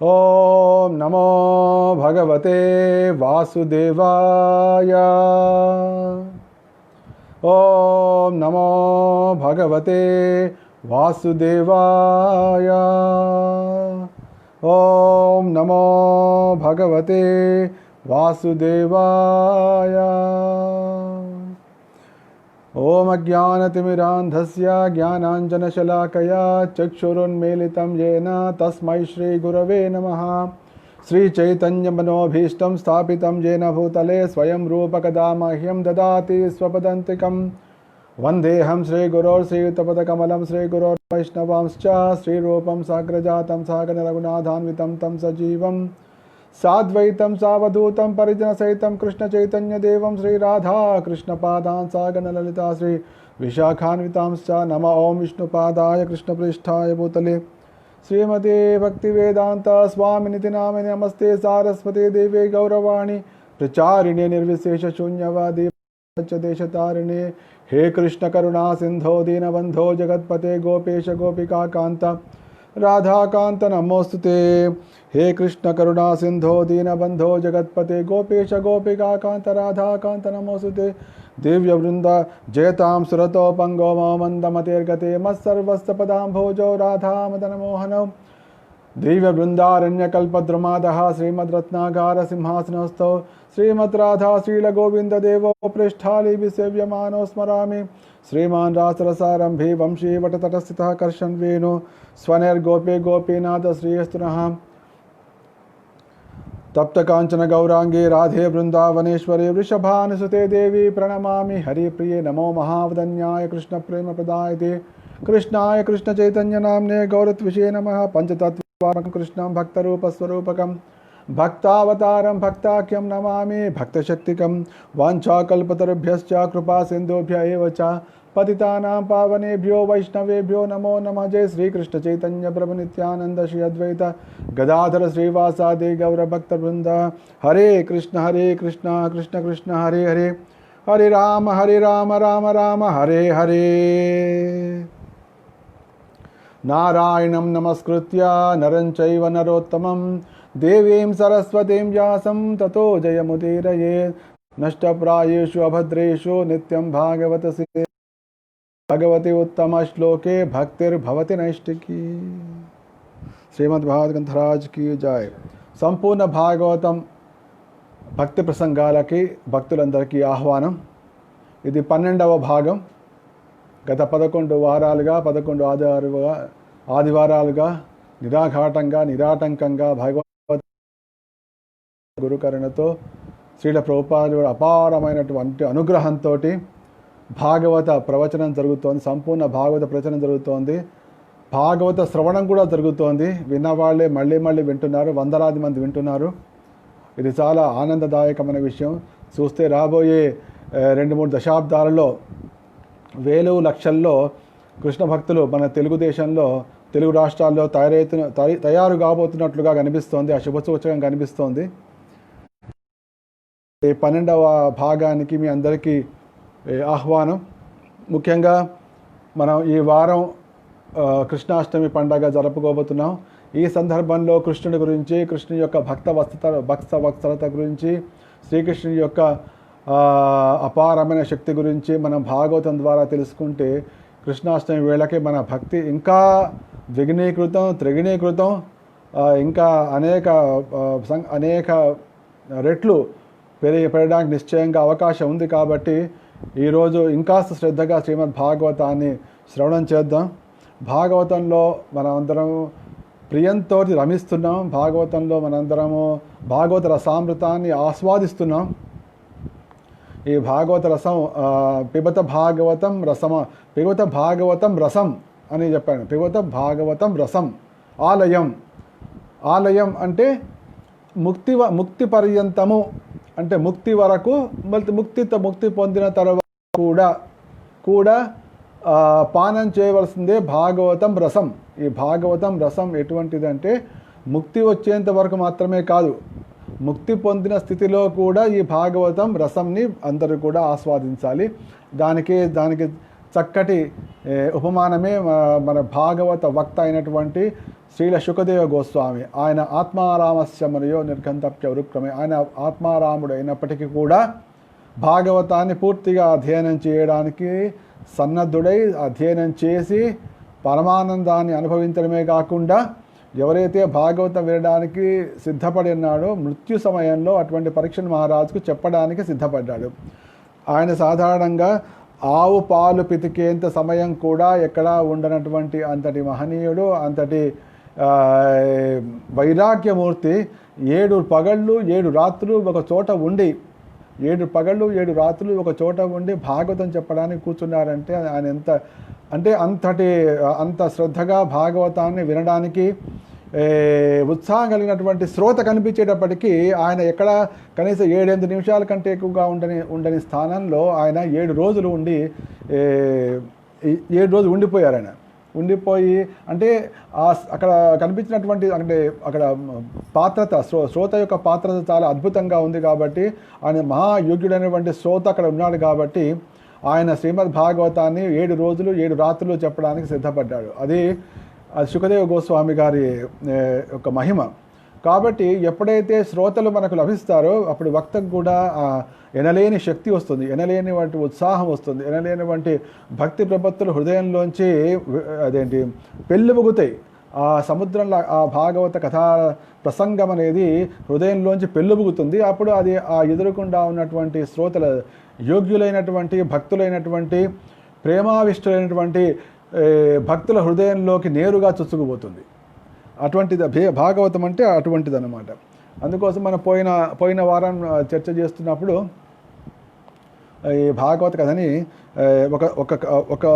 ओम नमो भगवते वासुदेवाय। ओम नमो भगवते वासुदेवाय। ओम नमो भगवते वासुदेवाय। ओम अज्ञानतिमिरान्धस्य ज्ञानाञ्जनशलाकया चक्षुरुन्मीलितं येन तस्मै श्रीगुरवे नमः। श्रीचैतन्यमनोभीष्टं स्थापितं येन भूतले स्वयं रूपकदा मह्यं ददाति स्वपदान्तिकं। वन्देऽहं श्रीगुरोर्श्रीयुतपदकमलं श्रीगुरोर्वैष्णवांश्च श्रीरूपं साग्रजातं सागररघुनाथान्वितं तं सजीवं साद्वैतं सावधूतं परिजनसहितं कृष्णचैतन्यदेवं श्रीराधा कृष्णपादान् सागरललिता श्री विशाखान्वितांश्च। नमः ओं विष्णुपादाय कृष्णपृष्ठाय भूतले श्रीमते भक्तिवेदांत स्वामिनिति नामिने। नमस्ते सारस्वती देवे गौरवाणी प्रचारिणे निर्विशेष शून्यवादी देशतारिणे। हे कृष्ण करुणा सिंधो दीनबंधो जगत्पते गोपेश गोपिका कांत राधाकांत नमोस्तुते। हे कृष्ण करुणा सिंधो दीनबंधो जगत्पते गोपेश गोपिका कांत राधाकांत नमोस्तुते। दिव्य वृंद जयतां सुरतो पंगो मंदमतेर्गते मत्सर्वस्य पदाम्भोजो राधा मदन मोहनौ। दिव्य वृंदारण्यकल्पद्रुमादः श्रीमद्रत्नागार सिंहासनस्थौ श्रीमद्राधा श्रीलगोविंद देवो पृष्ठालिभिसेव्यमानो स्मरामि। श्रीमान् रासरसारंभे वंशी वटतटस्थितः कर्षन् वेणु स्वनैर्गोपे गोपीनाथ श्रीयस्तुनः। तप्त कांचन गौरांगे राधे वृंदावनेश्वरे वृषभानुसुते देवी प्रणमामि हरिप्रिये। नमो महावदन्याय कृष्ण प्रेम प्रदायते कृष्णाय कृष्ण चैतन्य नाम्ने गौरत्विषे नमः। पंचतत्त्वात्मकं कृष्णं भक्तरूपस्वरूपकं भक्तावतारं भक्ताख्यं नमामि भक्तशक्तिकं। वाञ्छाकल्पतरुभ्यश्च कृपा सिन्धुभ्य एव च पतितानां पावनेभ्यो वैष्णवेभ्यो नमो नमः। जय श्री कृष्ण चैतन्य प्रभु नित्यानंद श्री अद्वैत गदाधर श्रीवासादि गौर भक्तवृंद। हरे कृष्ण कृष्ण कृष्ण हरे हरे हरे राम राम राम हरे हरे। नारायणं नमस्कृत्य नरं चैव नरोत्तमं देवीं सरस्वतीं व्यासं ततो जयमुदीरयेत्। नष्टप्रायेषु अभद्रेषु नित्यं भागवत सेवा भगवती उत्तम श्लोके भक्तिर्भवति नैष्टिकी। श्रीमद्भागवत ग्रंथराज की जय। संपूर्ण भागवతం భక్తి ప్రసంగాలకి భక్తులందరికీ ఆహ్వానం। ఇది 12వ భాగం। గత 11 వారాలుగా 11 ఆదివారాలుగా నిరాఘాటంగా నిరాటంకంగా భగవద్ గురుకరుణతో శ్రీల ప్రభుపాదుల అపారమైనటువంటి అనుగ్రహంతో భాగవత ప్రవచనం జరుగుతోంది। సంపూర్ణ భాగవత ప్రవచనం జరుగుతోంది। భాగవత శ్రవణం కూడా జరుగుతోంది। విన్నవాళ్ళే మళ్ళీ మళ్ళీ వింటున్నారు, వందలాది మంది వింటున్నారు। ఇది చాలా ఆనందదాయకమైన విషయం। చూస్తే రాబోయే 2-3 దశాబ్దాలలో వేలు లక్షల్లో కృష్ణ భక్తులు మన తెలుగుదేశంలో తెలుగు రాష్ట్రాల్లో తయారు కాబోతున్నట్లుగా కనిపిస్తోంది। ఆ శుభసూచకం కనిపిస్తోంది। ఈ 12వ భాగానికి మీ అందరికీ ఆహ్వానం। ముఖ్యంగా మనం ఈ వారం కృష్ణాష్టమి పండగ జరుపుకోబోతున్నాం। ఈ సందర్భంలో కృష్ణుడి గురించి, కృష్ణుని యొక్క భక్త వత్సలత గురించి, శ్రీకృష్ణుని యొక్క అపారమైన శక్తి గురించి మనం భాగవతం ద్వారా తెలుసుకుంటే కృష్ణాష్టమి వేళకి మన భక్తి ఇంకా ద్విగుణీకృతం, త్రిగుణీకృతం, ఇంకా అనేక రెట్లు పెరగడానికి నిశ్చయంగా అవకాశం ఉంది। కాబట్టి ఈరోజు ఇంకాస్త శ్రద్ధగా శ్రీమద్ భాగవతాన్ని శ్రవణం చేద్దాం। భాగవతంలో మనందరం ప్రియంతో రమిస్తున్నాం। భాగవతంలో మనందరము భాగవత రసామృతాన్ని ఆస్వాదిస్తున్నాం। ఈ భాగవత రసం పిబత భాగవతం రసం అని చెప్పాను। పిబత భాగవతం రసం ఆలయం అంటే ముక్తి పర్యంతము, అంటే ముక్తి వరకు, ముక్తి పొందిన తర్వాత కూడా పానం చేయవలసిందే భాగవతం రసం। ఈ భాగవతం రసం ఎటువంటిదంటే ముక్తి వచ్చేంత వరకు మాత్రమే కాదు, ముక్తి పొందిన స్థితిలో కూడా ఈ భాగవతం రసంని అందరూ కూడా ఆస్వాదించాలి। దానికి చక్కటి ఉపమానమే మన భాగవత వక్త అయినటువంటి శ్రీల శుకదేవ గోస్వామి. ఆయన ఆత్మారామస్య మరియు నిర్గంతప్య వృక్రమే, ఆయన ఆత్మారాముడు అయినప్పటికీ కూడా భాగవతాన్ని పూర్తిగా అధ్యయనం చేయడానికి సన్నద్ధుడై అధ్యయనం చేసి పరమానందాన్ని అనుభవించడమే కాకుండా ఎవరైతే భాగవతం వినడానికి సిద్ధపడి ఉన్నాడో మృత్యు సమయంలో అటువంటి పరీక్ష మహారాజుకు చెప్పడానికి సిద్ధపడ్డాడు. ఆయన సాధారణంగా ఆవు పాలు పితికేంత సమయం కూడా ఎక్కడా ఉండనటువంటి అంతటి మహనీయుడు, అంతటి వైరాగ్యమూర్తి 7 పగళ్ళు 7 రాత్రులు ఒక చోట ఉండి 7 పగళ్ళు 7 రాత్రులు ఒక చోట ఉండి భాగవతం చెప్పడానికి కూర్చున్నారంటే ఆయన అంత శ్రద్ధగా భాగవతాన్ని వినడానికి ఉత్సాహం కలిగినటువంటి శ్రోత కనిపించేటప్పటికీ ఆయన ఎక్కడ కనీసం 7-8 నిమిషాల కంటే ఎక్కువగా ఉండని స్థానంలో ఆయన 7 రోజులు ఉండి 7 రోజులు ఉండిపోయారు. ఆయన ఉండిపోయి అంటే అక్కడ కనిపించినటువంటి అంటే అక్కడ పాత్రత శ్రోత యొక్క పాత్రత చాలా అద్భుతంగా ఉంది కాబట్టి ఆయన మహాయోగ్యుడైనటువంటి శ్రోత అక్కడ ఉన్నాడు కాబట్టి ఆయన శ్రీమద్ భాగవతాన్ని 7 రోజులు 7 రాత్రులు చెప్పడానికి సిద్ధపడ్డాడు. అది శుకదేవ గోస్వామి గారి యొక్క మహిమ. కాబట్టి ఎప్పుడైతే శ్రోతలు మనకు లభిస్తారో అప్పుడు వక్తకు కూడా ఎనలేని శక్తి వస్తుంది, ఎనలేని వంటి ఉత్సాహం వస్తుంది, ఎనలేని వంటి భక్తి ప్రపత్తులు హృదయంలోంచి పెళ్ళుబుగుతాయి. ఆ సముద్రంలో ఆ భాగవత కథా ప్రసంగం అనేది హృదయంలోంచి పెళ్ళుబుగుతుంది. అప్పుడు అది ఆ ఎదురుకుండా ఉన్నటువంటి శ్రోతల యోగ్యులైనటువంటి భక్తులైనటువంటి ప్రేమావిష్టులైనటువంటి భక్తుల హృదయంలోకి నేరుగా చొచ్చుకుపోతుంది. అటువంటిది భాగవతం అంటే అటువంటిది అన్నమాట. అందుకోసం మనం పోయిన వారం చర్చ చేస్తున్నప్పుడు ఈ భాగవత కథని ఒక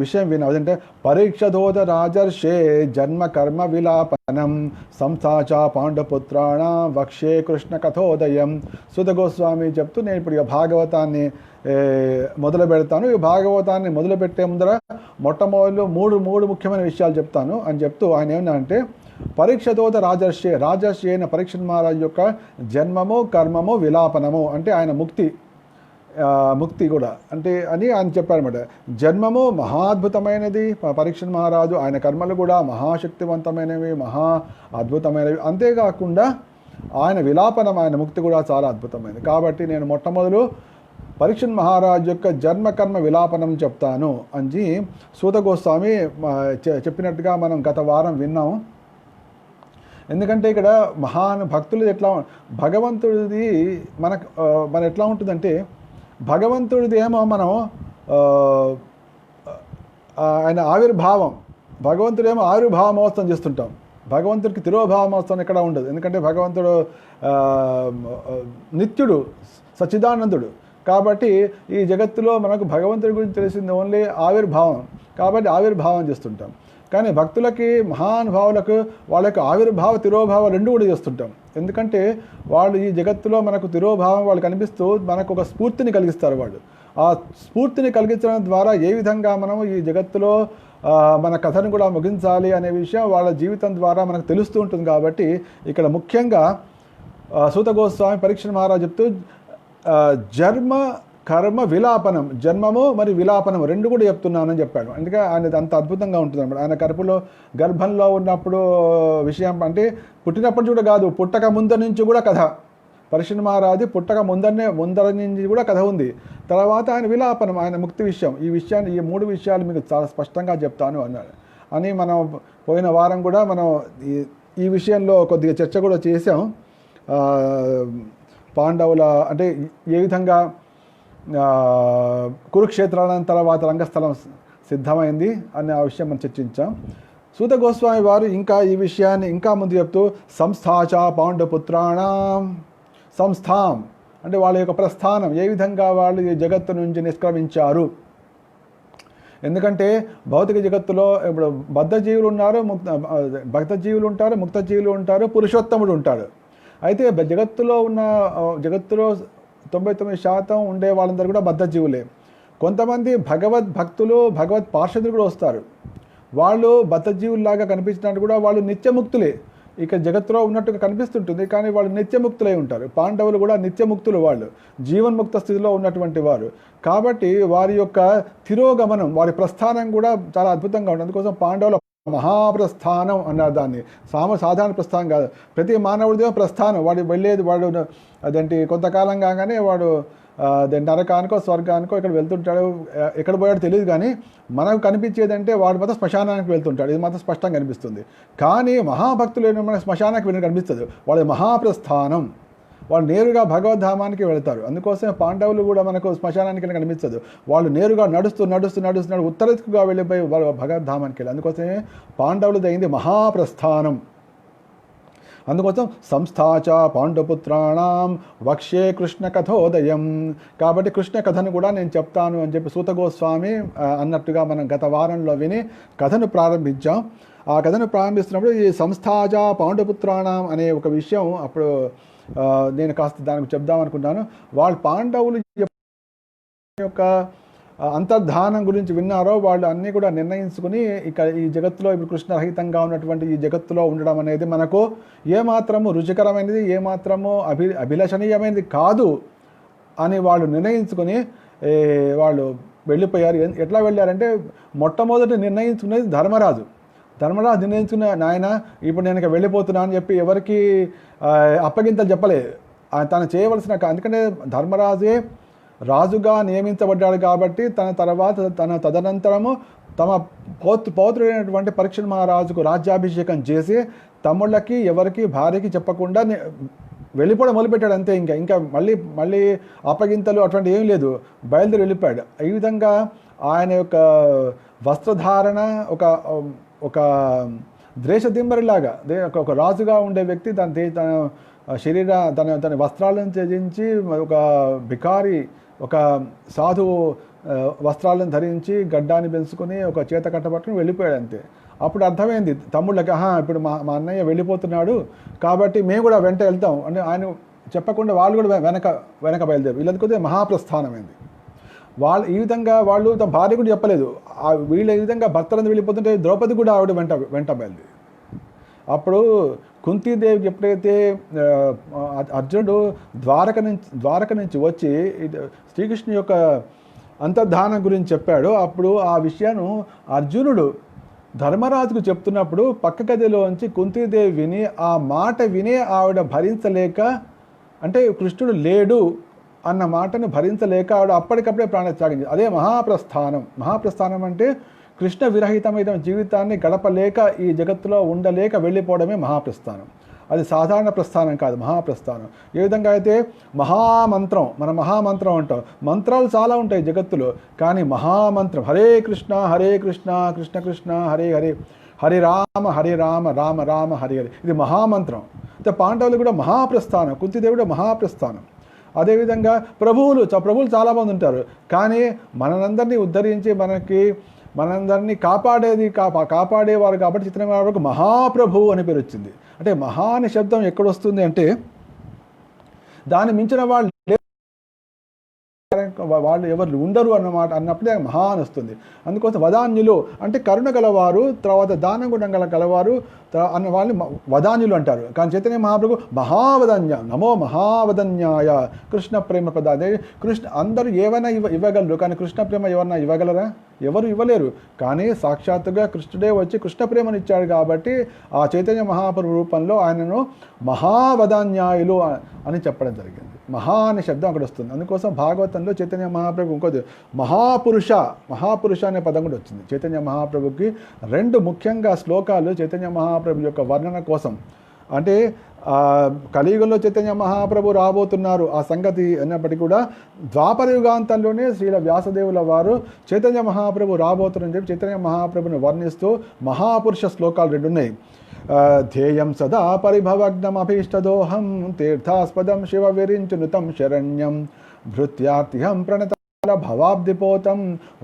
విషయం విన్నాం. అదంటే పరీక్షదోద రాజర్షే జన్మ కర్మ విలాపనం సంస్థాచ పాండపుత్రాణ వక్షే కృష్ణ కథోదయం. సుత గోస్వామి చెప్తూ నేను ఇప్పుడు భాగవతాన్ని మొదలు పెడతాను. ఈ భాగవతాన్ని మొదలుపెట్టే ముందర మొట్టమొదలు మూడు ముఖ్యమైన విషయాలు చెప్తాను అని చెప్తూ ఆయన ఏమన్నా అంటే పరీక్షదోత రాజర్షి అయిన పరీక్ష మహారాజు యొక్క జన్మము కర్మము విలాపనము అంటే ఆయన ముక్తి కూడా అంటే అని ఆయన చెప్పారన్నమాట. జన్మము మహా అద్భుతమైనది పరీక్ష మహారాజు, ఆయన కర్మలు కూడా మహాశక్తివంతమైనవి, మహా అద్భుతమైనవి. అంతేకాకుండా ఆయన విలాపనం, ఆయన ముక్తి కూడా చాలా అద్భుతమైనది. కాబట్టి నేను మొట్టమొదలు పరీక్ష మహారాజు యొక్క జన్మ కర్మ విలాపనం చెప్తాను అని సూత గోస్వామి చెప్పినట్టుగా మనం గత వారం విన్నాం. ఎందుకంటే ఇక్కడ మహాన్ భక్తులు ఎట్లా భగవంతుడిది మన ఎట్లా ఉంటుందంటే భగవంతుడిది ఏమో మనం ఆయన ఆవిర్భావం, భగవంతుడేమో ఆవిర్భావ మహోత్సవం చేస్తుంటాం. భగవంతుడికి తిరోభావ మహోత్సవం ఎక్కడ ఉండదు. ఎందుకంటే భగవంతుడు నిత్యుడు, సచ్చిదానందుడు. కాబట్టి ఈ జగత్తులో మనకు భగవంతుడి గురించి తెలిసింది ఓన్లీ ఆవిర్భావం. కాబట్టి ఆవిర్భావం చేస్తుంటాం. కానీ భక్తులకి మహానుభావులకు వాళ్ళ యొక్క ఆవిర్భావ తిరోభావం రెండు కూడా చేస్తుంటాం. ఎందుకంటే వాళ్ళు ఈ జగత్తులో మనకు తిరోభావం వాళ్ళు కనిపిస్తూ మనకు ఒక స్ఫూర్తిని కలిగిస్తారు. వాళ్ళు ఆ స్ఫూర్తిని కలిగించడం ద్వారా ఏ విధంగా మనం ఈ జగత్తులో మన కథను కూడా ముగించాలి అనే విషయం వాళ్ళ జీవితం ద్వారా మనకు తెలుస్తూ ఉంటుంది. కాబట్టి ఇక్కడ ముఖ్యంగా సూత గోస్వామి పరీక్ష మహారాజు చెప్తూ జన్మ కర్మ విలాపనం, జన్మము మరియు విలాపనం రెండు కూడా చెప్తున్నానని చెప్పాడు. అందుకే ఆయన అంత అద్భుతంగా ఉంటుంది అన్నమాట. ఆయన గర్భంలో ఉన్నప్పుడు విషయం అంటే పుట్టినప్పటి కూడా కాదు, పుట్టక ముందర నుంచి కూడా కథ. పరీక్ష మహారాజు పుట్టక ముందర నుంచి కూడా కథ ఉంది. తర్వాత ఆయన విలాపనం, ఆయన ముక్తి విషయం. ఈ 3 విషయాలు మీకు చాలా స్పష్టంగా చెప్తాను అన్నాడు అని మనం పోయిన వారం కూడా మనం ఈ విషయంలో కొద్దిగా చర్చ కూడా చేసాం. పాండవుల అంటే ఏ విధంగా కురుక్షేత్రాల తర్వాత రంగస్థలం సిద్ధమైంది అనే ఆ విషయం మనం చర్చించాం. సూత గోస్వామి వారు ఇంకా ఈ విషయాన్ని ఇంకా ముందు చెప్తూ సంస్థాచ పాండపుత్రాణం, సంస్థాం అంటే వాళ్ళ యొక్క ప్రస్థానం, ఏ విధంగా వాళ్ళు ఈ జగత్తు నుంచి నిష్క్రమించారు. ఎందుకంటే భౌతిక జగత్తులో ఇప్పుడు బద్ధజీవులు ఉన్నారు, భక్తజీవులు ఉంటారు, ముక్తజీవులు ఉంటారు, పురుషోత్తముడు ఉంటాడు. అయితే జగత్తులో 99% ఉండే వాళ్ళందరూ కూడా బద్ధజీవులే. కొంతమంది భగవద్భక్తులు, భగవత్ పార్షదులు కూడా వస్తారు. వాళ్ళు బద్ధజీవుల్లాగా కనిపించినట్టు కూడా వాళ్ళు నిత్యముక్తులే. ఇక జగత్తులో ఉన్నట్టుగా కనిపిస్తుంటుంది, కానీ వాళ్ళు నిత్యముక్తులై ఉంటారు. పాండవులు కూడా నిత్యముక్తులు, వాళ్ళు జీవన్ముక్త స్థితిలో ఉన్నటువంటి వారు. కాబట్టి వారి యొక్క తిరోగమనం, వారి ప్రస్థానం కూడా చాలా అద్భుతంగా ఉంటుంది. అందుకోసం పాండవుల మహాప్రస్థానం అన్నారు దాన్ని. సాధారణ ప్రస్థానం కాదు, ప్రతి మానవుడిదే ప్రస్థానం. వాడు వెళ్ళేది, వాడు అదేంటి కొంతకాలం కాగానే వాడు నరకానికో స్వర్గానికో ఇక్కడ వెళ్తుంటాడు. ఎక్కడ పోయాడో తెలియదు, కానీ మనకు కనిపించేది అంటే వాడు మాత్రం శ్మశానానికి వెళ్తుంటాడు. ఇది మాత్రం స్పష్టంగా కనిపిస్తుంది. కానీ మహాభక్తులు మన శ్మశానానికి వెళ్ళి కనిపిస్తుంది. వాళ్ళ మహాప్రస్థానం, వాళ్ళు నేరుగా భగవద్ధామానికి వెళ్తారు. అందుకోసమే పాండవులు కూడా మనకు శ్మశానానికి కనిపించదు. వాళ్ళు నేరుగా నడుస్తూ ఉత్తరదిక్కుగా వెళ్ళిపోయి వాళ్ళు భగవద్ధామానికి వెళ్ళి. అందుకోసమే పాండవులది అయింది మహాప్రస్థానం. అందుకోసం సంస్థాచ పాండుపుత్రాణం వక్ష్యే కృష్ణ కథోదయం. కాబట్టి కృష్ణ కథను కూడా నేను చెప్తాను అని చెప్పి సూత గోస్వామి అన్నట్టుగా మనం గత వారంలో విని కథను ప్రారంభించాం. ఆ కథను ప్రారంభిస్తున్నప్పుడు ఈ సంస్థాచ పాండుపుత్రాణం అనే ఒక విషయం అప్పుడు నేను కాస్త దానికి చెప్దాం అనుకుంటాను. వాళ్ళు పాండవులు యొక్క అంతర్ధానం గురించి విన్నారో వాళ్ళు అన్నీ కూడా నిర్ణయించుకుని ఇక ఈ జగత్తులో ఇప్పుడు కృష్ణరహితంగా ఉన్నటువంటి ఈ జగత్తులో ఉండడం అనేది మనకు ఏమాత్రము రుచికరమైనది, ఏమాత్రము అభిలషణీయమైనది కాదు అని వాళ్ళు నిర్ణయించుకొని వాళ్ళు వెళ్ళిపోయారు. ఎట్లా వెళ్ళారంటే మొట్టమొదటి నిర్ణయించుకునేది ధర్మరాజు నిర్ణయించుకున్న, నాయన ఇప్పుడు నేను ఇక వెళ్ళిపోతున్నా అని చెప్పి ఎవరికి అప్పగింతలు చెప్పలేదు. తను చేయవలసిన, ఎందుకంటే ధర్మరాజే రాజుగా నియమించబడ్డాడు కాబట్టి తన తదనంతరము తమ పౌత్రుడైనటువంటి పరీక్షణ్ మహారాజుకు రాజ్యాభిషేకం చేసి తమ్ముళ్ళకి ఎవరికి భార్యకి చెప్పకుండా వెళ్ళిపోవడం మొదలుపెట్టాడు. అంతే. ఇంకా మళ్ళీ అప్పగింతలు అటువంటి ఏం లేదు, బయలుదేరి వెళ్ళిపోయాడు. ఈ విధంగా ఆయన యొక్క వస్త్రధారణ ఒక ద్వేషదింబరిలాగా, ఒక రాజుగా ఉండే వ్యక్తి తన తన వస్త్రాలను త్యజించి ఒక బికారి, ఒక సాధువు వస్త్రాలను ధరించి గడ్డాన్ని పెంచుకొని ఒక చేత కట్టబట్టుకుని వెళ్ళిపోయాడు. అంతే. అప్పుడు అర్థమైంది తమ్ముళ్ళకి, ఇప్పుడు మా అన్నయ్య వెళ్ళిపోతున్నాడు కాబట్టి మేము కూడా వెంట వెళ్తాం అని ఆయన చెప్పకుండా వాళ్ళు కూడా వెనక బయలుదేరు. వీళ్ళకి మహాప్రస్థానమైంది. ఈ విధంగా వాళ్ళు తమ భార్య కూడా చెప్పలేదు. వీళ్ళు ఈ విధంగా భర్తలందరూ వెళ్ళిపోతుంటే ద్రౌపది కూడా ఆవిడ వెంట బయలుదేరి. అప్పుడు కుంతీదేవికి ఎప్పుడైతే అర్జునుడు ద్వారక నుంచి వచ్చి శ్రీకృష్ణు యొక్క అంతర్ధానం గురించి చెప్పాడో అప్పుడు ఆ విషయాన్ని అర్జునుడు ధర్మరాజుకు చెప్తున్నప్పుడు పక్క గదిలోంచి కుంతీదేవి విని ఆ మాట విని ఆవిడ భరించలేక, అంటే కృష్ణుడు లేడు అన్న మాటను భరించలేక ఆవిడ అప్పటికప్పుడే ప్రాణత్యాగం. అదే మహాప్రస్థానం అంటే కృష్ణ విరహితమైన జీవితాన్ని గడపలేక ఈ జగత్తులో ఉండలేక వెళ్ళిపోవడమే మహాప్రస్థానం. అది సాధారణ ప్రస్థానం కాదు, మహాప్రస్థానం. ఏ విధంగా అయితే మహామంత్రం, మన మహామంత్రం అంటాం. మంత్రాలు చాలా ఉంటాయి జగత్తులో, కానీ మహామంత్రం హరే కృష్ణ కృష్ణ కృష్ణ హరే హరే, హరే రామ రామ రామ హరే హరే, ఇది మహామంత్రం. అయితే పాండవులు కూడా మహాప్రస్థానం, కుంతిదేవి కూడా మహాప్రస్థానం. అదేవిధంగా ప్రభువులు చాలా మంది ఉంటారు, కానీ మనందరినీ ఉద్ధరించి మనందరినీ కాపాడేవారు కాబట్టి చిత్రమైన మహాప్రభువు అని పేరు వచ్చింది. అంటే మహా అనే శబ్దం ఎక్కడొస్తుంది అంటే దాన్ని మించిన వాళ్ళు ఎవరు ఉండరు అన్నప్పుడే మహా అని వస్తుంది. అందుకోసం వదాన్యులు అంటే కరుణ గలవారు, తర్వాత దానం గుణం గలవారు అన్న వాళ్ళని వదాన్యులు అంటారు. కానీ చైతన్య మహాప్రభు మహావదన్య, నమో మహావదన్యాయ కృష్ణ ప్రేమ ప్రదాదే. అందరూ ఏమైనా ఇవ్వగలరు, కానీ కృష్ణ ప్రేమ ఎవరన్నా ఇవ్వగలరా? ఎవరు ఇవ్వలేరు. కానీ సాక్షాత్తుగా కృష్ణుడే వచ్చి కృష్ణ ప్రేమను ఇచ్చాడు కాబట్టి ఆ చైతన్య మహాప్రభు రూపంలో ఆయనను మహావదాన్యాయులు అని చెప్పడం జరిగింది. మహా అనే శబ్దం అక్కడ వస్తుంది. అందుకోసం భాగవతంలో చైతన్య మహాప్రభు ఇంకోది మహాపురుష అనే పదం కూడా వచ్చింది. చైతన్య మహాప్రభుకి 2 ముఖ్యంగా శ్లోకాలు చైతన్య మహాప్రభు యొక్క వర్ణన కోసం. అంటే కలియుగంలో చైతన్య మహాప్రభు రాబోతున్నారు ఆ సంగతి అన్నప్పటికీ కూడా ద్వాపర యుగాంతంలోనే శ్రీల వ్యాసదేవుల వారు చైతన్య మహాప్రభు రాబోతున్నారని చెప్పి చైతన్య మహాప్రభుని వర్ణిస్తూ మహాపురుష శ్లోకాలు 2 ఉన్నాయి. ధ్యేయం సదా పరిభవగ్నమభీష్టదోహం తీర్థాస్పదం శివ విరించునుతం శరణ్యం భృత్యార్తిహం ప్రణత భవాబ్దిపోతం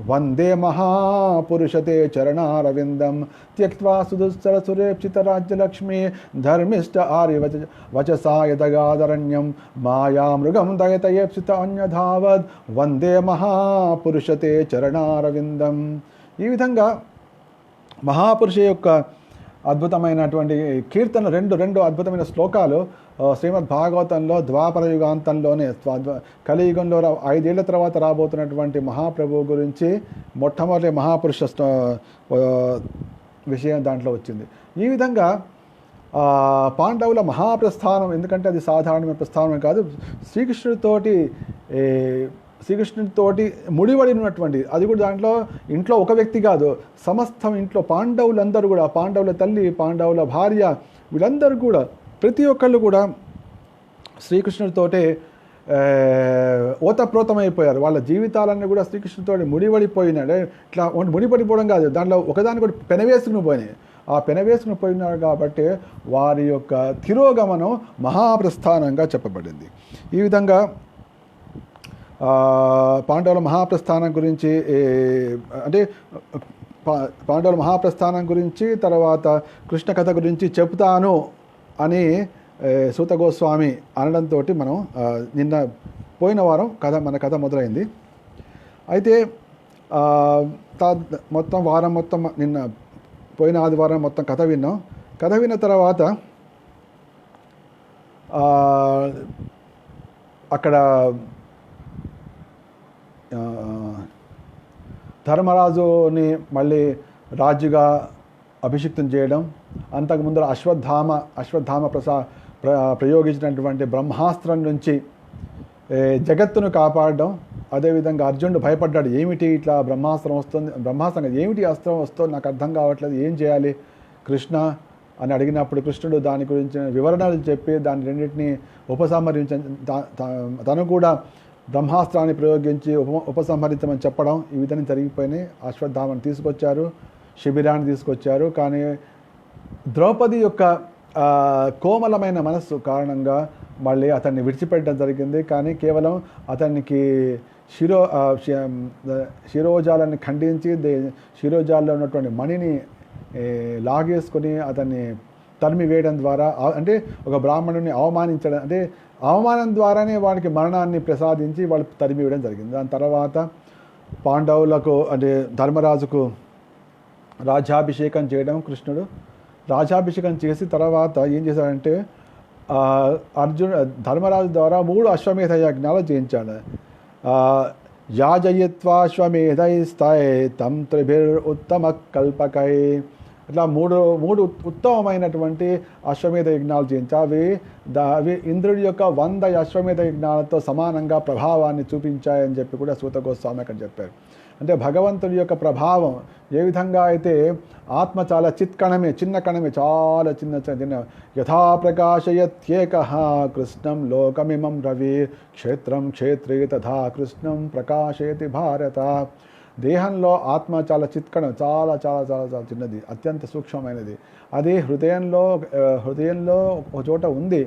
వందే మహాపురుషతే చరణారవిందం త్యక్త్వా సుదుస్తర సురేప్సిత రాజ్యలక్ష్మీ ధర్మిష్ట ఆర్య వచసా యదగాదరణ్యం మాయామృగం దయతయేప్సిత అన్యధావద్ వందే మహాపురుషతే చరణారవిందం. ఈ విధంగా మహాపురుష యొక్క అద్భుతమైనటువంటి కీర్తన రెండు అద్భుతమైన శ్లోకాలు శ్రీమద్ భాగవతంలో ద్వాపర యుగాంతంలోనే కలియుగంలో 5 ఏళ్ల తర్వాత రాబోతున్నటువంటి మహాప్రభువు గురించి మొట్టమొదటి మహాపురుష విషయం దాంట్లో వచ్చింది. ఈ విధంగా పాండవుల మహాప్రస్థానం, ఎందుకంటే అది సాధారణమైన ప్రస్థానం కాదు, శ్రీకృష్ణుడితోటి ముడిపడినటువంటి, అది కూడా దాంట్లో ఇంట్లో ఒక వ్యక్తి కాదు, సమస్తం ఇంట్లో పాండవులందరూ కూడా, పాండవుల తల్లి, పాండవుల భార్య, వీళ్ళందరూ కూడా ప్రతి ఒక్కళ్ళు కూడా శ్రీకృష్ణుడితోటే ఓతప్రోతమైపోయారు. వాళ్ళ జీవితాలన్నీ కూడా శ్రీకృష్ణుడితో ముడిపడిపోయినాడు. ఇట్లా ముడిపడిపోవడం కాదు, దాంట్లో ఒకదాన్ని కూడా పెనవేసుకుని పోయినాయి. ఆ పెనవేసుకుని పోయినారు కాబట్టి వారి యొక్క తిరోగమనం మహాప్రస్థానంగా చెప్పబడింది. ఈ విధంగా పాండవుల మహాప్రస్థానం గురించి, అంటే పాండవుల మహాప్రస్థానం గురించి, తర్వాత కృష్ణ కథ గురించి చెప్తాను అని సూత గోస్వామి అనడంతో మనం నిన్న పోయిన వారం మన కథ మొదలైంది. అయితే మొత్తం వారం మొత్తం నిన్న పోయిన ఆదివారం మొత్తం కథ విన్నాం. కథ విన్న తర్వాత అక్కడ ధర్మరాజుని మళ్ళీ రాజుగా అభిషిక్తం చేయడం, అంతకుముందు అశ్వత్థామ ప్రయోగించినటువంటి బ్రహ్మాస్త్రం నుంచి జగత్తును కాపాడడం. అదేవిధంగా అర్జునుడు భయపడ్డాడు, ఏమిటి ఇట్లా బ్రహ్మాస్త్రం ఏమిటి అస్త్రం వస్తుంది, నాకు అర్థం కావట్లేదు, ఏం చేయాలి కృష్ణ అని అడిగినప్పుడు కృష్ణుడు దాని గురించి వివరణలు చెప్పి దాని రెండింటినీ తను కూడా బ్రహ్మాస్త్రాన్ని ప్రయోగించి ఉపసంహరించమని చెప్పడం, ఈ విధంగా జరిగిపోయినాయి. అశ్వత్థామని తీసుకొచ్చారు, శిబిరాన్ని తీసుకొచ్చారు. కానీ ద్రౌపది యొక్క కోమలమైన మనస్సు కారణంగా మళ్ళీ అతన్ని విడిచిపెట్టడం జరిగింది. కానీ కేవలం అతనికి శిరోజాలని ఖండించి శిరోజాల్లో ఉన్నటువంటి మణిని లాగేసుకొని అతన్ని తరిమి వేయడం ద్వారా, అంటే ఒక బ్రాహ్మణుని అవమానించడం, అంటే అవమానం ద్వారానే వాడికి మరణాన్ని ప్రసాదించి వాళ్ళు తరిమి వేయడం జరిగింది. దాని తర్వాత పాండవులకు, అంటే ధర్మరాజుకు రాజ్యాభిషేకం చేయడం, కృష్ణుడు రాజ్యాభిషేకం చేసి తర్వాత ఏం చేశాడంటే ధర్మరాజు ద్వారా 3 అశ్వమేధ యజ్ఞాలు చేయించాడు. యాజయిత్వాశ్వమేధైస్తాయ్ తం త్రిభిరుత్తమ కల్పకై, ఇట్లా మూడు ఉత్తమమైనటువంటి అశ్వమేధ యజ్ఞాలు చేయించాయి. అవి ఇంద్రుడి యొక్క 100 అశ్వమేధ యజ్ఞాలతో సమానంగా ప్రభావాన్ని చూపించాయని చెప్పి కూడా సూత గోస్వామి అక్కడ చెప్పారు. అంటే భగవంతుడి యొక్క ప్రభావం ఏ విధంగా అయితే ఆత్మ చాలా చిన్న కణమే, చాలా చిన్న యథా ప్రకాశయత్యేకః కృష్ణం లోకమిమం రవి క్షేత్రం క్షేత్రే తథా కృష్ణం ప్రకాశయతి భారత. దేహంలో ఆత్మ చాలా చిత్కణం, చాలా చాలా చాలా చాలా చిన్నది, అత్యంత సూక్ష్మమైనది. అది హృదయంలో ఒక చోట ఉంది.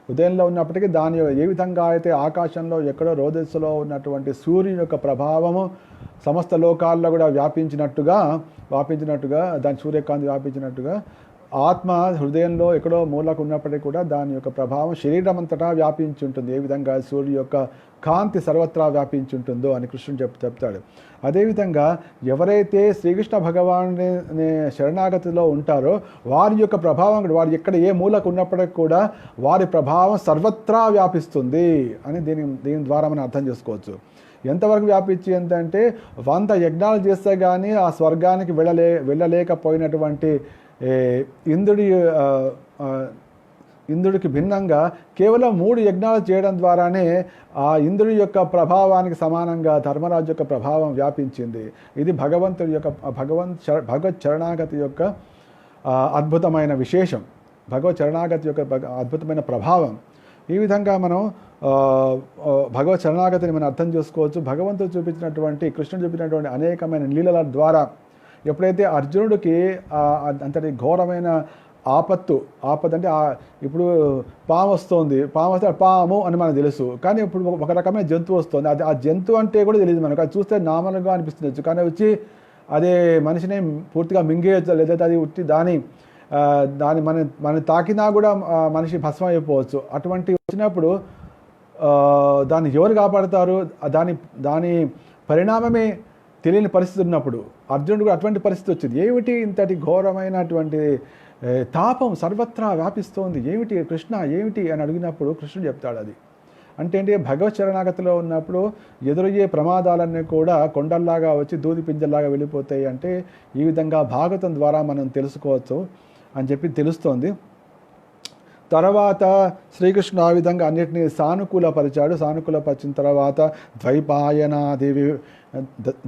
హృదయంలో ఉన్నప్పటికీ దాని ఏ విధంగా అయితే ఆకాశంలో ఎక్కడో రోదస్సులో ఉన్నటువంటి సూర్యుని యొక్క ప్రభావము సమస్త లోకాల్లో కూడా వ్యాపించినట్టుగా దాని సూర్యకాంతి వ్యాపించినట్టుగా ఆత్మ హృదయంలో ఎక్కడో మూలకు ఉన్నప్పటికీ కూడా దాని యొక్క ప్రభావం శరీరం అంతటా వ్యాపించి ఉంటుంది. ఏ విధంగా సూర్యుడి యొక్క కాంతి సర్వత్రా వ్యాపించి ఉంటుందో అని కృష్ణుడు చెప్తాడు. అదేవిధంగా ఎవరైతే శ్రీకృష్ణ భగవానుని శరణాగతిలో ఉంటారో వారి యొక్క ప్రభావం, వారు ఎక్కడ ఏ మూలకు ఉన్నప్పటికీ కూడా వారి ప్రభావం సర్వత్రా వ్యాపిస్తుంది అని దీని ద్వారా మనం అర్థం చేసుకోవచ్చు. ఎంతవరకు వ్యాపించి ఎంతంటే 100 యజ్ఞాలు చేస్తే కానీ ఆ స్వర్గానికి వెళ్ళలేకపోయినటువంటి ఇంద్రుడికి భిన్నంగా కేవలం 3 యజ్ఞాలు చేయడం ద్వారానే ఆ ఇంద్రుడి యొక్క ప్రభావానికి సమానంగా ధర్మరాజు యొక్క ప్రభావం వ్యాపించింది. ఇది భగవంతుడి యొక్క భగవత్ శరణాగతి యొక్క అద్భుతమైన విశేషం, భగవత్ శరణాగతి యొక్క అద్భుతమైన ప్రభావం. ఈ విధంగా మనం భగవత్ శరణాగతిని మనం అర్థం చేసుకోవచ్చు. భగవంతుడు చూపించినటువంటి, కృష్ణుడు చూపించినటువంటి అనేకమైన లీలల ద్వారా ఎప్పుడైతే అర్జునుడికి అంతటి ఘోరమైన ఆపత్తు అంటే ఇప్పుడు పాము వస్తుంది, పాము అని మనకు తెలుసు, కానీ ఇప్పుడు ఒక రకమైన జంతువు వస్తుంది. అది ఆ జంతువు అంటే కూడా తెలియదు మనకు, అది చూస్తే నార్మల్గా అనిపిస్తుంది, కానీ వచ్చి అదే మనిషిని పూర్తిగా మింగేయచ్చు, లేదా అది ఉట్టి దాని మన తాకినా కూడా మనిషి భస్మం అయిపోవచ్చు. అటువంటి వచ్చినప్పుడు దాన్ని ఎవరు కాపాడతారు? దాని పరిణామమే తెలియని పరిస్థితి ఉన్నప్పుడు అర్జునుడు కూడా అటువంటి పరిస్థితి వచ్చింది. ఏమిటి ఇంతటి ఘోరమైనటువంటి తాపం సర్వత్రా వ్యాపిస్తోంది, ఏమిటి కృష్ణ ఏమిటి అని అడిగినప్పుడు కృష్ణుడు చెప్తాడు అది. అంటే ఏంటి, భగవత్ శరణాగతిలో ఉన్నప్పుడు ఎదురయ్యే ప్రమాదాలన్నీ కూడా కొండల్లాగా వచ్చి దూది పింజల్లాగా వెళ్ళిపోతాయి. అంటే ఈ విధంగా భాగవతం ద్వారా మనం తెలుసుకోవచ్చు అని చెప్పి తెలుస్తోంది. తర్వాత శ్రీకృష్ణుడు ఆ విధంగా అన్నిటినీ సానుకూలపరిచాడు. సానుకూలపరిచిన తర్వాత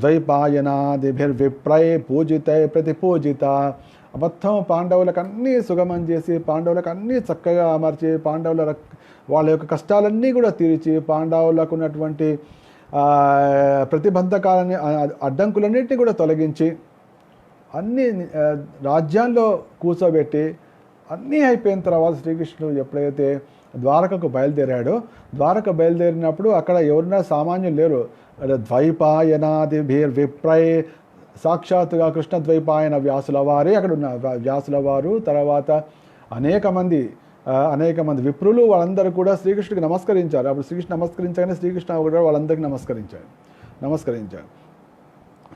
ద్వైపాయనాదిభిర్విప్రై పూజితై ప్రతిపూజిత, మొత్తం పాండవులకు అన్నీ సుగమం చేసి, పాండవులకు అన్నీ చక్కగా అమర్చి, వాళ్ళ యొక్క కష్టాలన్నీ కూడా తీర్చి, పాండవులకు ఉన్నటువంటి ప్రతిబంధకాలని అడ్డంకులన్నింటినీ కూడా తొలగించి, అన్నీ రాజ్యాల్లో కూర్చోబెట్టి, అన్నీ అయిపోయిన తర్వాత శ్రీకృష్ణుడు ఎప్పుడైతే ద్వారకకు బయలుదేరాడో, ద్వారక బయలుదేరినప్పుడు అక్కడ ఎవరైనా సామాన్యులు లేరు. ద్వైపాయనాదిభిర్విప్రై, సాక్షాత్తుగా కృష్ణ ద్వైపాయన వ్యాసుల వారే అక్కడ ఉన్నారు. వ్యాసుల వారు, తర్వాత అనేక మంది విప్రులు, వాళ్ళందరూ కూడా శ్రీకృష్ణుడికి నమస్కరించారు. అప్పుడు శ్రీకృష్ణ నమస్కరించగానే శ్రీకృష్ణ కూడా వాళ్ళందరికీ నమస్కరించాడు.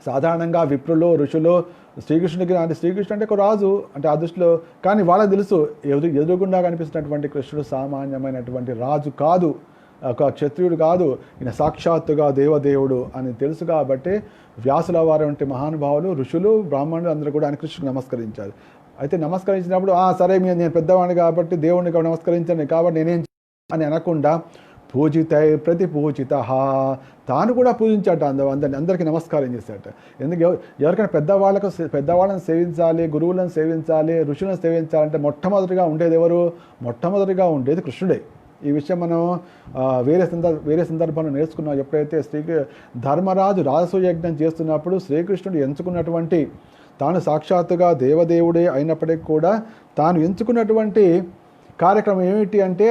సాధారణంగా విప్రులు, ఋషులు శ్రీకృష్ణుడికి, అంటే శ్రీకృష్ణుడు అంటే ఒక రాజు అంటే ఆ దృష్టిలో, కానీ వాళ్ళకి తెలుసు ఎదురుగుండా కనిపిస్తున్నటువంటి కృష్ణుడు సామాన్యమైనటువంటి రాజు కాదు, ఒక క్షత్రియుడు కాదు, ఈయన సాక్షాత్తుగా దేవదేవుడు అని తెలుసు. కాబట్టి వ్యాసుల వారు వంటి మహానుభావులు, ఋషులు, బ్రాహ్మణులు అందరూ కూడా ఆయన కృష్ణుడికి నమస్కరించారు. అయితే నమస్కరించినప్పుడు సరే నేను పెద్దవాడిని కాబట్టి దేవుడిని నమస్కరించాను కాబట్టి నేనేం అని అనకుండా పూజితై ప్రతి పూజిత, తాను కూడా పూజించాట, అందరికీ నమస్కారం చేశాట. ఎందుకు ఎవరికైనా పెద్దవాళ్ళని సేవించాలి, గురువులను సేవించాలి, ఋషులను సేవించాలంటే మొట్టమొదటిగా ఉండేది ఎవరు? మొట్టమొదటిగా ఉండేది కృష్ణుడే. ఈ విషయం మనం వేరే సందర్భంలో నేర్చుకున్నాం. ఎప్పుడైతే ధర్మరాజు రాజసూయ యజ్ఞం చేస్తున్నప్పుడు శ్రీకృష్ణుడు ఎంచుకున్నటువంటి, తాను సాక్షాత్తుగా దేవదేవుడే అయినప్పటికీ కూడా తాను ఎంచుకున్నటువంటి కార్యక్రమం ఏమిటి అంటే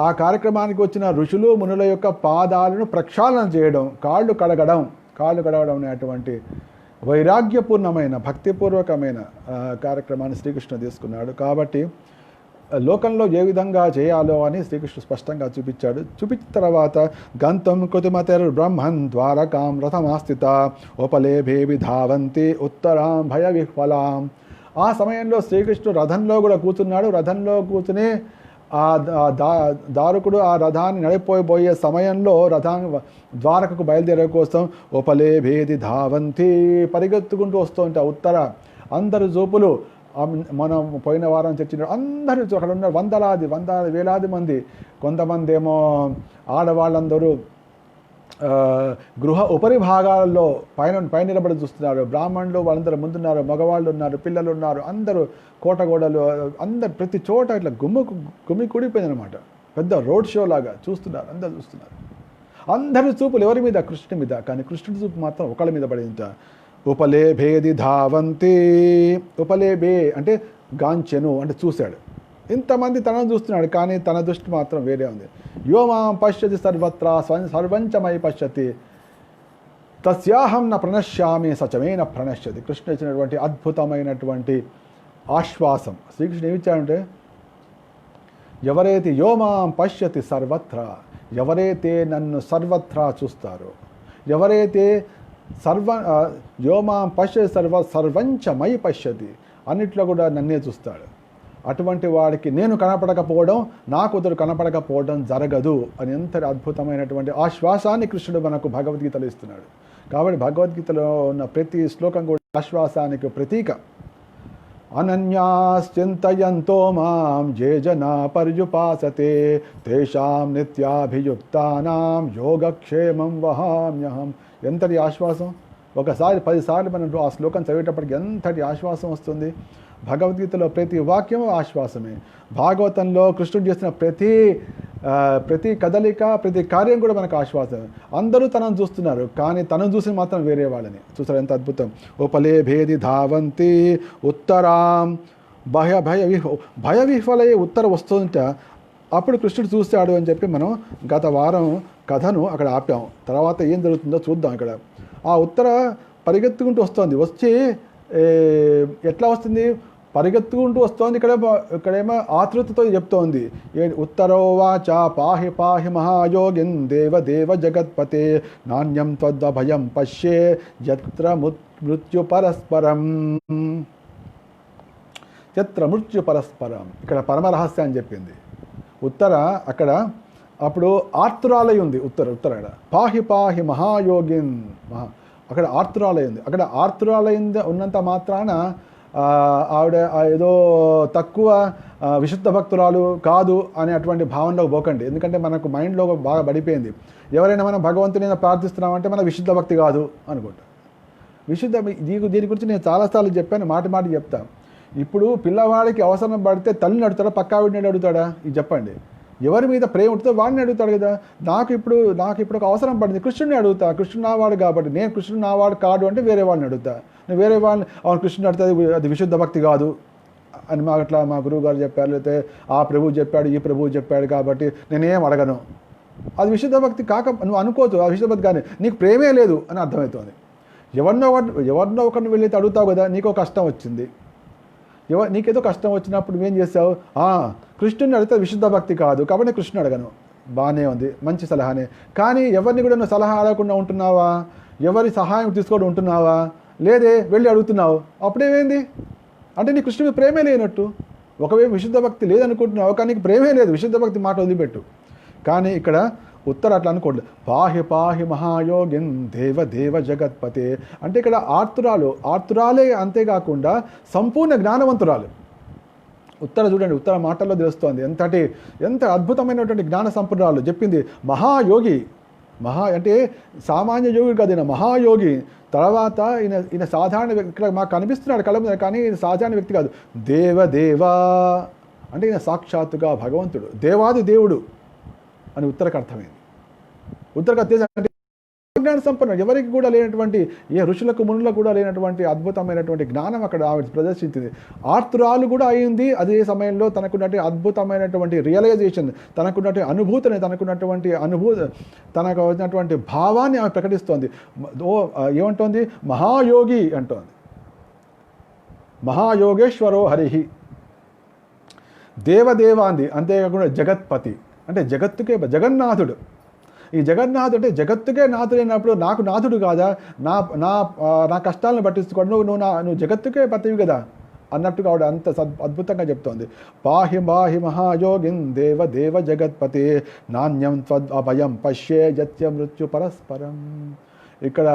ఆ కార్యక్రమానికి వచ్చిన ఋషులు, మునుల యొక్క పాదాలను ప్రక్షాళన చేయడం, కాళ్ళు కడగడం అనేటువంటి వైరాగ్యపూర్ణమైన, భక్తిపూర్వకమైన కార్యక్రమాన్ని శ్రీకృష్ణుడు తీసుకున్నాడు. కాబట్టి లోకంలో ఏ విధంగా చేయాలో అని శ్రీకృష్ణుడు స్పష్టంగా చూపించిన తర్వాత గంతం కృతిమతిర్ బ్రహ్మన్ ద్వారకాం రథమాస్థిత ఉపలేభే విధావంతి ఉత్తరాం భయ విహ్వలాం. ఆ సమయంలో శ్రీకృష్ణుడు రథంలో కూడా కూర్చున్నాడు. రథంలో కూర్చుని దారుకుడు ఆ రథాన్ని నడిపోయే సమయంలో ద్వారకకు బయలుదేరే కోసం ఉపలేభేది ధావంతి పరిగెత్తుకుంటూ వస్తుంటే ఉత్తర అందరు చూపులు, మనం పోయిన వారం చర్చించిన అందరూ అక్కడ ఉన్న వేలాది మంది, కొంతమంది ఏమో ఆడవాళ్ళందరూ గృహ ఉపరి భాగాల్లో పైన నిలబడి చూస్తున్నారు. బ్రాహ్మణులు వాళ్ళందరూ ముందున్నారు, మగవాళ్ళు ఉన్నారు, పిల్లలు ఉన్నారు, అందరూ కోటగోడలు, అందరు ప్రతి చోట ఇట్లా గుమ్మి కూడిపోయింది అనమాట. పెద్ద రోడ్ షో లాగా అందరూ చూస్తున్నారు. అందరి చూపులు ఎవరి మీద? కృష్ణుడి మీద. కానీ కృష్ణుడి చూపు మాత్రం ఒకళ్ళ మీద పడింది. ఉపలేభేది ధావంతి, ఉపలేభే అంటే గాంచెను అంటే చూశాడు. ఇంతమంది తనను చూస్తున్నాడు, కానీ తన దృష్టి మాత్రం వేరే ఉంది. యోమాం పశ్యతి సర్వత్రా సర్వంచమై పశ్యతి తస్యాహం న ప్రణశ్యామి సచమేన ప్రణశ్యతి. కృష్ణుడు ఇచ్చినటువంటి అద్భుతమైనటువంటి ఆశ్వాసం. శ్రీకృష్ణుడు ఏమిచ్చాడంటే, ఎవరైతే యోమాం పశ్యతి సర్వత్రా, ఎవరైతే నన్ను సర్వత్రా చూస్తారో, ఎవరైతే యోమాం పశ్యతి సర్వంచమై పశ్యతి, అన్నిట్లో కూడా నన్నే చూస్తాడు, అటువంటి వాడికి నేను కనపడకపోవడం, నా కూతురు కనపడకపోవడం జరగదు అని ఎంతటి అద్భుతమైనటువంటి ఆశ్వాసాన్ని కృష్ణుడు మనకు భగవద్గీతలో ఇస్తున్నాడు. కాబట్టి భగవద్గీతలో ఉన్న ప్రతి శ్లోకం కూడా ఆశ్వాసానికి ప్రతీక. అనన్యాశ్చింతయంతో మాం ఏ జనా పర్యుపాసతే తేషాం నిత్యాభియుక్తానాం యోగక్షేమం వహామ్యహం. ఎంతటి ఆశ్వాసం! ఒకసారి 10 సార్లు మనం ఆ శ్లోకం చదివేటప్పటికి ఎంతటి ఆశ్వాసం వస్తుంది. భగవద్గీతలో ప్రతి వాక్యం ఆశ్వాసమే. భాగవతంలో కృష్ణుడు చేసిన ప్రతి కదలిక, ప్రతి కార్యం కూడా మనకు ఆశ్వాసమే. అందరూ తనను చూస్తున్నారు, కానీ తనను చూసి మాత్రం వేరే వాళ్ళని చూస్తారు. ఎంత అద్భుతం! ఉపలేభేది ధావంతి ఉత్తరాం భయ విహ్వలయ్యే ఉత్తర వస్తుంటే అప్పుడు కృష్ణుడు చూస్తాడు అని చెప్పి మనం గత వారం కథను అక్కడ ఆపాం. తర్వాత ఏం జరుగుతుందో చూద్దాం. ఇక్కడ ఆ ఉత్తర పరిగెత్తుకుంటూ వస్తుంది. వచ్చి ఎట్లా వస్తుంది? పరిగెత్తుకుంటూ వస్తోంది. ఇక్కడేమో ఆతృతతో చెప్తోంది. ఉత్తరోవాచ పాహి పాహి మహాయోగిన్ దేవ జగత్పతే నాణ్యం త్వద్భయం పశ్యే యత్ర మృత్యు పరస్పరం. యత్ర మృత్యు పరస్పరం. ఇక్కడ పరమరహస్యాన్ని చెప్పింది. ఉత్తర అక్కడ అప్పుడు ఆర్తురాలయ ఉంది. ఉత్తర పాహి పాహి మహాయోగిన్ అక్కడ ఆర్తురాలయ ఉంది. అక్కడ ఆర్తురాలయం ఉన్నంత మాత్రాన ఆవిడ ఏదో తక్కువ విశుద్ధ భక్తురాలు కాదు అనే అటువంటి భావనలోకి పోకండి. ఎందుకంటే మనకు మైండ్లో బాగా పడిపోయింది, ఎవరైనా మనం భగవంతుని ప్రార్థిస్తున్నామంటే మన విశుద్ధ భక్తి కాదు అనుకుంటా. దీని గురించి నేను చాలాసార్లు చెప్పాను, మాటి చెప్తాను. ఇప్పుడు పిల్లవాడికి అవసరం పడితే తల్లిని అడుగుతాడా, పక్కావిడిని అడుగుతాడా? ఇది చెప్పండి. ఎవరి మీద ప్రేమ ఉంటుందో వాడిని అడుగుతాడు కదా. నాకు ఇప్పుడు ఒక అవసరం పడింది, కృష్ణుడిని అడుగుతా. కృష్ణుడు నావాడు కాబట్టి, నేను కృష్ణుడు నావాడు కాదు అంటే వేరే వాళ్ళని అడుగుతా. నేను వేరే వాళ్ళని అవును కృష్ణుడు అడుగుతుంది, అది విశుద్ధ భక్తి కాదు అని మా గురువు గారు చెప్పారు, లేకపోతే ఆ ప్రభువు చెప్పాడు, ఈ ప్రభువు చెప్పాడు కాబట్టి నేనేం అడగను. అది విశుద్ధ భక్తి కాక నువ్వు అనుకోవచ్చు, ఆ విశుద్ధ భక్తి కానీ నీకు ప్రేమే లేదు అని అర్థమవుతుంది. ఎవరినో ఒకరిని వెళ్ళి అడుగుతావు కదా, నీకో కష్టం వచ్చింది, నీకేదో కష్టం వచ్చినప్పుడు నువ్వేం చేస్తావు, కృష్ణుని అడిగితే విశుద్ధ భక్తి కాదు కాబట్టి కృష్ణుని అడగను. బాగానే ఉంది, మంచి సలహానే. కానీ ఎవరిని కూడా నువ్వు సలహా అడగకుండా ఉంటున్నావా, ఎవరి సహాయం తీసుకోవడం ఉంటున్నావా, లేదే వెళ్ళి అడుగుతున్నావు, అప్పుడేమైంది అంటే నీ కృష్ణుడికి ప్రేమే లేనట్టు. ఒకవేళ విశుద్ధ భక్తి లేదనుకుంటున్నావు కానీ నీకు ప్రేమే లేదు, విశుద్ధ భక్తి మాట వదిలిపెట్టు. కానీ ఇక్కడ ఉత్తర అట్లా అనుకోండి, పాహి పాహి మహాయోగిన్ దేవ జగత్పతే అంటే ఇక్కడ ఆర్తురాలే, అంతేకాకుండా సంపూర్ణ జ్ఞానవంతురాలు. ఉత్తర చూడండి, ఉత్తర మాటల్లో తెలుస్తోంది ఎంత అద్భుతమైనటువంటి జ్ఞాన సంపన్నురాలు. చెప్పింది మహాయోగి, అంటే సామాన్య యోగి కాదు, ఈయన మహాయోగి. తర్వాత ఈయన సాధారణ వ్యక్తి, ఇక్కడ మాకు కనిపిస్తున్నాడు కళ్ళ మీద, కానీ ఈయన సాధారణ వ్యక్తి కాదు. దేవా అంటే ఈయన సాక్షాత్తుగా భగవంతుడు, దేవాది దేవుడు అని ఉత్తరకు అర్థమైంది. ఉత్తరకు అర్థం జ్ఞాన సంపన్నుడు, ఎవరికి కూడా లేనటువంటి, ఏ ఋషులకు మునులకు కూడా లేనటువంటి అద్భుతమైనటువంటి జ్ఞానం అక్కడ ఆవిడ ప్రదర్శించింది. ఆర్తురాలు కూడా అయింది. అదే సమయంలో తనకున్నటువంటి అద్భుతమైనటువంటి రియలైజేషన్, తనకు వచ్చినటువంటి భావాన్ని ఆమె ప్రకటిస్తోంది. ఏమంటోంది, మహాయోగి అంటోంది. మహాయోగేశ్వరో హరిహి దేవదేవాంది. అంతేకాకుండా జగత్పతి అంటే జగత్తుకే జగన్నాథుడు. ఈ జగన్నాథుడు అంటే జగత్తుకే నాథుడైనప్పుడు నాకు నాథుడు కాదా, నా కష్టాలను పట్టించుకోండి, నువ్వు జగత్తుకే పతివి కదా అన్నట్టుగా ఆవిడ అంత అద్భుతంగా చెప్తోంది. పాహి పాహి మహాయోగిన్ దేవ జగత్పతే నాణ్యం త్వద్ అభయం పశ్యే జత్య మృత్యు పరస్పరం. ఇక్కడ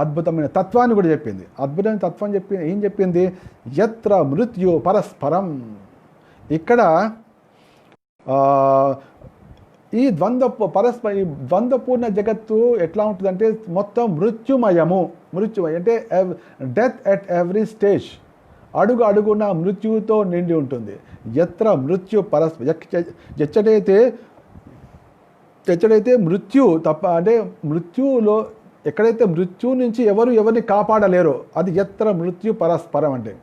అద్భుతమైన తత్వాన్ని కూడా చెప్పింది. అద్భుతమైన తత్వం ఏం చెప్పింది, యత్ర మృత్యు పరస్పరం. ఇక్కడ ఈ ద్వంద్వపూర్ణ జగత్తు ఎట్లా ఉంటుందంటే మొత్తం మృత్యుమయం అంటే డెత్ ఎట్ ఎవ్రీ స్టేజ్, అడుగున మృత్యువుతో నిండి ఉంటుంది. ఎత్ర మృత్యు ఎచ్చడైతే మృత్యు తప్ప అంటే మృత్యువులో ఎక్కడైతే మృత్యు నుంచి ఎవరిని కాపాడలేరో అది ఎత్ర మృత్యు పరస్పరం. అంటే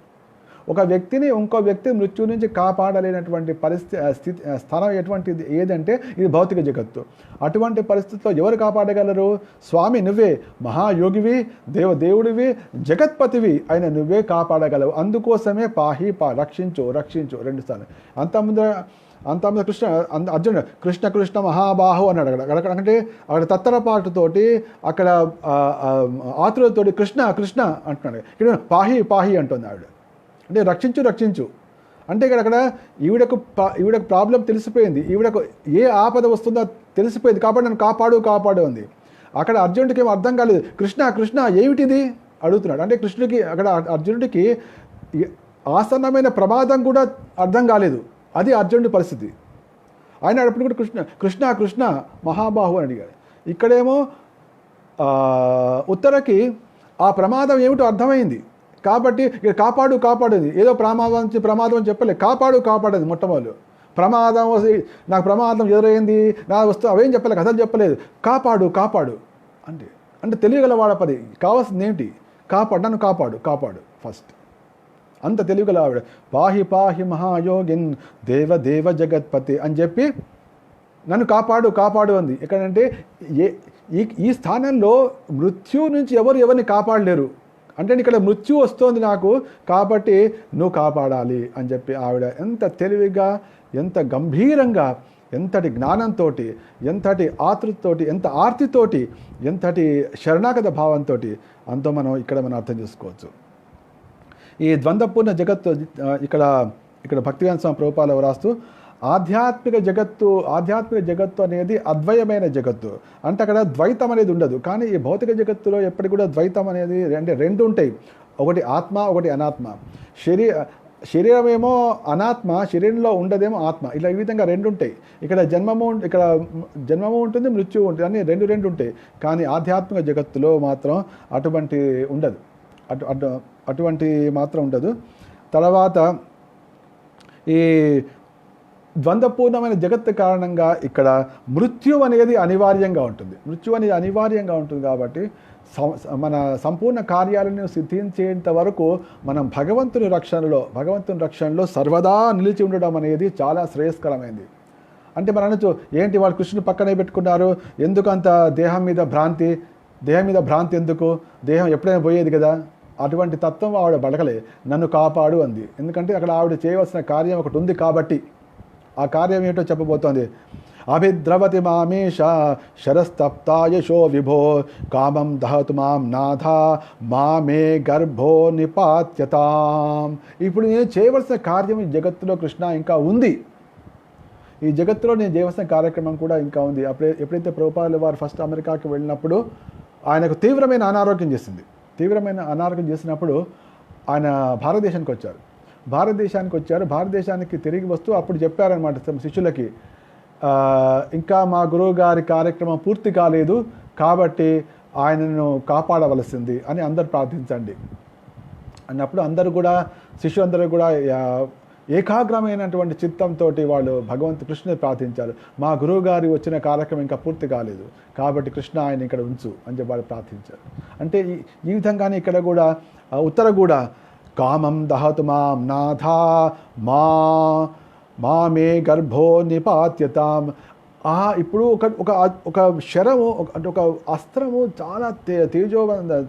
ఒక వ్యక్తిని ఇంకో వ్యక్తి మృత్యు నుంచి కాపాడలేనటువంటి స్థానం ఎటువంటిది ఏదంటే ఇది భౌతిక జగత్తు. అటువంటి పరిస్థితిలో ఎవరు కాపాడగలరు, స్వామి నువ్వే మహాయోగివి, దేవుడివి, జగత్పతివి అయిన నువ్వే కాపాడగలవు. అందుకోసమే పాహి రక్షించు 2 సార్లు. అంతమంది అర్జునుడు కృష్ణ మహాబాహు అన్నాడు. అంటే అక్కడ తత్తరపాటుతోటి, అక్కడ ఆతులతోటి కృష్ణ అంటున్నాడు. ఇక్కడ పాహి అంటుంది ఆవిడ, అంటే రక్షించు అంటే అక్కడ ఈవిడకు ప్రాబ్లం తెలిసిపోయింది, ఈవిడకు ఏ ఆపద వస్తుందో తెలిసిపోయింది కాబట్టి నన్ను కాపాడు అంది. అక్కడ అర్జునుడికి ఏమో అర్థం కాలేదు, కృష్ణ ఏమిటిది అడుగుతున్నాడు. అంటే అక్కడ అర్జునుడికి ఆసన్నమైన ప్రమాదం కూడా అర్థం కాలేదు. అది అర్జునుడి పరిస్థితి. ఆయన అప్పుడు కూడా కృష్ణ మహాబాహు అని అడిగాడు. ఇక్కడేమో ఉత్తరకి ఆ ప్రమాదం ఏమిటో అర్థమైంది కాబట్టి ఇక కాపాడు ఏదో ప్రమాదం అని చెప్పలే, కాపాడేది మొట్టమొదలు. నాకు ప్రమాదం ఎదురైంది, నా వస్తువు అవేం చెప్పలే, కథలు చెప్పలేదు, కాపాడు అంటే తెలియగలవాడ పది కావాల్సింది ఏంటి, నన్ను కాపాడు ఫస్ట్. అంత తెలియగల ఆవిడ. పాహి మహాయోగిన్ దేవ జగత్పతి అని చెప్పి నన్ను కాపాడు అంది. ఎక్కడంటే ఈ స్థానంలో మృత్యు నుంచి ఎవరిని కాపాడలేరు. అంటే ఇక్కడ మృత్యు వస్తోంది నాకు కాబట్టి నువ్వు కాపాడాలి అని చెప్పి ఆవిడ ఎంత తెలివిగా, ఎంత గంభీరంగా, ఎంతటి జ్ఞానంతో, ఎంతటి ఆతృతతోటి, ఎంత ఆర్తితోటి, ఎంతటి శరణాగత భావంతో అంతో మనం అర్థం చేసుకోవచ్చు. ఈ ద్వంద్వపూర్ణ జగత్తు ఇక్కడ ఇక్కడ భక్తివేదాంత స్వామి ప్రభుపాల రాస్తూ ఆధ్యాత్మిక జగత్తు అనేది అద్వయమైన జగత్తు. అంటే అక్కడ ద్వైతం అనేది ఉండదు. కానీ ఈ భౌతిక జగత్తులో ఎప్పటికి కూడా ద్వైతం అనేది అంటే రెండు ఉంటాయి. ఒకటి ఆత్మ, ఒకటి అనాత్మ. శరీరమేమో అనాత్మ, శరీరంలో ఉండదేమో ఆత్మ. ఇలా ఈ విధంగా రెండు ఉంటాయి. ఇక్కడ జన్మము ఉంటుంది, మృత్యువు ఉంటుంది అని రెండు ఉంటాయి. కానీ ఆధ్యాత్మిక జగత్తులో మాత్రం అటువంటి ఉండదు. అటువంటి మాత్రం ఉండదు. తర్వాత ఈ ద్వంద్వపూర్ణమైన జగత్తు కారణంగా ఇక్కడ మృత్యు అనేది అనివార్యంగా ఉంటుంది కాబట్టి మన సంపూర్ణ కార్యాలను సిద్ధించేంత వరకు మనం భగవంతుని రక్షణలో సర్వదా నిలిచి ఉండడం అనేది చాలా శ్రేయస్కరమైంది. అంటే మనం అనొచ్చు, ఏంటి వాళ్ళు కృష్ణుని పక్కనే పెట్టుకున్నారు, ఎందుకు అంత దేహం మీద భ్రాంతి ఎందుకు, దేహం ఎప్పుడైనా పోయేది కదా. అటువంటి తత్వం ఆవిడ బడకలే, నన్ను కాపాడు అంది. ఎందుకంటే అక్కడ ఆవిడ చేయవలసిన కార్యం ఒకటి ఉంది కాబట్టి. ఆ కార్యం ఏంటో చెప్పబోతోంది. అభిద్రవతి మామేష శరస్తప్తాయశో విభో కామం దహతు మాం నాథ మామే గర్భో నిపాత్యతాం. ఇప్పుడు నేను చేయవలసిన కార్యం ఈ జగత్తులో కృష్ణ ఇంకా ఉంది. ఈ జగత్తులో నేను చేయవలసిన కార్యక్రమం కూడా ఇంకా ఉంది. ఎప్పుడైతే ప్రభుపాదుల వారు ఫస్ట్ అమెరికాకి వెళ్ళినప్పుడు ఆయనకు తీవ్రమైన అనారోగ్యం చేసినప్పుడు ఆయన భారతదేశానికి తిరిగి వస్తూ అప్పుడు చెప్పారనమాట శిష్యులకి, ఇంకా మా గురువు గారి కార్యక్రమం పూర్తి కాలేదు కాబట్టి ఆయనను కాపాడవలసింది అని అందరు ప్రార్థించండి అన్నప్పుడు శిష్యులందరూ కూడా ఏకాగ్రమైనటువంటి చిత్తంతో వాళ్ళు కృష్ణుని ప్రార్థించారు. మా గురువు గారి వచ్చిన కార్యక్రమం ఇంకా పూర్తి కాలేదు కాబట్టి కృష్ణ ఆయన ఇక్కడ ఉంచు అని చెప్పి వాళ్ళు ప్రార్థించారు. అంటే ఈ విధంగానే ఇక్కడ కూడా ఉత్తర కూడా కామం దహతు మాం నాథా మామే గర్భో నిపాత్యతాం. ఇప్పుడు ఒక శరము అంటే ఒక అస్త్రము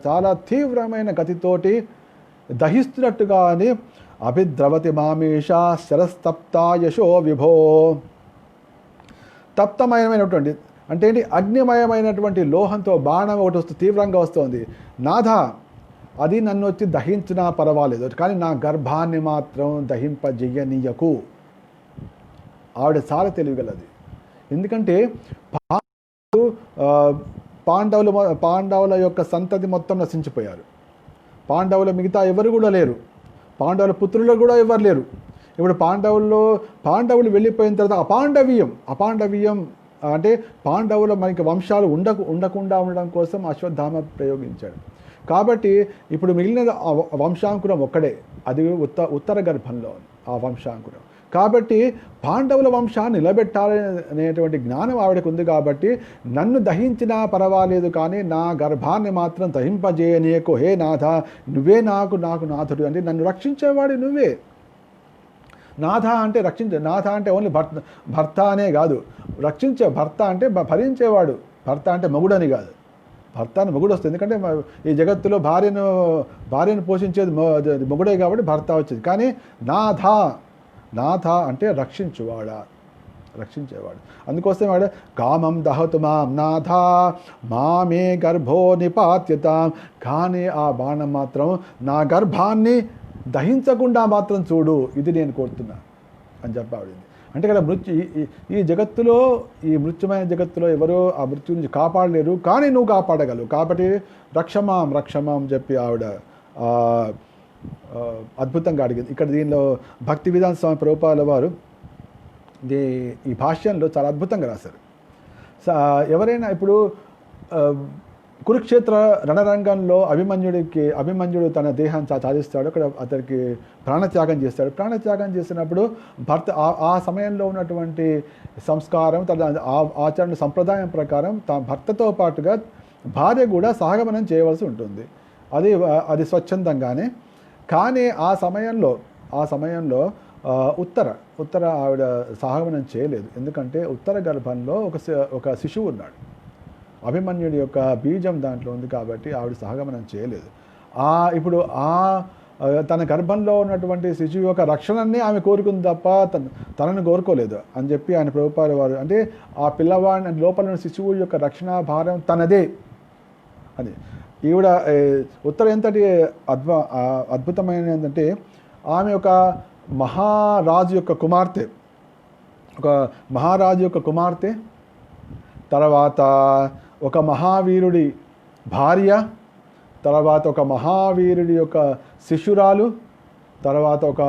చాలా తీవ్రమైన గతితోటి దహిస్తున్నట్టుగానే అభిద్రవతి మామేష శరస్తప్తాయశో విభో. తప్తమయమైనటువంటి అంటే ఏంటి, అగ్నిమయమైనటువంటి లోహంతో బాణం ఒకటి తీవ్రంగా వస్తుంది. నాథ, అది నన్ను వచ్చి దహించినా పర్వాలేదు కానీ నా గర్భాన్ని మాత్రం దహింపజెయ్యనీయకు. ఆవిడ చాలా తెలియగలది. ఎందుకంటే పాండవుల యొక్క సంతతి మొత్తం నశించిపోయారు. పాండవుల మిగతా ఎవరు కూడా లేరు. పాండవుల పుత్రులు కూడా ఎవరు లేరు. ఇప్పుడు పాండవులు వెళ్ళిపోయిన తర్వాత అపాండవీయం అంటే పాండవుల మనకి వంశాలు ఉండకుండా ఉండడం కోసం అశ్వత్థామ ప్రయోగించాడు. కాబట్టి ఇప్పుడు మిగిలిన వంశాంకురం ఒక్కడే, అది ఉత్తర గర్భంలో ఆ వంశాంకురం. కాబట్టి పాండవుల వంశాన్ని నిలబెట్టాలనేటువంటి జ్ఞానం ఆవిడకు ఉంది. కాబట్టి నన్ను దహించినా పర్వాలేదు కానీ నా గర్భాన్ని మాత్రం దహింపజేయనీయకు. హే నాథ, నువ్వే నాకు నాథుడు. అంటే నన్ను రక్షించేవాడు నువ్వే. నాథ అంటే ఓన్లీ భర్త అనే కాదు, భర్త అంటే భరించేవాడు. భర్త అంటే మొగుడని కాదు, భర్త అని మొగుడు వస్తుంది. ఎందుకంటే ఈ జగత్తులో భార్యను పోషించేది మొగుడే కాబట్టి భర్త వచ్చేది. కానీ నాథ అంటే రక్షించేవాడు. అందుకోసం వాడు కామం దహతు మాం నాథ మామే గర్భో నిపాత్యతాం. కానీ ఆ బాణం మాత్రం నా గర్భాన్ని దహించకుండా మాత్రం చూడు, ఇది నేను కోరుతున్నా అని చెప్పావింది. అంటే ఇక్కడ ఈ మృత్యుమైన జగత్తులో ఎవరో ఆ మృత్యు నుంచి కాపాడలేరు, కానీ నువ్వు కాపాడగలవు. కాబట్టి రక్షమాం చెప్పి ఆవిడ అద్భుతంగా అడిగింది. ఇక్కడ దీనిలో భక్తివేదాంత స్వామి ప్రభుపాదుల వారు ఈ భాష్యంలో చాలా అద్భుతంగా రాశారు. ఎవరైనా ఇప్పుడు కురుక్షేత్ర రణరంగంలో అభిమన్యుడు తన దేహాన్ని సాధిస్తాడు. అక్కడ అతనికి ప్రాణత్యాగం చేస్తాడు. ప్రాణత్యాగం చేసినప్పుడు ఆ సమయంలో ఉన్నటువంటి సంస్కారం, ఆచరణ సంప్రదాయం ప్రకారం భర్తతో పాటుగా భార్య కూడా సహగమనం చేయవలసి ఉంటుంది. అది స్వచ్ఛందంగానే. కానీ ఆ సమయంలో ఉత్తర ఆవిడ సహగమనం చేయలేదు. ఎందుకంటే ఉత్తర గర్భంలో ఒక శిశువు ఉన్నాడు. అభిమన్యుడి యొక్క బీజం దాంట్లో ఉంది కాబట్టి ఆవిడ సహగమనం చేయలేదు. ఇప్పుడు తన గర్భంలో ఉన్నటువంటి శిశువు యొక్క రక్షణని ఆమె కోరుకుంది తప్ప తనను కోరుకోలేదు అని చెప్పి ఆయన ప్రభుపాదుల వారు, అంటే ఆ పిల్లవాడి లోపల ఉన్న శిశువు యొక్క రక్షణ భారం తనదే అని. ఈవిడ ఉత్తర ఎంతటి అద్భుతమైన ఏంటంటే ఆమె ఒక మహారాజు యొక్క కుమార్తె, ఒక మహారాజు యొక్క కుమార్తె, తర్వాత ఒక మహావీరుడి భార్య, తర్వాత ఒక మహావీరుడి యొక్క శిష్యురాలు, తర్వాత ఒక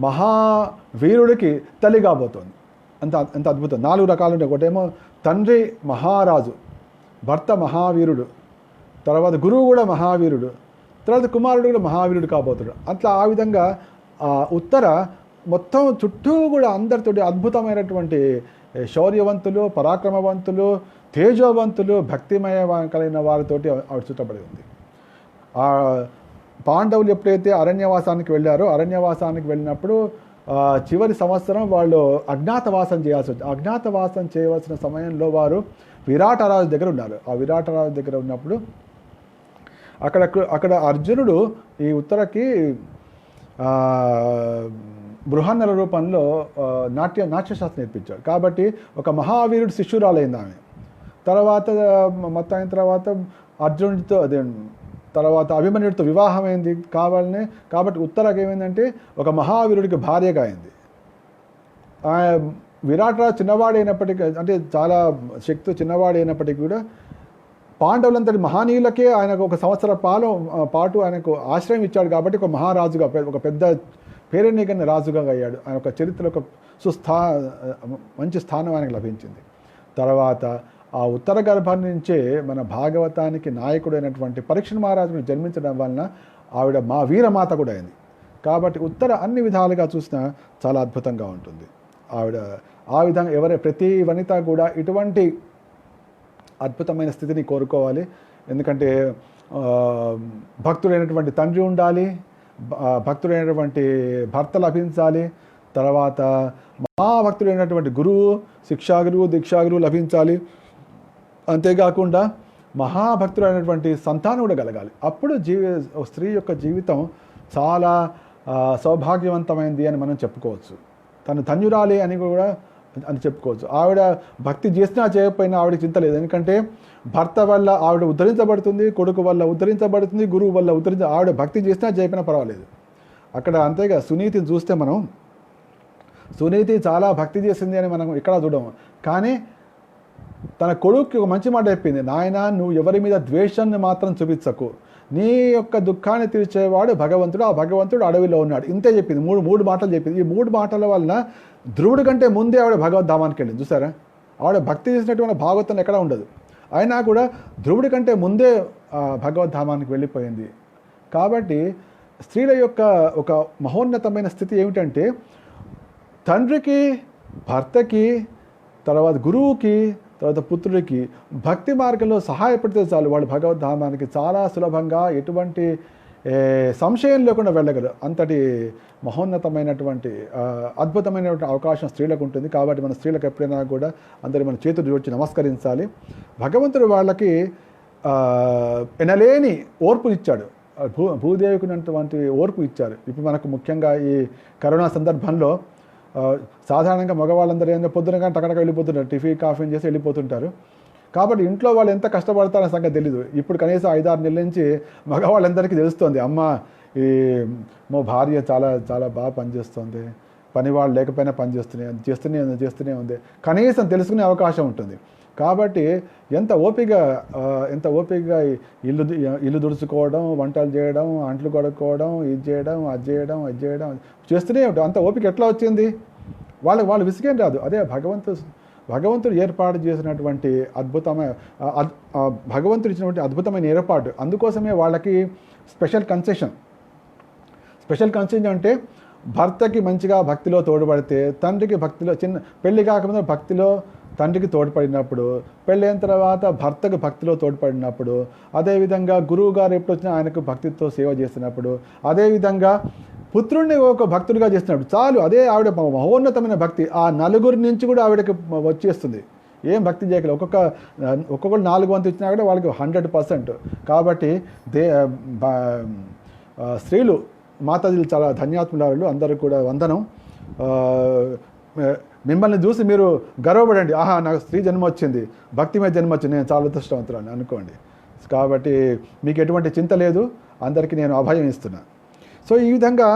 మహావీరుడికి తల్లి కాబోతోంది. అంత అద్భుతం. 4 రకాలు ఉంటాయి. ఒకటేమో తండ్రి మహారాజు, భర్త మహావీరుడు, తర్వాత గురువు కూడా మహావీరుడు, తర్వాత కుమారుడు కూడా మహావీరుడు కాబోతుడు. అట్లా ఆ విధంగా ఉత్తర మొత్తం చుట్టూ కూడా అందరితోటి అద్భుతమైనటువంటి శౌర్యవంతులు, పరాక్రమవంతులు, తేజోవంతులు, భక్తిమయ కలిగిన వారితోటి ఆవిడ చుట్టబడి ఉంది. పాండవులు ఎప్పుడైతే అరణ్యవాసానికి వెళ్ళారో, అరణ్యవాసానికి వెళ్ళినప్పుడు చివరి సంవత్సరం వాళ్ళు అజ్ఞాతవాసం చేయాల్సి వచ్చింది. అజ్ఞాతవాసం చేయవలసిన సమయంలో వారు విరాటరాజు దగ్గర ఉన్నారు. ఆ విరాటరాజు దగ్గర ఉన్నప్పుడు అక్కడ అర్జునుడు ఈ ఉత్తరకి బృహన్నల రూపంలో నాట్యశాస్త్రం నేర్పించాడు. కాబట్టి ఒక మహావీరుడు శిష్యురాలైంది ఆమె. తర్వాత మొత్తం అయిన తర్వాత అర్జునుడితో తర్వాత అభిమన్యుడితో వివాహమైంది కాబట్టి ఉత్తరకి ఏమైందంటే ఒక మహావీరుడికి భార్యగా అయింది. విరాటరాజు చిన్నవాడైనప్పటికీ, అంటే చాలా శక్తి చిన్నవాడైనప్పటికీ కూడా పాండవులంతటి మహనీయులకే ఆయనకు ఒక సంవత్సర పాటు ఆయనకు ఆశ్రయం ఇచ్చాడు. కాబట్టి ఒక మహారాజుగా, ఒక పెద్ద పేరెన్నికన్న రాజుగా అయ్యాడు. ఆయన ఒక చరిత్రలో ఒక మంచి స్థానం ఆయనకు లభించింది. తర్వాత ఆ ఉత్తర గర్భాన్ని నుంచే మన భాగవతానికి నాయకుడైనటువంటి పరీక్ష మహారాజును జన్మించడం వలన ఆవిడ మా వీరమాత కూడా అయింది. కాబట్టి ఉత్తర అన్ని విధాలుగా చూసినా చాలా అద్భుతంగా ఉంటుంది. ఆవిడ ఆ విధంగా ప్రతి వనిత కూడా ఇటువంటి అద్భుతమైన స్థితిని కోరుకోవాలి. ఎందుకంటే భక్తుడైనటువంటి తండ్రి ఉండాలి, భక్తుడైనటువంటి భర్త లభించాలి, తర్వాత మహాభక్తుడైనటువంటి గురువు, శిక్షాగురువు, దీక్షాగురువు లభించాలి. అంతేకాకుండా మహాభక్తుడైనటువంటి సంతానం కూడా కలగాలి. అప్పుడు స్త్రీ యొక్క జీవితం చాలా సౌభాగ్యవంతమైంది అని మనం చెప్పుకోవచ్చు. తను ధన్యురాలి అని కూడా చెప్పుకోవచ్చు. ఆవిడ భక్తి చేసినా చేయకపోయినా ఆవిడకి చింత లేదు. ఎందుకంటే భర్త వల్ల ఆవిడ ఉద్ధరించబడుతుంది, కొడుకు వల్ల ఉద్ధరించబడుతుంది, గురువు వల్ల ఆవిడ భక్తి చేసినా చేయకపోయినా పర్వాలేదు. అక్కడ అంతేగా సునీతిని చూస్తే మనం సునీతి చాలా భక్తి చేసింది అని మనం ఇక్కడ చూడము. కానీ తన కొడుక్కి ఒక మంచి మాట చెప్పింది, నాయన నువ్వు ఎవరి మీద ద్వేషాన్ని మాత్రం చూపించకు, నీ యొక్క దుఃఖాన్ని తీర్చేవాడు భగవంతుడు, ఆ భగవంతుడు అడవిలో ఉన్నాడు. ఇంతే చెప్పింది. మూడు మాటలు చెప్పింది. ఈ 3 మాటల వలన ధ్రువుడి కంటే ముందే ఆవిడ భగవద్ధామానికి వెళ్ళింది. చూసారా, ఆవిడ భక్తి చేసినటువంటి భాగవతం ఎక్కడ ఉండదు, అయినా కూడా ధ్రువుడి కంటే ముందే భగవద్ధామానికి వెళ్ళిపోయింది. కాబట్టి స్త్రీల యొక్క ఒక మహోన్నతమైన స్థితి ఏమిటంటే తండ్రికి, భర్తకి, తర్వాత గురువుకి, తర్వాత పుత్రుడికి భక్తి మార్గంలో సహాయపడితే చాలు, వాళ్ళు భగవద్ధామానికి చాలా సులభంగా ఎటువంటి సంశయం లేకుండా వెళ్ళగలరు. అంతటి మహోన్నతమైనటువంటి అద్భుతమైనటువంటి అవకాశం స్త్రీలకు ఉంటుంది. కాబట్టి మన స్త్రీలకు ఎప్పుడైనా కూడా అందరూ మన చేతులు జోడించి నమస్కరించాలి. భగవంతుడు వాళ్ళకి ఎనలేని ఓర్పు ఇచ్చాడు, భూదేవికున్నటువంటి ఓర్పు ఇచ్చారు. ఇప్పుడు మనకు ముఖ్యంగా ఈ కరోనా సందర్భంలో సాధారణంగా మగవాళ్ళందరూ ఏంటో పొద్దున కానీ టకటక వెళ్ళిపోతుంటారు, టిఫీ కాఫీ చేసి వెళ్ళిపోతుంటారు. కాబట్టి ఇంట్లో వాళ్ళు ఎంత కష్టపడతారనే సంగతి తెలీదు. ఇప్పుడు కనీసం 5-6 నెలల నుంచి మగవాళ్ళందరికీ తెలుస్తుంది, అమ్మ ఈ మా భార్య చాలా చాలా బాగా పనిచేస్తుంది, పని వాళ్ళు లేకపోయినా పని చేస్తూనే ఉంది, కనీసం తెలుసుకునే అవకాశం ఉంటుంది. కాబట్టి ఎంత ఓపికగా ఇల్లు దుడుచుకోవడం, వంటలు చేయడం, అంట్లు కడుక్కోవడం, ఇది చేయడం, అది చేయడం చేస్తూనే ఉంటాం. అంత ఓపిక ఎట్లా వచ్చింది? వాళ్ళు విసిగేం రాదు. అదే భగవంతుడు ఏర్పాటు చేసినటువంటి భగవంతుడు ఇచ్చినటువంటి అద్భుతమైన ఏర్పాటు. అందుకోసమే వాళ్ళకి స్పెషల్ కన్సెషన్ అంటే భర్తకి మంచిగా భక్తిలో తోడ్పడితే, తండ్రికి భక్తిలో పెళ్లి కాకముందు భక్తిలో తండ్రికి తోడ్పడినప్పుడు, పెళ్ళైన తర్వాత భర్తకు భక్తిలో తోడ్పడినప్పుడు, అదేవిధంగా గురువు గారు ఎప్పుడు వచ్చినా ఆయనకు భక్తితో సేవ చేసినప్పుడు, అదేవిధంగా పుత్రుడిని ఒక భక్తుడిగా చేసినప్పుడు చాలు. అదే ఆవిడ మహోన్నతమైన భక్తి. ఆ నలుగురి నుంచి కూడా ఆవిడకి వచ్చేస్తుంది. ఏం భక్తి చేయగలరు, ఒక్కొక్కరు 4 వంతు ఇచ్చినా కూడా వాళ్ళకి 100%. కాబట్టి స్త్రీలు మాతాజీలు చాలా ధన్యాత్మురాలు. అందరూ కూడా వందనం. మిమ్మల్ని చూసి మీరు గర్వపడండి, ఆహా నాకు స్త్రీ జన్మ వచ్చింది, భక్తి మీద జన్మ వచ్చింది, నేను చాలా అదృష్టవంతురాలు అనుకోండి. కాబట్టి మీకు ఎటువంటి చింత లేదు, అందరికీ నేను అభయం ఇస్తున్నా. సో ఈ విధంగా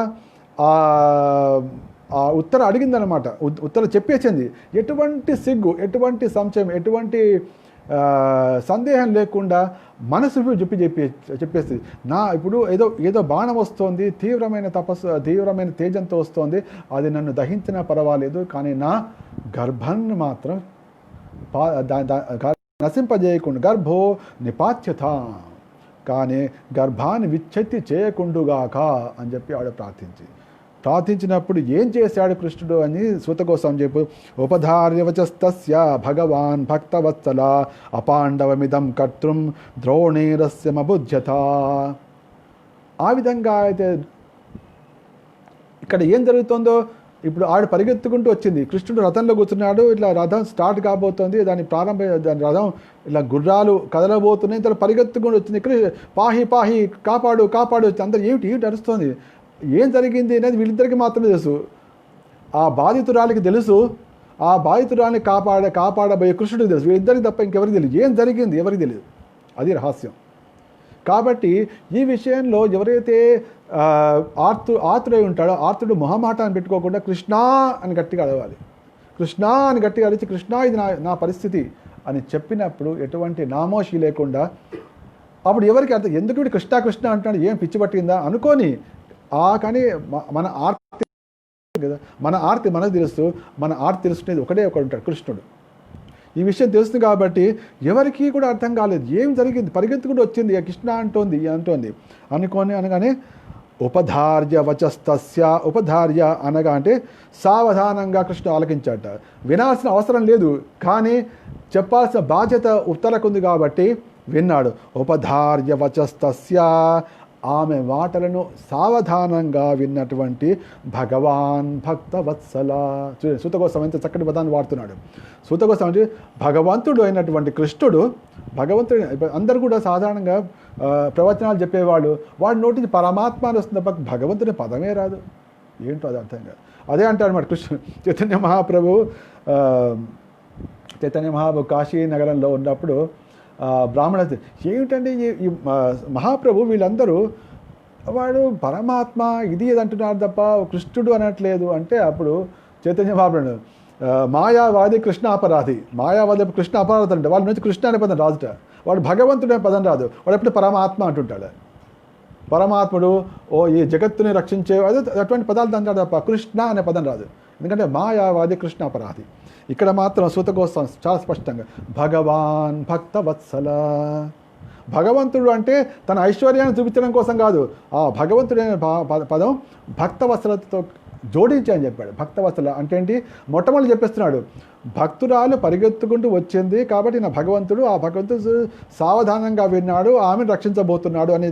ఆ ఉత్తర అడిగిందనమాట. ఉత్తర చెప్పేసింది, ఎటువంటి సిగ్గు, ఎటువంటి సంశయం, ఎటువంటి సందేహం లేకుండా మనసు చెప్పేస్తుంది. ఇప్పుడు ఏదో బాణం వస్తుంది, తీవ్రమైన తపస్సు, తీవ్రమైన తేజంతో వస్తుంది, అది నన్ను దహించినా పర్వాలేదు, కానీ నా గర్భాన్ని మాత్రం నశింపజేయకుండా, గర్భో నిపాత్యత, కానీ గర్భాన్ని విచ్ఛత్తి చేయకుండుగాక అని చెప్పి ఆవిడ ప్రార్థించినప్పుడు ఏం చేశాడు కృష్ణుడు అని సూత గోస్వామి చెప్పు. ఉపధార్యవచస్తస్య భగవాన్ భక్తవత్సల అపాండవమిదం కర్తృం ద్రోణీరస్యమబుధ్యత. ఆ విధంగా అయితే ఇక్కడ ఏం జరుగుతుందో, ఇప్పుడు ఆవిడ పరిగెత్తుకుంటూ వచ్చింది, కృష్ణుడు రథంలో కూర్చున్నాడు, ఇట్లా రథం స్టార్ట్ కాబోతుంది, దాని రథం ఇలా గుర్రాలు కదలబోతున్నాయి, ఇంత పరిగెత్తుకుంటూ వచ్చింది, ఇక్కడ పాహి పాహి కాపాడు కాపాడు వచ్చి అందరు ఏమిటి అరుస్తుంది, ఏం జరిగింది అనేది వీళ్ళిద్దరికి మాత్రమే తెలుసు. ఆ బాధితురాలికి తెలుసు, ఆ బాధితురాలిని కాపాడబోయే కృష్ణుడికి తెలుసు, వీళ్ళిద్దరికి తప్ప ఇంకెవరికి తెలియదు ఏం జరిగింది, ఎవరికి తెలియదు. అది రహస్యం. కాబట్టి ఈ విషయంలో ఎవరైతే ఆర్తుడై ఉంటాడో, ఆర్తుడు మొహమాటాన్ని పెట్టుకోకుండా కృష్ణా అని గట్టిగా అడగాలి. కృష్ణా అని గట్టిగా అడిచి, కృష్ణా ఇది నా పరిస్థితి అని చెప్పినప్పుడు ఎటువంటి నామోషి లేకుండా, అప్పుడు ఎవరికి అర్థం, ఎందుకు వీడు కృష్ణ కృష్ణ అంటున్నాడు, ఏం పిచ్చి పట్టిందా అనుకొని, కానీ మన ఆర్తి కదా, మన ఆర్తి మనకు తెలుస్తూ, మన ఆర్తి తెలుసుకునేది ఒకడు ఉంటాడు, కృష్ణుడు. ఈ విషయం తెలుస్తుంది కాబట్టి ఎవరికి కూడా అర్థం కాలేదు ఏం జరిగింది, పరిగెత్తుకుంటూ వచ్చింది, కృష్ణ అంటోంది అనగానే ఉపధార్య వచస్తస్య, ఉపధార్య అనగా అంటే సావధానంగా కృష్ణ ఆలకించాట. వినాల్సిన అవసరం లేదు, కానీ చెప్పాల్సిన బాధ్యత ఉత్తరకుంది కాబట్టి విన్నాడు. ఉపధార్య వచస్తస్య, ఆమె మాటలను సావధానంగా విన్నటువంటి భగవాన్ భక్తవత్సల. చూడండి, సూత గోస్వామి ఎంత చక్కటి పదాన్ని వాడుతున్నాడు. సూత గోస్వామి అంటే భగవంతుడు అయినటువంటి కృష్ణుడు, భగవంతుడు. అందరూ కూడా సాధారణంగా ప్రవచనాలు చెప్పేవాళ్ళు, వాడి నోటి నుంచి పరమాత్మ అని వస్తుంది తప్ప భగవంతుని పదమే రాదు. ఏంటో అది అర్థం కాదు. అదే అంటారు అన్నమాట కృష్ణుడు. చైతన్య మహాప్రభు కాశీ నగరంలో ఉన్నప్పుడు బ్రాహ్మణ, ఏమిటండి ఈ మహాప్రభు వీళ్ళందరూ వాడు పరమాత్మ ఇది అంటున్నారు తప్ప కృష్ణుడు అనట్లేదు అంటే, అప్పుడు చైతన్య మహాప్రభు మాయావాది కృష్ణ అపరాధి, మాయావాది కృష్ణ అపరాధి అంటే వాళ్ళ నుంచి కృష్ణ అనే పదం రాదుట, వాడు భగవంతుడు అనే పదం రాదు, వాడు ఎప్పుడు పరమాత్మ అంటుంటాడు. పరమాత్ముడు ఈ జగత్తుని రక్షించే అటువంటి పదాలు అంటాడు తప్ప కృష్ణ అనే పదం రాదు. ఎందుకంటే మాయావాది కృష్ణ అపరాధి. ఇక్కడ మాత్రం సూత గోస్వామి చాలా స్పష్టంగా భగవాన్ భక్తవత్సల, భగవంతుడు అంటే తన ఐశ్వర్యాన్ని చూపించడం కోసం కాదు, ఆ భగవంతుడైన పదం భక్తవత్సలతో జోడించి అని చెప్పాడు. భక్తవత్సల అంటే ఏంటి, మొట్టమొదటి చెప్పేస్తున్నాడు, భక్తురాలు పరిగెత్తుకుంటూ వచ్చింది కాబట్టి నా భగవంతుడు, ఆ భగవంతుడు సావధానంగా విన్నాడు, ఆమెను రక్షించబోతున్నాడు అనే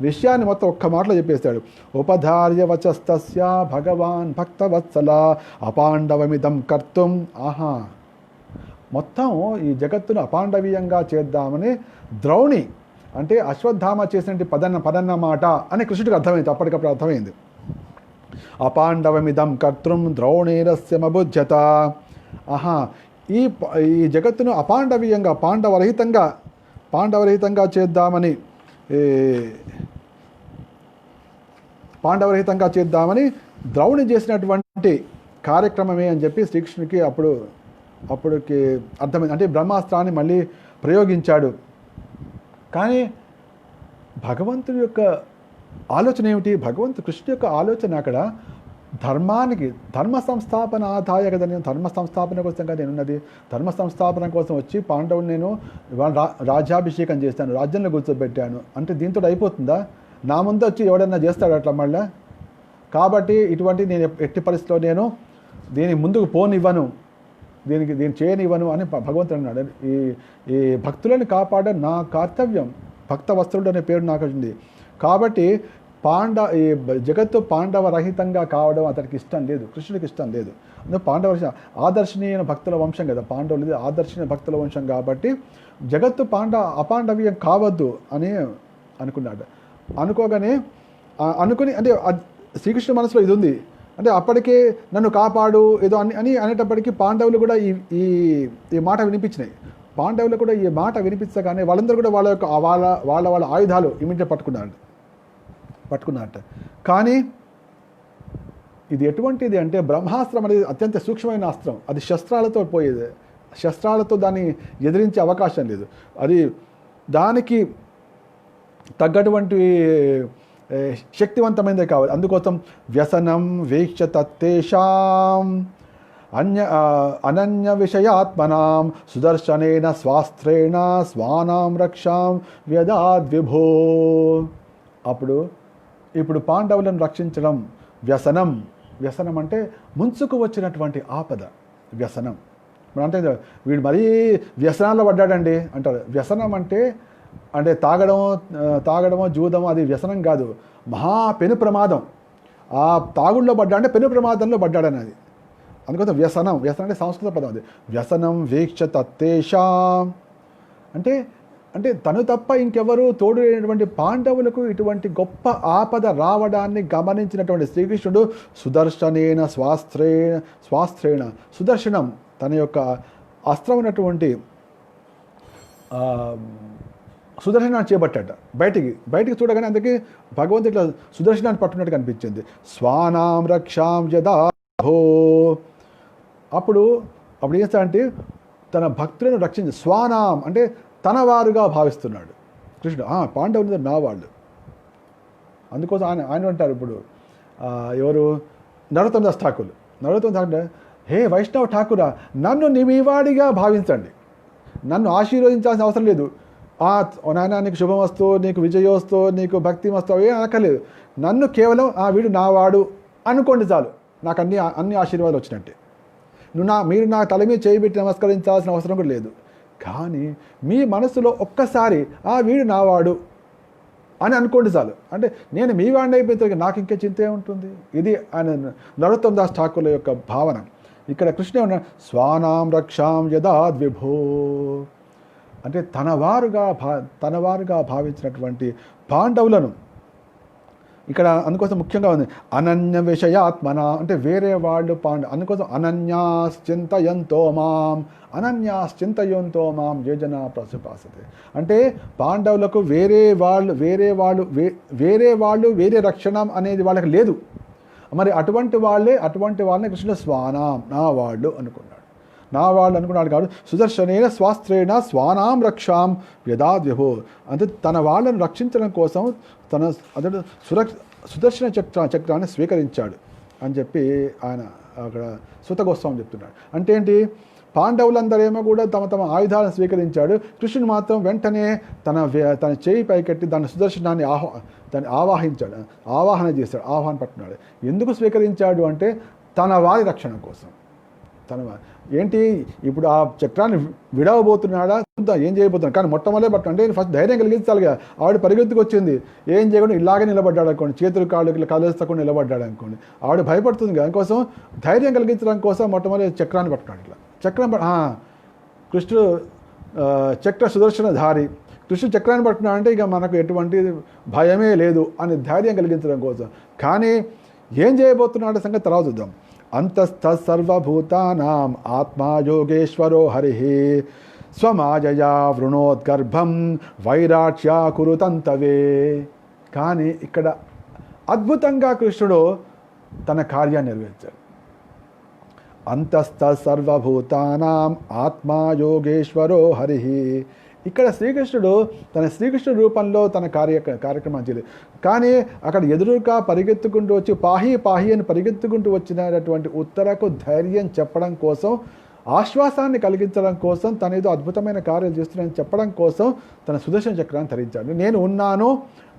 విషయాన్ని మొత్తం ఒక్క మాటలో చెప్పేస్తాడు. ఉపధార్య వచస్తస్య భగవాన్ భక్తవత్సల అపాండవమిదం కర్తుం. మొత్తం ఈ జగత్తును అపాండవీయంగా చేద్దామని ద్రౌణి అంటే అశ్వత్థామ చేసినట్టు పదన్న మాట అని కృష్ణుడికి అర్థమైంది, అప్పటికప్పుడు అర్థమైంది. అపాండవమిదం కర్తృం ద్రోణీరస్యమబుధ్యత. ఈ జగత్తును అపాండవీయంగా పాండవరహితంగా చేద్దామని ద్రౌణి చేసినటువంటి కార్యక్రమమే అని చెప్పి శ్రీకృష్ణుడికి అప్పుడుకి అర్థమైంది. అంటే బ్రహ్మాస్త్రాన్ని మళ్ళీ ప్రయోగించాడు. కానీ భగవంతుడి యొక్క ఆలోచన ఏమిటి, కృష్ణుడి యొక్క ఆలోచన అక్కడ ధర్మ సంస్థాపన ఆదాయ కదా, నేను ధర్మ సంస్థాపన కోసం కదా నేనున్నది, ధర్మ సంస్థాపన కోసం వచ్చి పాండవుని నేను రాజ్యాభిషేకం చేస్తాను, రాజ్యంలో కూర్చోబెట్టాను అంటే దీంతో అయిపోతుందా, నా ముందు వచ్చి ఎవడన్నా చేస్తాడు అట్లా మళ్ళా. కాబట్టి ఇటువంటి నేను ఎట్టి పరిస్థితిలో నేను దీని ముందుకు పోనివ్వను, దీన్ని చేయనివ్వను అని భగవంతుడు అన్నాడు. ఈ భక్తులను కాపాడడం నా కర్తవ్యం, భక్తవత్సలుడు అనే పేరు నాకు ఉంది. కాబట్టి ఈ జగత్తు పాండవ రహితంగా కావడం అతనికి ఇష్టం లేదు, కృష్ణుడికి ఇష్టం లేదు. అందుకే పాండవ ఆదర్శనీయ భక్తుల వంశం కదా, పాండవులది ఆదర్శనీయ భక్తుల వంశం కాబట్టి జగత్తు అపాండవీయం కావద్దు అని అనుకున్నాడు. అనుకుని అంటే శ్రీకృష్ణ మనసులో ఇది ఉంది. అంటే అప్పటికే నన్ను కాపాడు ఏదో అని అనేటప్పటికీ పాండవులు కూడా ఈ మాట వినిపించినాయి. పాండవులు కూడా ఈ మాట వినిపించగానే వాళ్ళందరూ కూడా వాళ్ళ యొక్క వాళ్ళ ఆయుధాలు ఇమిడియట్ పట్టుకున్నారట. కానీ ఇది ఎటువంటిది అంటే బ్రహ్మాస్త్రం అనేది అత్యంత సూక్ష్మమైన అస్త్రం. అది శస్త్రాలతో పోయేది, శస్త్రాలతో దాన్ని ఎదిరించే అవకాశం లేదు. అది దానికి తగ్గటువంటి శక్తివంతమైనదే కావాలి. అందుకోసం వ్యసనం వీక్ష తత్తేషాం అనన్య విషయాత్మనాం సుదర్శనేన స్వాస్త్రేణ స్వానాం రక్షాం వ్యదాద్విభో. ఇప్పుడు పాండవులను రక్షించడం వ్యసనం. వ్యసనం అంటే ముంచుకు వచ్చినటువంటి ఆపద వ్యసనం. మనం అంటే వీడు మరీ వ్యసనాల్లో పడ్డాడండి అంటారు. వ్యసనం అంటే తాగడమో జూదమో అది వ్యసనం కాదు, మహా పెను ప్రమాదం. ఆ తాగుల్లో పడ్డా అంటే పెను ప్రమాదంలో పడ్డాడనేది. అందుకోసం వ్యసనం అంటే సంస్కృత పదం. అది వ్యసనం వీక్ష తత్తేషాం అంటే తను తప్ప ఇంకెవరు తోడు లేనటువంటి పాండవులకు ఇటువంటి గొప్ప ఆపద రావడాన్ని గమనించినటువంటి శ్రీకృష్ణుడు సుదర్శనేన స్వాస్త్రేణ సుదర్శనం తన యొక్క అస్త్రమైనటువంటి సుదర్శనాన్ని చేపట్టాట. బయటికి చూడగానే అందుకే భగవంతుడు ఇట్లా సుదర్శనాన్ని పట్టున్నట్టు కనిపించింది. స్వానాం రక్షాం యదాభో. అప్పుడు ఏం చేస్తాడంటే తన భక్తులను రక్షించి స్వానాం అంటే తన వారుగా భావిస్తున్నాడు కృష్ణుడు. పాండవులు నా వాళ్ళు. అందుకోసం ఆయన అంటారు ఇప్పుడు ఎవరు నరోత్తమ దాస్ ఠాకూర్ హే వైష్ణవ్ ఠాకూరా, నన్ను నీవాడిగా భావించండి, నన్ను ఆశీర్వదించాల్సిన అవసరం లేదు. నాయన నీకు శుభమస్తు, నీకు విజయోస్తు, నీకు భక్తి మస్తు ఏం అనక్కర్లేదు. నన్ను కేవలం వీడు నావాడు అనుకోండి చాలు, నాకు అన్ని ఆశీర్వాదాలు వచ్చినట్టే. మీరు నా తల మీద చేయిబెట్టి నమస్కరించాల్సిన అవసరం కూడా లేదు. కానీ మీ మనసులో ఒక్కసారి వీడు నావాడు అని అనుకోండి చాలు. అంటే నేను మీ వాడిని అయిపోతే నాకు ఇంకే చింతే ఉంటుంది. ఇది ఆయన నరోత్తమ దాస్ ఠాకూర్ల యొక్క భావన. ఇక్కడ కృష్ణ ఉన్న స్వానాం రక్షాం యదాద్విభో అంటే తన వారుగా భావించినటువంటి పాండవులను ఇక్కడ అందుకోసం ముఖ్యంగా ఉంది అనన్య విషయాత్మన అంటే వేరే వాళ్ళు అందుకోసం అనన్యాశ్చింతయంతో మాం యోజన ప్రసుపాసతే. అంటే పాండవులకు వేరే వేరే రక్షణ అనేది వాళ్ళకి లేదు. మరి అటువంటి వాళ్ళని కృష్ణుడు స్వానాం నా వాళ్ళు అనుకున్నాడు కాదు. సుదర్శనేన స్వాస్త్రేణ స్వానాం రక్షాం యదాద్విభో అంటే తన వాళ్ళను రక్షించడం కోసం తన సుదర్శన చక్రాన్ని స్వీకరించాడు అని చెప్పి ఆయన అక్కడ సుత గోస్వామి చెప్తున్నాడు. అంటే ఏంటి, పాండవులందరేమో కూడా తమ ఆయుధాలను స్వీకరించాడు. కృష్ణుడు మాత్రం వెంటనే తన చేయి పైకెట్టి దాని సుదర్శనాన్ని దాన్ని ఆవాహన చేశాడు, ఆహ్వాన పట్టున్నాడు. ఎందుకు స్వీకరించాడు అంటే తన వారి రక్షణ కోసం. ఏంటి ఇప్పుడు ఆ చక్రాన్ని విడవబోతున్నాడా, ఏం చేయబోతున్నాడు. కానీ మొట్టమొదటి పట్టు అంటే ఫస్ట్ ధైర్యం కలిగించాలి కదా. ఆవిడ పరిగెత్తుకు వచ్చింది, ఏం చేయకుండా ఇలాగే నిలబడ్డాడు అనుకోండి, చేతులు కాళ్ళు కలస్తకుండా నిలబడ్డాడు అనుకోండి, ఆవిడ భయపడుతుంది. దానికోసం ధైర్యం కలిగించడం కోసం మొట్టమొదటి చక్రాన్ని పట్టుకున్నాడు. ఇట్లా కృష్ణుడు చక్ర సుదర్శనధారి, కృష్ణుడు చక్రాన్ని పట్టుకున్నాడు అంటే ఇక మనకు ఎటువంటి భయమే లేదు అని ధైర్యం కలిగించడం కోసం. కానీ ఏం చేయబోతున్నాడు సంగతి తర్వాత చూద్దాం. అంతస్థ సర్వభూతానాం ఆత్మా యోగేశ్వరో హరిః స్వమాయయా వృణోద్గర్భం వైరాట్యా కురుతంతవే. కానీ ఇక్కడ అద్భుతంగా కృష్ణుడు తన కార్యాన్ని నెరవేర్చాడు. అంతస్థ సర్వభూతానాం ఆత్మా యోగేశ్వరో హరిః. ఇక్కడ శ్రీకృష్ణుడు రూపంలో తన కార్యక్రమం చేయలేదు. కానీ అక్కడ ఎదురుగా పరిగెత్తుకుంటూ వచ్చి పాహి అని పరిగెత్తుకుంటూ వచ్చినటువంటి ఉత్తరకు ధైర్యం చెప్పడం కోసం, ఆశ్వాసాన్ని కలిగించడం కోసం, తన ఏదో అద్భుతమైన కార్యాలు చేస్తున్నానని చెప్పడం కోసం తన సుదర్శన చక్రాన్ని ధరించాడు. నేను ఉన్నాను,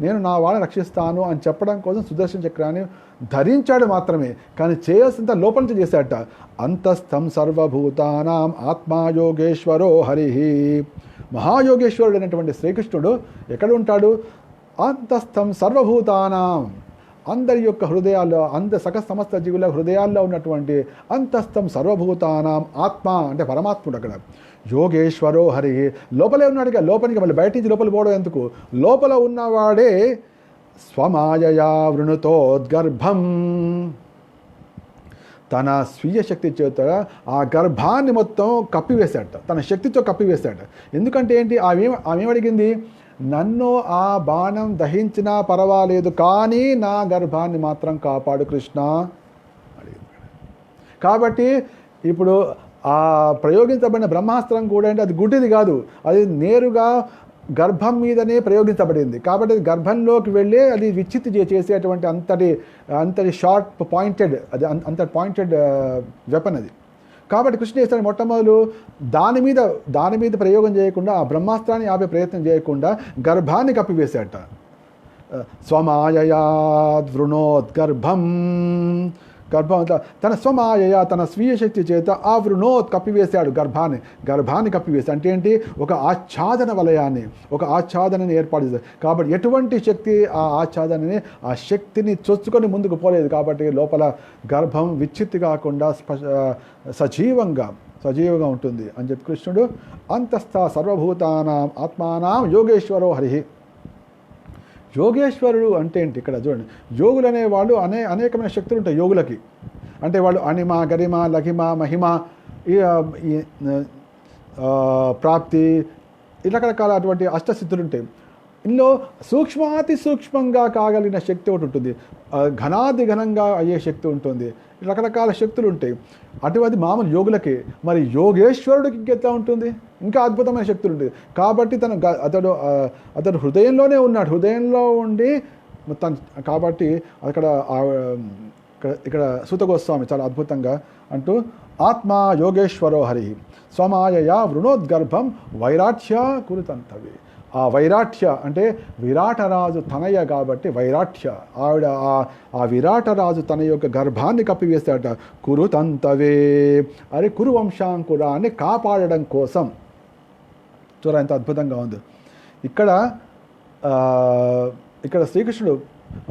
నేను నా వాళ్ళని రక్షిస్తాను అని చెప్పడం కోసం సుదర్శన చక్రాన్ని ధరించాడు మాత్రమే. కానీ చేయాల్సినంత లోపల నుంచి చేశాడట. అంతస్థం సర్వభూతానాం ఆత్మా యోగేశ్వరో హరిః. మహాయోగేశ్వరుడు అయినటువంటి శ్రీకృష్ణుడు ఎక్కడ ఉంటాడు? అంతస్థం సర్వభూతానాం, అందరి యొక్క హృదయాల్లో, సమస్త జీవుల హృదయాల్లో ఉన్నటువంటి అంతస్థం సర్వభూతానాం ఆత్మ అంటే పరమాత్ముడు. అక్కడ యోగేశ్వరో హరి, లోపలే ఉన్నాడు. లోపలికి మళ్ళీ బయట నుంచి లోపల పోవడం ఎందుకు? లోపల ఉన్నవాడే స్వమాయయా వృణుతోద్గర్భం. తన స్వీయ శక్తి చేత ఆ గర్భాన్ని మొత్తం కప్పివేశాట, తన శక్తితో కప్పివేశాట. ఎందుకంటే ఏంటి, ఆమె అడిగింది, నన్ను ఆ బాణం దహించినా పర్వాలేదు కానీ నా గర్భాన్ని మాత్రం కాపాడు కృష్ణ అడిగింది. కాబట్టి ఇప్పుడు ఆ ప్రయోగించబడిన బ్రహ్మాస్త్రం కూడా అంటే అది గుడ్డిది కాదు, అది నేరుగా గర్భం మీదనే ప్రయోగించబడింది. కాబట్టి అది గర్భంలోకి వెళ్ళి అది విచ్చిత్తి చేసేటువంటి అంతటి షార్ట్ పాయింటెడ్, అది అంత పాయింటెడ్ వెపన్ అది. కాబట్టి కృష్ణ చేస్తాడు మొట్టమొదలు దాని మీద ప్రయోగం చేయకుండా, ఆ బ్రహ్మాస్త్రాన్ని ఆపే ప్రయత్నం చేయకుండా గర్భాన్ని కప్పివేశాట. స్వమాయయా వృణోద్గర్భం, గర్భం తన స్వమాయయ తన స్వీయ శక్తి చేత ఆ వృణోత్ కప్పివేశాడు, గర్భాన్ని కప్పివేశాడు. అంటే ఏంటి, ఒక ఆచ్ఛాదన వలయాన్ని, ఒక ఆచ్ఛాదనని ఏర్పాటు చేశాడు. కాబట్టి ఎటువంటి శక్తి ఆ శక్తిని చొచ్చుకొని ముందుకు పోలేదు. కాబట్టి లోపల గర్భం విచ్చిత్తి కాకుండా సజీవంగా ఉంటుంది అని చెప్పి కృష్ణుడు అంతస్థ సర్వభూతానాం ఆత్మానాం యోగేశ్వరో హరి. యోగేశ్వరుడు అంటే ఏంటి, ఇక్కడ చూడండి, యోగులు అనేవాళ్ళు అనేకమైన శక్తులు ఉంటాయి యోగులకి. అంటే వాళ్ళు అనిమ, గరిమ, లఘిమ, మహిమ, ప్రాప్తి, రకరకాల అటువంటి అష్టసిద్ధులు ఉంటాయి. ఇందులో సూక్ష్మాతి సూక్ష్మంగా కాగలిగిన శక్తి ఒకటి ఉంటుంది, ఘనాది ఘనంగా అయ్యే శక్తి ఉంటుంది, రకరకాల శక్తులు ఉంటాయి. అటువంటి మామూలు యోగులకి. మరి యోగేశ్వరుడికి ఇంకెట్లా ఉంటుంది, ఇంకా అద్భుతమైన శక్తులు ఉంటుంది. కాబట్టి అతడు హృదయంలోనే ఉన్నాడు, హృదయంలో ఉండి కాబట్టి ఇక్కడ సూత గోస్వామి చాలా అద్భుతంగా అంటూ, ఆత్మా యోగేశ్వరో హరి స్వమాయయా వృణోద్గర్భం వైరాట్య కురుతంతవి. ఆ వైరాట్య అంటే విరాటరాజు తనయ కాబట్టి వైరాట్య, ఆవిడ ఆ విరాటరాజు తన యొక్క గర్భాన్ని కప్పివేశాట. కురుతంతవే, అది కురు వంశాంకురాన్ని కాపాడడం కోసం. చూడ ఎంత అద్భుతంగా ఉంది. ఇక్కడ శ్రీకృష్ణుడు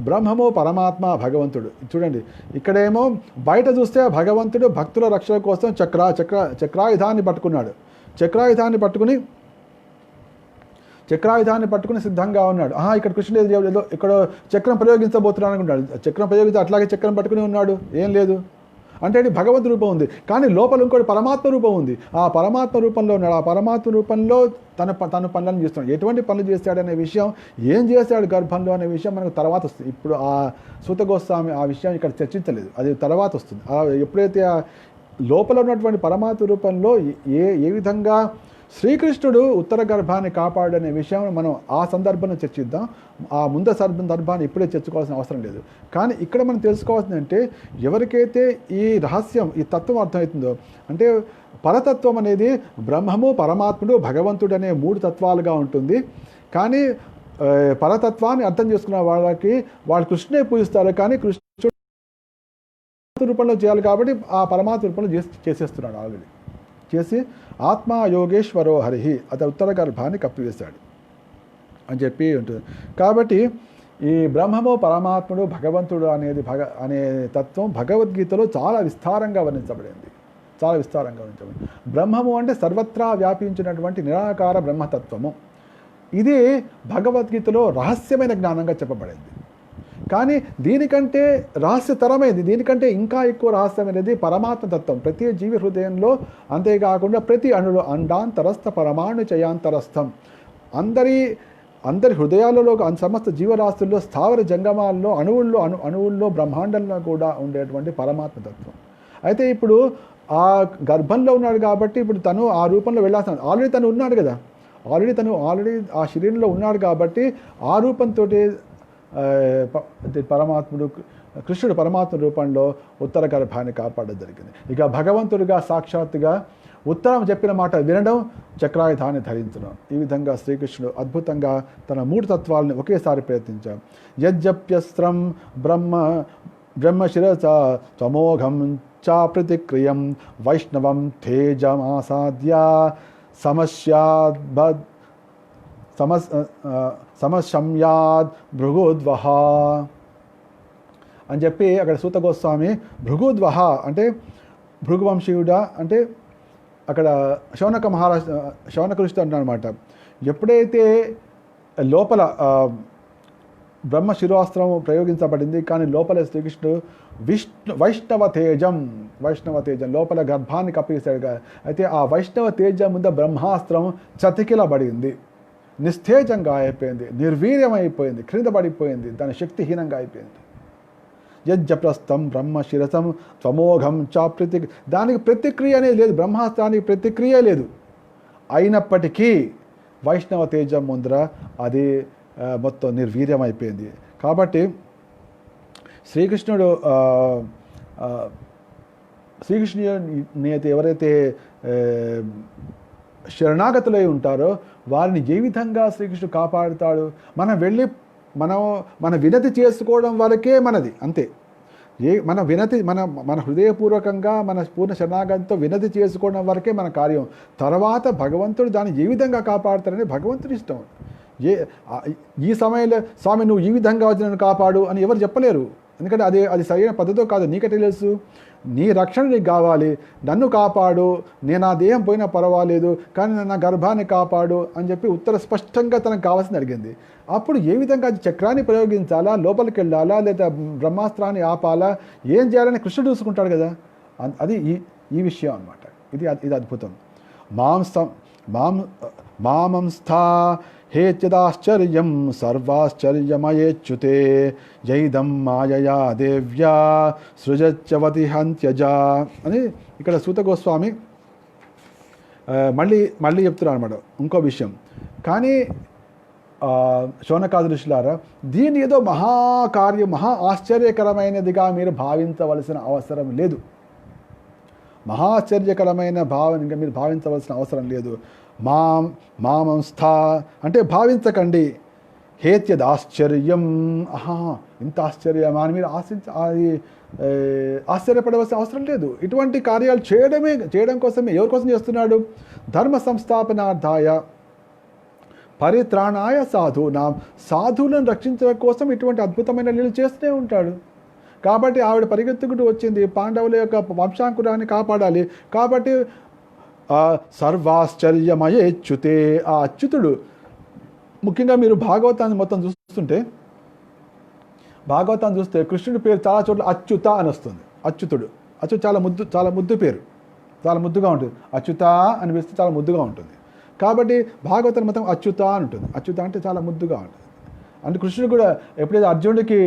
బ్రహ్మము పరమాత్మ భగవంతుడు. చూడండి, ఇక్కడేమో బయట చూస్తే భగవంతుడు భక్తుల రక్షణ కోసం చక్రాయుధాన్ని పట్టుకున్నాడు. చక్రాయుధాన్ని పట్టుకుని సిద్ధంగా ఉన్నాడు. ఇక్కడ కృష్ణుడు ఏదో ఇక్కడ చక్రం ప్రయోగించబోతున్నాడు అనుకుంటాడు. చక్రం ప్రయోగించి అట్లాగే చక్రం పట్టుకుని ఉన్నాడు, ఏం లేదు. అంటే భగవంతు రూపం ఉంది, కానీ లోపల ఇంకోటి పరమాత్మ రూపం ఉంది. ఆ పరమాత్మ రూపంలో ఉన్నాడు. ఆ పరమాత్మ రూపంలో తన పనులను చేస్తున్నాడు. ఎటువంటి పనులు చేస్తాడనే విషయం, ఏం చేస్తాడు గర్భంలో అనే విషయం మనకు తర్వాత వస్తుంది. ఇప్పుడు ఆ సూత గోస్వామి ఆ విషయం ఇక్కడ చర్చించలేదు, అది తర్వాత వస్తుంది. ఎప్పుడైతే ఆ లోపల ఉన్నటువంటి పరమాత్మ రూపంలో ఏ విధంగా శ్రీకృష్ణుడు ఉత్తర గర్భాన్ని కాపాడనే విషయం మనం ఆ సందర్భంలో చర్చిద్దాం. ఆ సందర్భాన్ని ఇప్పుడే చర్చుకోవాల్సిన అవసరం లేదు. కానీ ఇక్కడ మనం తెలుసుకోవాల్సిందంటే, ఎవరికైతే ఈ రహస్యం, ఈ తత్వం అర్థమవుతుందో, అంటే పరతత్వం అనేది బ్రహ్మము, పరమాత్ముడు, భగవంతుడు అనే 3 తత్వాలుగా ఉంటుంది. కానీ పరతత్వాన్ని అర్థం చేసుకున్న వాళ్ళు కృష్ణునే పూజిస్తారు, కానీ కృష్ణుడు రూపంలో చేయాలి కాబట్టి ఆ పరమాత్మ రూపంలో చేసేస్తున్నాడు ఆల్రెడీ. చేసి ఆత్మా యోగేశ్వరో హరి, అతను ఉత్తర గర్భాన్ని కప్పివేశాడు అని చెప్పి ఉంటుంది. కాబట్టి ఈ బ్రహ్మము, పరమాత్ముడు, భగవంతుడు అనే తత్వం భగవద్గీతలో చాలా విస్తారంగా వర్ణించబడింది. బ్రహ్మము అంటే సర్వత్రా వ్యాపించినటువంటి నిరాకార బ్రహ్మతత్వము. ఇది భగవద్గీతలో రహస్యమైన జ్ఞానంగా చెప్పబడింది. కానీ దీనికంటే రహస్యతరమైనది, దీనికంటే ఇంకా ఎక్కువ రహస్యమైనది పరమాత్మ తత్వం. ప్రతి జీవి హృదయంలో, అంతేకాకుండా ప్రతి అణులో అండాంతరస్థ పరమాణు చయాంతరస్థం, అందరి హృదయాలలో, సమస్త జీవరాశుల్లో, స్థావర జంగమాల్లో, అణువుల్లో, బ్రహ్మాండంలో కూడా ఉండేటువంటి పరమాత్మ తత్వం. అయితే ఇప్పుడు ఆ గర్భంలో ఉన్నాడు కాబట్టి ఇప్పుడు తను ఆ రూపంలో వెళ్ళాల్సిన, ఆల్రెడీ తను ఉన్నాడు కదా, ఆల్రెడీ ఆ శరీరంలో ఉన్నాడు కాబట్టి ఆ రూపంతో పరమాత్ముడు కృష్ణుడు పరమాత్మ రూపంలో ఉత్తర గర్భాన్ని కాపాడడం జరిగింది. ఇక భగవంతుడిగా సాక్షాత్తుగా ఉత్తరం చెప్పిన మాట వినడం, చక్రాయుధాన్ని ధరించడం, ఈ విధంగా శ్రీకృష్ణుడు అద్భుతంగా తన 3 తత్వాలని ఒకేసారి ప్రయత్నించాడు. యజ్జప్యస్త్రం బ్రహ్మశిరస త్వమోఘం చ ప్రతిక్రియం వైష్ణవం తేజమాసాద్య సమశమ్యాద్ భృగుద్వహ అని చెప్పి అక్కడ సూత గోస్వామి భృగుద్వహ అంటే భృగువంశీయుడా అంటే అక్కడ శౌనక ఋషి అంటాడు అనమాట. ఎప్పుడైతే లోపల బ్రహ్మ శిరోస్త్రం ప్రయోగించబడింది, కానీ లోపల శ్రీకృష్ణుడు వైష్ణవ తేజం లోపల గర్భాన్ని కప్పేశాడు. అయితే ఆ వైష్ణవ తేజం ముందు బ్రహ్మాస్త్రం చతికిలబడింది, నిస్తేజంగా అయిపోయింది, నిర్వీర్యం అయిపోయింది, క్రింద పడిపోయింది, దాని శక్తిహీనంగా అయిపోయింది. యజ్జప్రస్థం బ్రహ్మ శిరసం త్వమోఘం చ దానికి ప్రతిక్రియ అనేది లేదు, బ్రహ్మాస్త్రానికి ప్రతిక్రియ లేదు. అయినప్పటికీ వైష్ణవ తేజం ముందర అది మొత్తం నిర్వీర్యం అయిపోయింది. కాబట్టి శ్రీకృష్ణుడు శ్రీకృష్ణుని ఎవరైతే శరణాగతులై ఉంటారో వారిని ఏ విధంగా శ్రీకృష్ణుడు కాపాడుతాడు? మనం వెళ్ళి మన వినతి చేసుకోవడం వరకే మనది, అంతే. మన వినతి మన హృదయపూర్వకంగా మన పూర్ణ శరణాగతితో వినతి చేసుకోవడం వరకే మన కార్యం. తర్వాత భగవంతుడు దాన్ని ఏ విధంగా కాపాడుతారని భగవంతుడి ఇష్టం. ఈ సమయంలో స్వామి నువ్వు ఈ విధంగా వచ్చి నన్ను కాపాడు అని ఎవరు చెప్పలేరు, ఎందుకంటే అది సరైన పద్ధతో కాదు. నీకంటే తెలుసు, నీ రక్షణ నీకు కావాలి, నన్ను కాపాడు, నేను ఆ దేహం పోయినా పర్వాలేదు కానీ నా గర్భాన్ని కాపాడు అని చెప్పి ఉత్తర స్పష్టంగా తనకు కావాల్సింది అడిగింది. అప్పుడు ఏ విధంగా చక్రాన్ని ప్రయోగించాలా, లోపలికి వెళ్ళాలా, లేదా బ్రహ్మాస్త్రాన్ని ఆపాలా, ఏం చేయాలని కృష్ణుడు చూసుకుంటాడు కదా. అది ఈ విషయం అన్నమాట. ఇది అద్భుతం. మామంస్థా హేత్యదాశ్చర్యం సర్వాశ్చర్యమయేచ్యుతే జైదం మాయయా దేవ్యా సృజత్యవతి హంత్యజా అని ఇక్కడ సూత గోస్వామి మళ్ళీ చెప్తున్నారు అన్నమాట ఇంకో విషయం. కానీ శౌనకాది ఋషులారా, దీన్ని ఏదో మహాకార్యం, మహా ఆశ్చర్యకరమైనదిగా మీరు భావించవలసిన అవసరం లేదు. మహాశ్చర్యకరమైన భావనగా మీరు భావించవలసిన అవసరం లేదు. మామంస్థా అంటే భావించకండి. హేత్యదాశ్చర్యం, ఇంత ఆశ్చర్యమా అని మీరు ఆశ్చర్యపడవలసిన అవసరం లేదు. ఇటువంటి కార్యాలు చేయడం కోసమే. ఎవరి కోసం చేస్తున్నాడు? ధర్మ సంస్థాపనార్థాయ పరిత్రాణాయ సాధూనాం, సాధువులను రక్షించడం కోసం ఇటువంటి అద్భుతమైన లీలలు చేస్తూనే ఉంటాడు. కాబట్టి ఆవిడ పరిగెత్తుకుంటూ వచ్చింది, పాండవుల యొక్క వంశాంకురాన్ని కాపాడాలి. కాబట్టి సర్వాశ్చర్యమయేచ్యుతే, ఆ అచ్యుతుడు, ముఖ్యంగా మీరు భాగవతాన్ని మొత్తం చూస్తే కృష్ణుడి పేరు చాలా చోట్ల అచ్యుత అని వస్తుంది. అచ్యుతుడు చాలా ముద్దు పేరు, చాలా ముద్దుగా ఉంటుంది. అచ్యుత అని పిలిస్తే చాలా ముద్దుగా ఉంటుంది. కాబట్టి భాగవతం మొత్తం అచ్యుత అని ఉంటుంది. అచ్యుత అంటే చాలా ముద్దుగా ఉంటుంది. అంటే కృష్ణుడు కూడా ఎప్పుడైతే అర్జునుడికి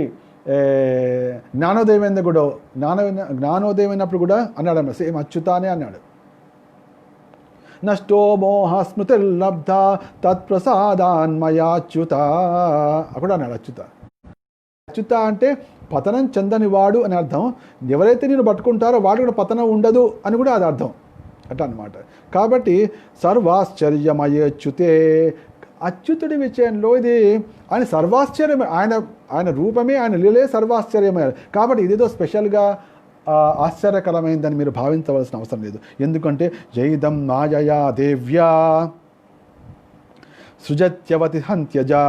జ్ఞానోదయమైనప్పుడు కూడా అన్నాడు అన్న సేమ్ అచ్యుత అనే అన్నాడు. నష్టో మోహ స్మృతిర్లబ్ధ తత్ప్రసాదాన్మయాచ్యుత అక్కడ అన్నాడు అచ్యుత. అచ్యుత అంటే పతనం చెందని వాడు అని అర్థం. ఎవరైతే నేను పట్టుకుంటారో వాడు కూడా పతనం ఉండదు అని కూడా అది అర్థం అట్లా అనమాట. కాబట్టి సర్వాశ్చర్యమయేచ్యుతే, అచ్యుతుడి విషయంలో ఇది ఆయన సర్వాశ్చర్యమే, ఆయన రూపమే, ఆయన లీలే సర్వాశ్చర్యమే. కాబట్టి ఇదేదో స్పెషల్గా ఆశ్చర్యకరమైందని మీరు భావించవలసిన అవసరం లేదు. ఎందుకంటే జైదం మాయయా దేవ్యా సృజత్యవతి హంత్యజా,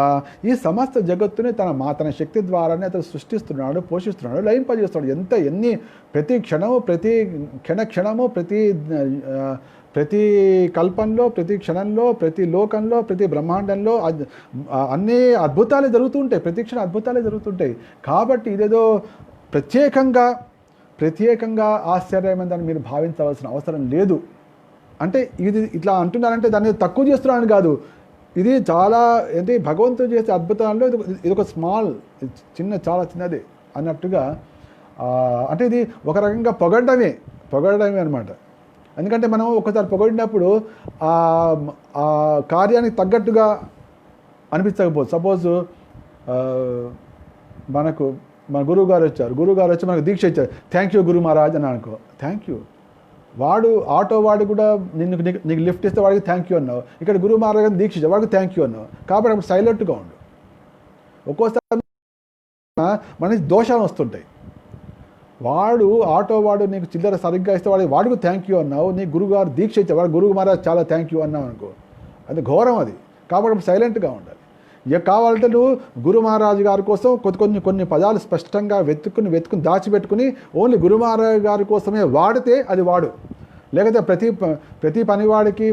ఈ సమస్త జగత్తుని తన శక్తి ద్వారానే అతను సృష్టిస్తున్నాడు, పోషిస్తున్నాడు, లయింపజేస్తున్నాడు. ఎన్ని ప్రతి క్షణము, ప్రతి క్షణము, ప్రతి కల్పంలో, ప్రతి క్షణంలో, ప్రతి లోకంలో, ప్రతి బ్రహ్మాండంలో అన్ని అద్భుతాలే జరుగుతుంటాయి. ప్రతి క్షణం అద్భుతాలే జరుగుతుంటాయి. కాబట్టి ఇదేదో ప్రత్యేకంగా ఆశ్చర్యమైందని మీరు భావించవలసిన అవసరం లేదు. అంటే ఇది ఇట్లా అంటున్నారంటే దాన్ని తక్కువ చేస్తున్నారని కాదు. ఇది చాలా భగవంతుడు చేసే అద్భుతాల్లో ఇది ఒక చాలా చిన్నది అన్నట్టుగా. అంటే ఇది ఒక రకంగా పొగడమే అనమాట. ఎందుకంటే మనం ఒకసారి పొగిడినప్పుడు ఆ కార్యానికి తగ్గట్టుగా అనిపించకపోవచ్చు. సపోజ్ మన గురువు గారు వచ్చి మనకు దీక్ష ఇచ్చారు, థ్యాంక్ యూ గురు మహారాజ్ అని అనుకో, థ్యాంక్ యూ. ఆటో వాడు కూడా నీకు లిఫ్ట్ ఇస్తే వాడికి థ్యాంక్ యూ అన్నావు. ఇక్కడ గురువు మహారాజ్ గారిని దీక్ష ఇచ్చావు, వాడికి థ్యాంక్ యూ అన్నావు. కాబట్టి అప్పుడు సైలెంట్గా ఉండు. ఒక్కోసారి మనకి దోషాలు వస్తుంటాయి. ఆటో వాడు నీకు చిల్లర సరిగ్గా ఇస్తే వాడికి థ్యాంక్ యూ అన్నావు. నీ గురువుగారు దీక్ష ఇచ్చావు, వాడు గురువు మహారాజ్ చాలా థ్యాంక్ యూ అన్నావు అనుకో, అది ఘోరం అది. కాబట్టి సైలెంట్గా ఉండాలి. ఇక కావాలంటే నువ్వు గురు మహారాజు గారి కోసం కొన్ని పదాలు స్పష్టంగా వెతుక్కుని దాచిపెట్టుకుని ఓన్లీ గురు మహారాజు గారి కోసమే వాడితే అది వాడు. లేకపోతే ప్రతి పనివాడికి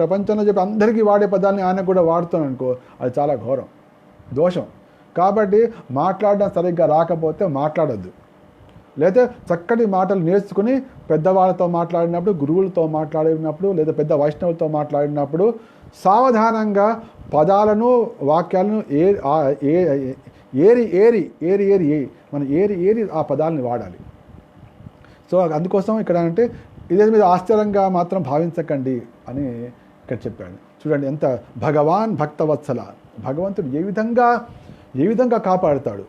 ప్రపంచంలో చెప్పి అందరికీ వాడే పదాలని ఆయన కూడా వాడుతాను అనుకో, అది చాలా ఘోరం, దోషం. కాబట్టి మాట్లాడడం సరిగ్గా రాకపోతే మాట్లాడొద్దు. లేదా చక్కటి మాటలు నేర్చుకుని పెద్దవాళ్ళతో మాట్లాడినప్పుడు, గురువులతో మాట్లాడినప్పుడు, లేదా పెద్ద వైష్ణవులతో మాట్లాడినప్పుడు సావధానంగా పదాలను, వాక్యాలను ఏరి ఆ పదాలని వాడాలి. సో అందుకోసం ఇక్కడ అంటే ఇదే మీద ఆశ్చర్యంగా మాత్రం భావించకండి అని ఇక్కడ చెప్పాడు. చూడండి ఎంత భగవాన్ భక్తవత్సల, భగవంతుడు ఏ విధంగా కాపాడుతాడు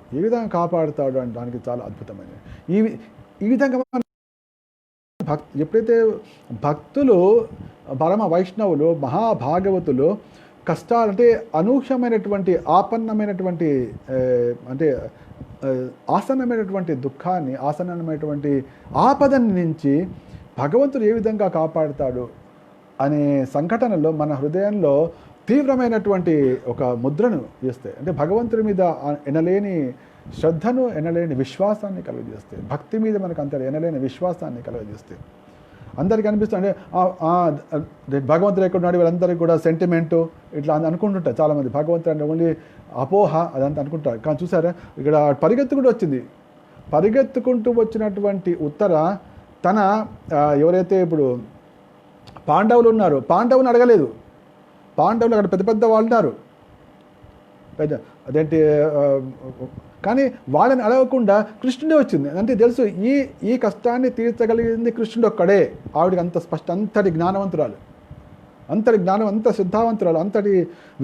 అంటే దానికి చాలా అద్భుతమైనది. ఈ విధంగా ఎప్పుడైతే భక్తులు, పరమ వైష్ణవులు, మహాభాగవతులు కష్టాలు అంటే అనూహ్యమైనటువంటి ఆపన్నమైనటువంటి అంటే ఆసన్నమైనటువంటి దుఃఖాన్ని, ఆసన్నమైనటువంటి ఆపదని నుంచి భగవంతుడు ఏ విధంగా కాపాడుతాడు అనే సంఘటనలో మన హృదయంలో తీవ్రమైనటువంటి ఒక ముద్రను వేస్తాయి. అంటే భగవంతుడి మీద ఎనలేని శ్రద్ధను, ఎనలేని విశ్వాసాన్ని కలుగజేస్తాయి. భక్తి మీద మనకు అంత ఎనలేని విశ్వాసాన్ని కలుగజేస్తాయి. అందరికీ అనిపిస్తుంది అంటే భగవంతుడు ఎక్కడున్నాడు, వీళ్ళందరికీ కూడా సెంటిమెంటు ఇట్లా అనుకుంటుంటారు చాలామంది. భగవంతుడు అంటే ఓన్లీ అపోహ అదంతా అనుకుంటారు. కానీ చూసారా ఇక్కడ పరిగెత్తుకుంటూ వచ్చినటువంటి ఉత్తర తన ఎవరైతే ఇప్పుడు పాండవులు ఉన్నారు, పాండవుని అడగలేదు. పాండవులు అక్కడ పెద్ద పెద్ద వాళ్ళు ఉన్నారు, అదేంటి, కానీ వాళ్ళని అడగకుండా కృష్ణుడే వచ్చింది. అంటే తెలుసు ఈ కష్టాన్ని తీర్చగలిగింది కృష్ణుడు ఒక్కడే. ఆవిడకి అంత అంతటి జ్ఞానవంతురాలు, అంత సిద్ధావంతురాలు, అంతటి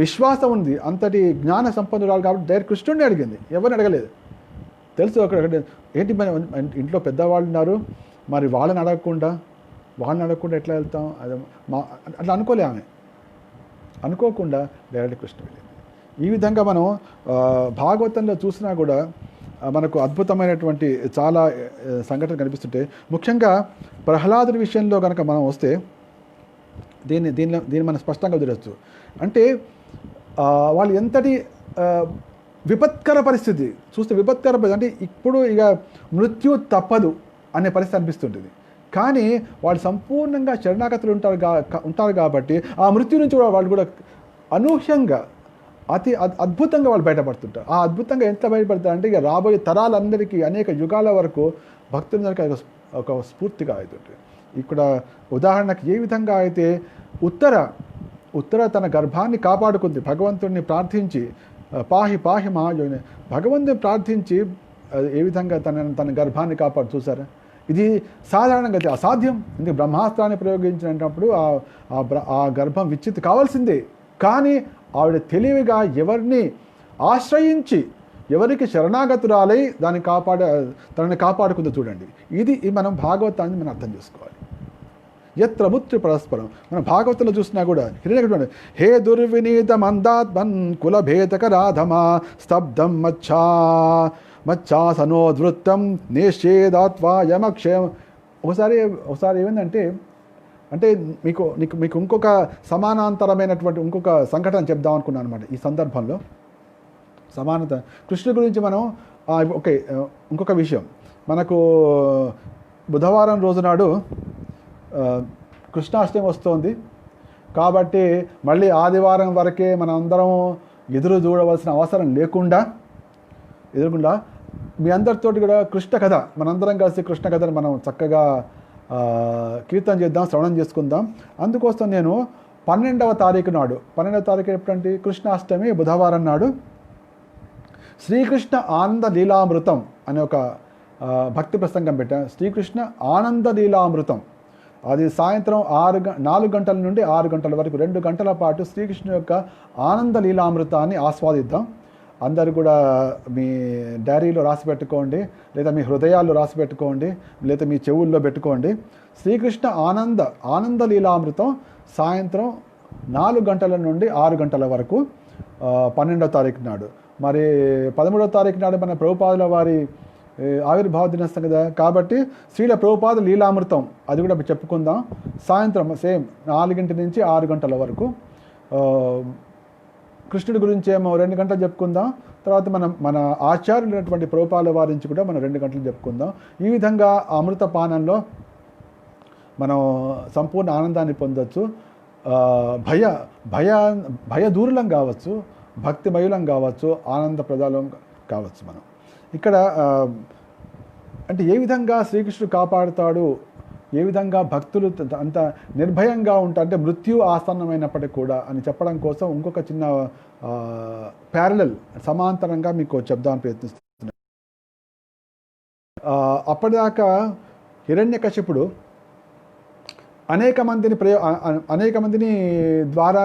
విశ్వాసం ఉంది, అంతటి జ్ఞాన సంపన్నురాలు. కాబట్టి డైరెక్ట్ కృష్ణుడిని అడిగింది, ఎవరిని అడగలేదు. తెలుసు అక్కడ ఏంటి మన ఇంట్లో పెద్దవాళ్ళు ఉన్నారు, మరి వాళ్ళని అడగకుండా ఎట్లా వెళ్తాం, అదే అట్లా అనుకోలే ఆమె. అనుకోకుండా డైరెక్ట్ కృష్ణ వెళ్ళింది. ఈ విధంగా మనం భాగవతంలో చూసినా కూడా మనకు అద్భుతమైనటువంటి చాలా సంఘటనలు కనిపిస్తుంటాయి. ముఖ్యంగా ప్రహ్లాదుడి విషయంలో కనుక మనం వస్తే దీన్ని మనం స్పష్టంగా వదిలేచ్చు. అంటే వాళ్ళు ఎంతటి విపత్కర పరిస్థితి చూస్తే, అంటే ఇప్పుడు ఇక మృత్యు తప్పదు అనే పరిస్థితి అనిపిస్తుంటుంది. కానీ వాళ్ళు సంపూర్ణంగా శరణాగతులు ఉంటారు కాబట్టి ఆ మృత్యు నుంచి కూడా వాళ్ళు కూడా అనూహ్యంగా అతి అద్భుతంగా వాళ్ళు బయటపడుతుంటారు. ఆ అద్భుతంగా ఎంత బయటపడతారు అంటే ఇక రాబోయే తరాలందరికీ అనేక యుగాల వరకు భక్తులందరికీ ఒక స్ఫూర్తిగా అవుతుంటుంది. ఇక్కడ ఉదాహరణకు ఏ విధంగా అయితే ఉత్తర తన గర్భాన్ని కాపాడుకుంది, భగవంతుడిని ప్రార్థించి పాహి మహాయోని, భగవంతుని ప్రార్థించి ఏ విధంగా తన గర్భాన్ని కాపాడు. చూసారా, ఇది సాధారణంగా అసాధ్యం. ఎందుకు బ్రహ్మాస్త్రాన్ని ప్రయోగించినప్పుడు ఆ గర్భం విచ్ఛిత్తి కావాల్సిందే. కానీ ఆవిడ తెలివిగా ఎవరిని ఆశ్రయించి, ఎవరికి శరణాగతురాలై తనని కాపాడుకుందో చూడండి. ఇది మనం భాగవతాన్ని మనం అర్థం చేసుకోవాలి. ఎత్ర ముత్రి పరస్పరం మన భాగవతంలో చూసినా కూడా హిరణ్యకృష్ణుడు హే దుర్వినీత మందాత్మన్ కులభేదక రాధమా స్తబ్ధం మచ్చాసనోద్వృత్తం నిషేధాత్వా యమక్షయం. ఒకసారి ఏమైందంటే మీకు ఇంకొక సమానాంతరమైనటువంటి ఇంకొక సంఘటన చెప్దాం అనుకున్నాను అనమాట. ఈ సందర్భంలో సమానత కృష్ణుడి గురించి మనం ఇంకొక విషయం, మనకు బుధవారం రోజు నాడు కృష్ణాష్టమి వస్తోంది కాబట్టి మళ్ళీ ఆదివారం వరకే మనం అందరం ఎదురు చూడవలసిన అవసరం లేకుండా మీ అందరితోటి కూడా కృష్ణ కథ, మనందరం కలిసి కృష్ణ కథను మనం చక్కగా కీర్తన చేద్దాం, శ్రవణం చేసుకుందాం. అందుకోసం నేను 12వ తారీఖు నాడు, 12వ తారీఖు ఎప్పుడంటే కృష్ణాష్టమి బుధవారం నాడు శ్రీకృష్ణ ఆనంద లీలామృతం అనే ఒక భక్తి ప్రసంగం పెట్టాను. శ్రీకృష్ణ ఆనంద లీలామృతం, అది సాయంత్రం 4 గంటల నుండి 6 గంటల వరకు 2 గంటల పాటు శ్రీకృష్ణ యొక్క ఆనంద లీలామృతాన్ని ఆస్వాదిద్దాం. అందరూ కూడా మీ డైరీలో రాసి పెట్టుకోండి, లేదా మీ హృదయాల్లో రాసి పెట్టుకోండి, లేదా మీ చెవుల్లో పెట్టుకోండి. శ్రీకృష్ణ ఆనంద లీలామృతం సాయంత్రం 4 గంటల నుండి 6 గంటల వరకు 12వ తారీఖు నాడు. మరి 13వ తారీఖు నాడు మన ప్రభుపాదుల వారి ఆవిర్భావ దినోత్సవం కదా, కాబట్టి శ్రీల ప్రభుపాద లీలామృతం అది కూడా చెప్పుకుందాం. సాయంత్రం సేమ్ 4 నుంచి 6 గంటల వరకు కృష్ణుడి గురించి ఏమో 2 గంటలు చెప్పుకుందాం. తర్వాత మన ఆచార్యులైనటువంటి ప్రభుపాదుల వారి నుంచి కూడా మనం 2 గంటలు చెప్పుకుందాం. ఈ విధంగా అమృత పానంలో మనం సంపూర్ణ ఆనందాన్ని పొందొచ్చు. భయ దూరులం కావచ్చు, భక్తిమయులం కావచ్చు, ఆనందప్రదాలం కావచ్చు. మనం ఇక్కడ అంటే ఏ విధంగా శ్రీకృష్ణుడు కాపాడుతాడు, ఏ విధంగా భక్తులు అంత నిర్భయంగా ఉంటారు అంటే మృత్యు ఆసన్నమైనప్పటికీ కూడా అని చెప్పడం కోసం ఇంకొక చిన్న ప్యారలల్ సమాంతరంగా మీకు చెప్దామని ప్రయత్నిస్తున్నాను. అప్పటిదాకా హిరణ్యకశిపుడు అనేక మందిని ద్వారా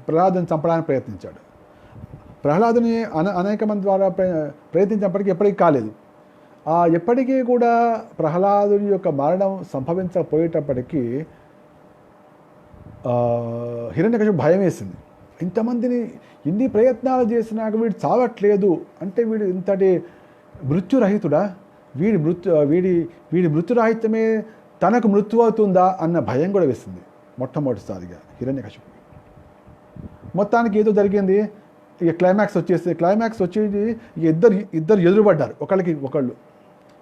ప్రహ్లాదుని చంపడానికి ప్రయత్నించాడు. ప్రహ్లాదుని అనేక మంది ద్వారా ప్రయత్నించినప్పటికీ ఎప్పటికీ కాలేదు. ఎప్పటికీ కూడా ప్రహ్లాదుని యొక్క మరణం సంభవించకపోయేటప్పటికీ హిరణ్యకశిపుడు భయం వేసింది. ఇంతమందిని ఇన్ని ప్రయత్నాలు చేసినాక వీడు చావట్లేదు అంటే వీడు ఇంతటి మృత్యురహితుడా, వీడి మృత్యురాహిత్యమే తనకు మృత్యు అవుతుందా అన్న భయం కూడా వేసింది మొట్టమొదటిసారిగా హిరణ్యకశిపుడు. మొత్తానికి ఏదో జరిగింది. ఇక క్లైమాక్స్ వచ్చేది ఇద్దరు ఎదురుపడ్డారు. ఒకళ్ళు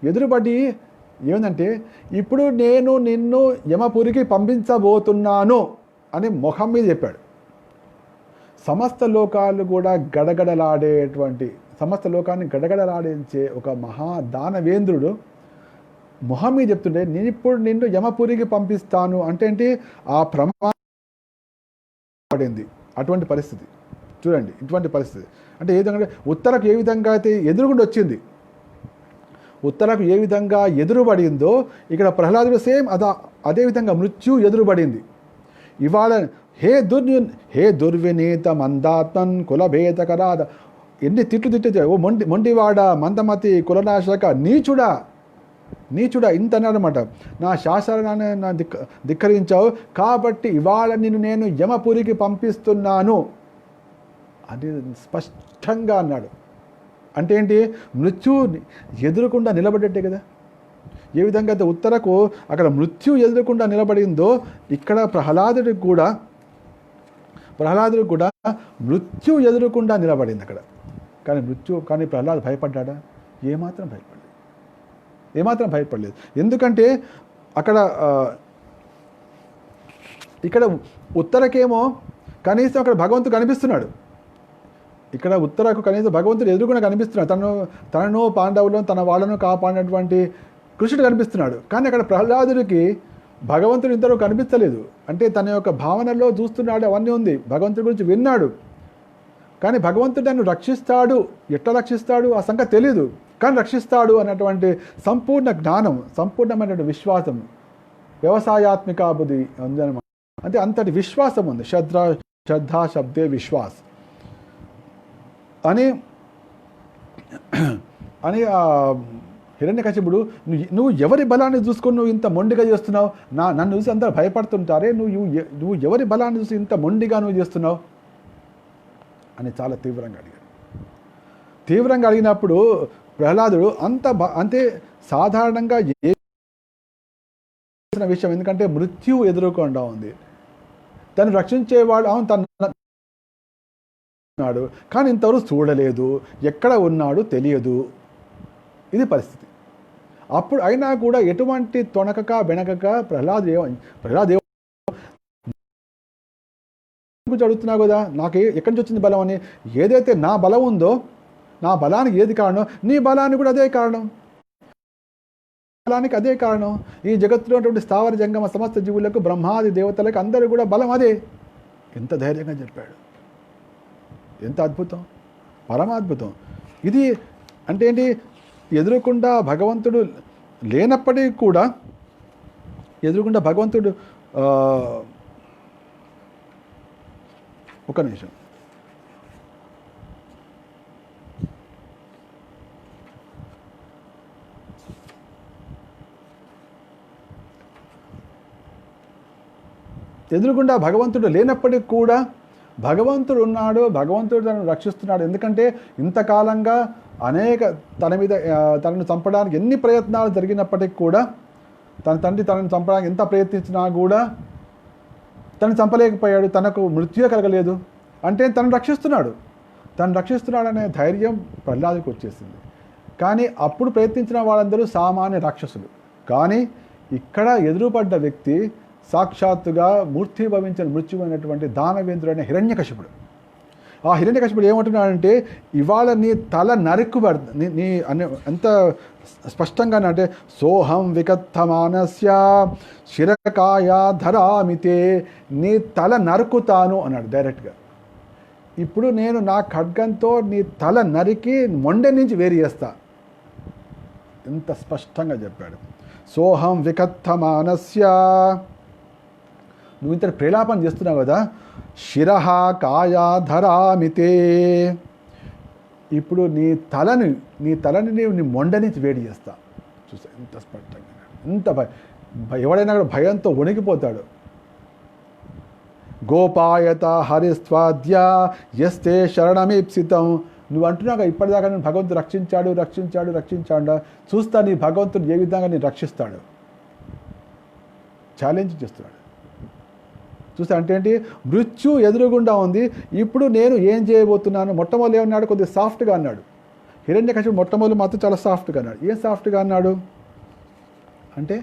ఎదురుపడి ఏమిటంటే, ఇప్పుడు నేను నిన్ను యమపురికి పంపించబోతున్నాను అని మొహం మీద చెప్పాడు. సమస్త లోకాలు కూడా సమస్త లోకాన్ని గడగడలాడించే ఒక మహాదానవేంద్రుడు మొహం మీద చెప్తుంటే, నేను ఇప్పుడు నిన్ను యమపురికి పంపిస్తాను అంటే ఏంటి, ఆ ప్రమాదం పడింది. అటువంటి పరిస్థితి చూడండి. ఇటువంటి పరిస్థితి అంటే ఏ విధంగా ఉత్తరకు ఏ విధంగా అయితే ఎదురుగుండి వచ్చింది, ఉత్తరకు ఏ విధంగా ఎదురుపడిందో ఇక్కడ ప్రహ్లాదుడు సేమ్ అదేవిధంగా మృత్యు ఎదురుపడింది. ఇవాళ హే దుర్వినీత మందాత్మన్ కులభేదకరాద, ఎన్ని తిట్లు తిట్టే, ఓ మొండివాడ, మందమతి, కులనాశక, నీచుడా ఇంత అన్నాడనమాట. నా శాస్త్రాన్ని ధిక్కరించావు కాబట్టి ఇవాళ నేను యమపురికి పంపిస్తున్నాను అని స్పష్టంగా అన్నాడు. అంటే ఏంటి, మృత్యు ఎదురకుండా నిలబడ్డట్టే కదా. ఏ విధంగా అయితే ఉత్తరకు అక్కడ మృత్యు ఎదురకుండా నిలబడిందో ఇక్కడ ప్రహ్లాదుడికి కూడా మృత్యు ఎదురకుండా నిలబడింది అక్కడ. కానీ ప్రహ్లాదు భయపడ్డా? ఏమాత్రం భయపడలేదు. ఎందుకంటే ఇక్కడ ఉత్తరకేమో కనీసం అక్కడ భగవంతుడు కనిపిస్తున్నాడు. ఇక్కడ ఉత్తరకు కనీసం భగవంతుడు ఎదురుకుండా కనిపిస్తున్నాడు. తనను పాండవులను తన వాళ్ళను కాపాడినటువంటి కృష్ణుడు కనిపిస్తున్నాడు. కానీ అక్కడ ప్రహ్లాదుడికి భగవంతుడు ఇంతలో కనిపించలేదు. అంటే తన యొక్క భావనలో చూస్తున్నాడు, అవన్నీ ఉంది, భగవంతుడి గురించి విన్నాడు. కానీ భగవంతుడు నన్ను రక్షిస్తాడు, ఎట్లా రక్షిస్తాడు ఆ సంగతి తెలియదు, కానీ రక్షిస్తాడు అన్నటువంటి సంపూర్ణ జ్ఞానం, సంపూర్ణమైనటువంటి విశ్వాసం, వ్యవసాయాత్మిక బుద్ధి ఉందన్నమాట. అంటే అంతటి విశ్వాసం ఉంది. శ్రద్ధ శబ్దే విశ్వాస్ అని హిరణ్యకశిపుడు, నువ్వు ఎవరి బలాన్ని చూసుకొని నువ్వు ఇంత మొండిగా చేస్తున్నావు, నన్ను చూసి అందరూ భయపడుతుంటారే, నువ్వు ఎవరి బలాన్ని చూసి ఇంత మొండిగా నువ్వు చేస్తున్నావు అని చాలా తీవ్రంగా అడిగినప్పుడు ప్రహ్లాదుడు అంతే సాధారణంగా చేసిన విషయం, ఎందుకంటే మృత్యు ఎదుర్కొండా ఉంది, తను రక్షించేవాడు అవును తన్నాడు, కానీ ఇంతవరకు చూడలేదు, ఎక్కడ ఉన్నాడు తెలియదు, ఇది పరిస్థితి. అప్పుడు అయినా కూడా ఎటువంటి తొణకక బెనకక ప్రహ్లాద్ గురించి అడుగుతున్నా కదా, నాకు ఎక్కడి నుంచి వచ్చింది బలం అని. ఏదైతే నా బలం ఉందో, నా బలానికి ఏది కారణం, నీ బలానికి కూడా అదే కారణం, బలానికి అదే కారణం. ఈ జగత్తులో ఉన్నటువంటి స్థావర జంగమ సమస్త జీవులకు, బ్రహ్మాది దేవతలకు అందరూ కూడా బలం అదే. ఎంత ధైర్యంగా చెప్పాడు, ఎంత అద్భుతం, పరమాద్భుతం. ఇది అంటే ఏంటి, ఎదురుకుండా భగవంతుడు లేనప్పటికీ కూడా, ఎదురుకుండా భగవంతుడు ఒక నిమిషం, ఎదురుకుండా భగవంతుడు లేనప్పటికీ కూడా భగవంతుడు ఉన్నాడు, భగవంతుడు తనను రక్షిస్తున్నాడు. ఎందుకంటే ఇంతకాలంగా తనను చంపడానికి ఎన్ని ప్రయత్నాలు జరిగినప్పటికీ కూడా, తన తండ్రి తనను చంపడానికి ఎంత ప్రయత్నించినా కూడా తను చంపలేకపోయాడు, తనకు మృత్యు కలగలేదు. అంటే తను రక్షిస్తున్నాడనే ధైర్యం ప్రహ్లాదుకి వచ్చేసింది. కానీ అప్పుడు ప్రయత్నించిన వాళ్ళందరూ సామాన్య రాక్షసులు. కానీ ఇక్కడ ఎదురుపడ్డ వ్యక్తి సాక్షాత్తుగా మూర్తిభవించిన మృత్యువైనటువంటి దానవేంద్రుడైన హిరణ్యకశిపుడు. ఆ హిరణ్యకశిపుడు ఏమంటున్నాడంటే, ఇవాళ నీ తల నరుకుబడు, నీ అని ఎంత స్పష్టంగా అంటే, సోహం వికత్తమానస్య శిరకాయ ధరామితే, నీ తల నరుకుతాను అన్నాడు డైరెక్ట్గా. ఇప్పుడు నేను నా ఖడ్గంతో నీ తల నరికి మొండె నుంచి వేరు చేస్తా. ఎంత స్పష్టంగా చెప్పాడు. సోహం వికత్తమానస్య, నువ్వు ఇంత ప్రేలాపన చేస్తున్నావు కదా, శిరహ కాయా ధరామితే, ఇప్పుడు నీ తలని నీ మొండ నుంచి వేడి చేస్తా. చూసా ఎంత స్పష్టంగా, ఎంత ఎవడైనా కూడా భయంతో వణికిపోతాడు. గోపాయత హరిస్వాద్య యస్తే శరణమీప్సితం, నువ్వు అంటున్నావు ఇప్పటిదాకా నేను భగవంతుడు రక్షించాడు. చూస్తా నీ భగవంతుడు ఏ విధంగా నేను రక్షిస్తాడు. ఛాలెంజ్ చేస్తున్నాడు. చూస్తా అంటే ఏంటి, మృత్యు ఎదురుగుండా ఉంది, ఇప్పుడు నేను ఏం చేయబోతున్నాను. మొట్టమొదటి ఏమన్నాడు, కొద్దిగా సాఫ్ట్గా అన్నాడు. హిరణ్యకశిపుడు మొట్టమొదటి మాత్రం చాలా సాఫ్ట్గా అన్నాడు. ఏం సాఫ్ట్గా అన్నాడు అంటే,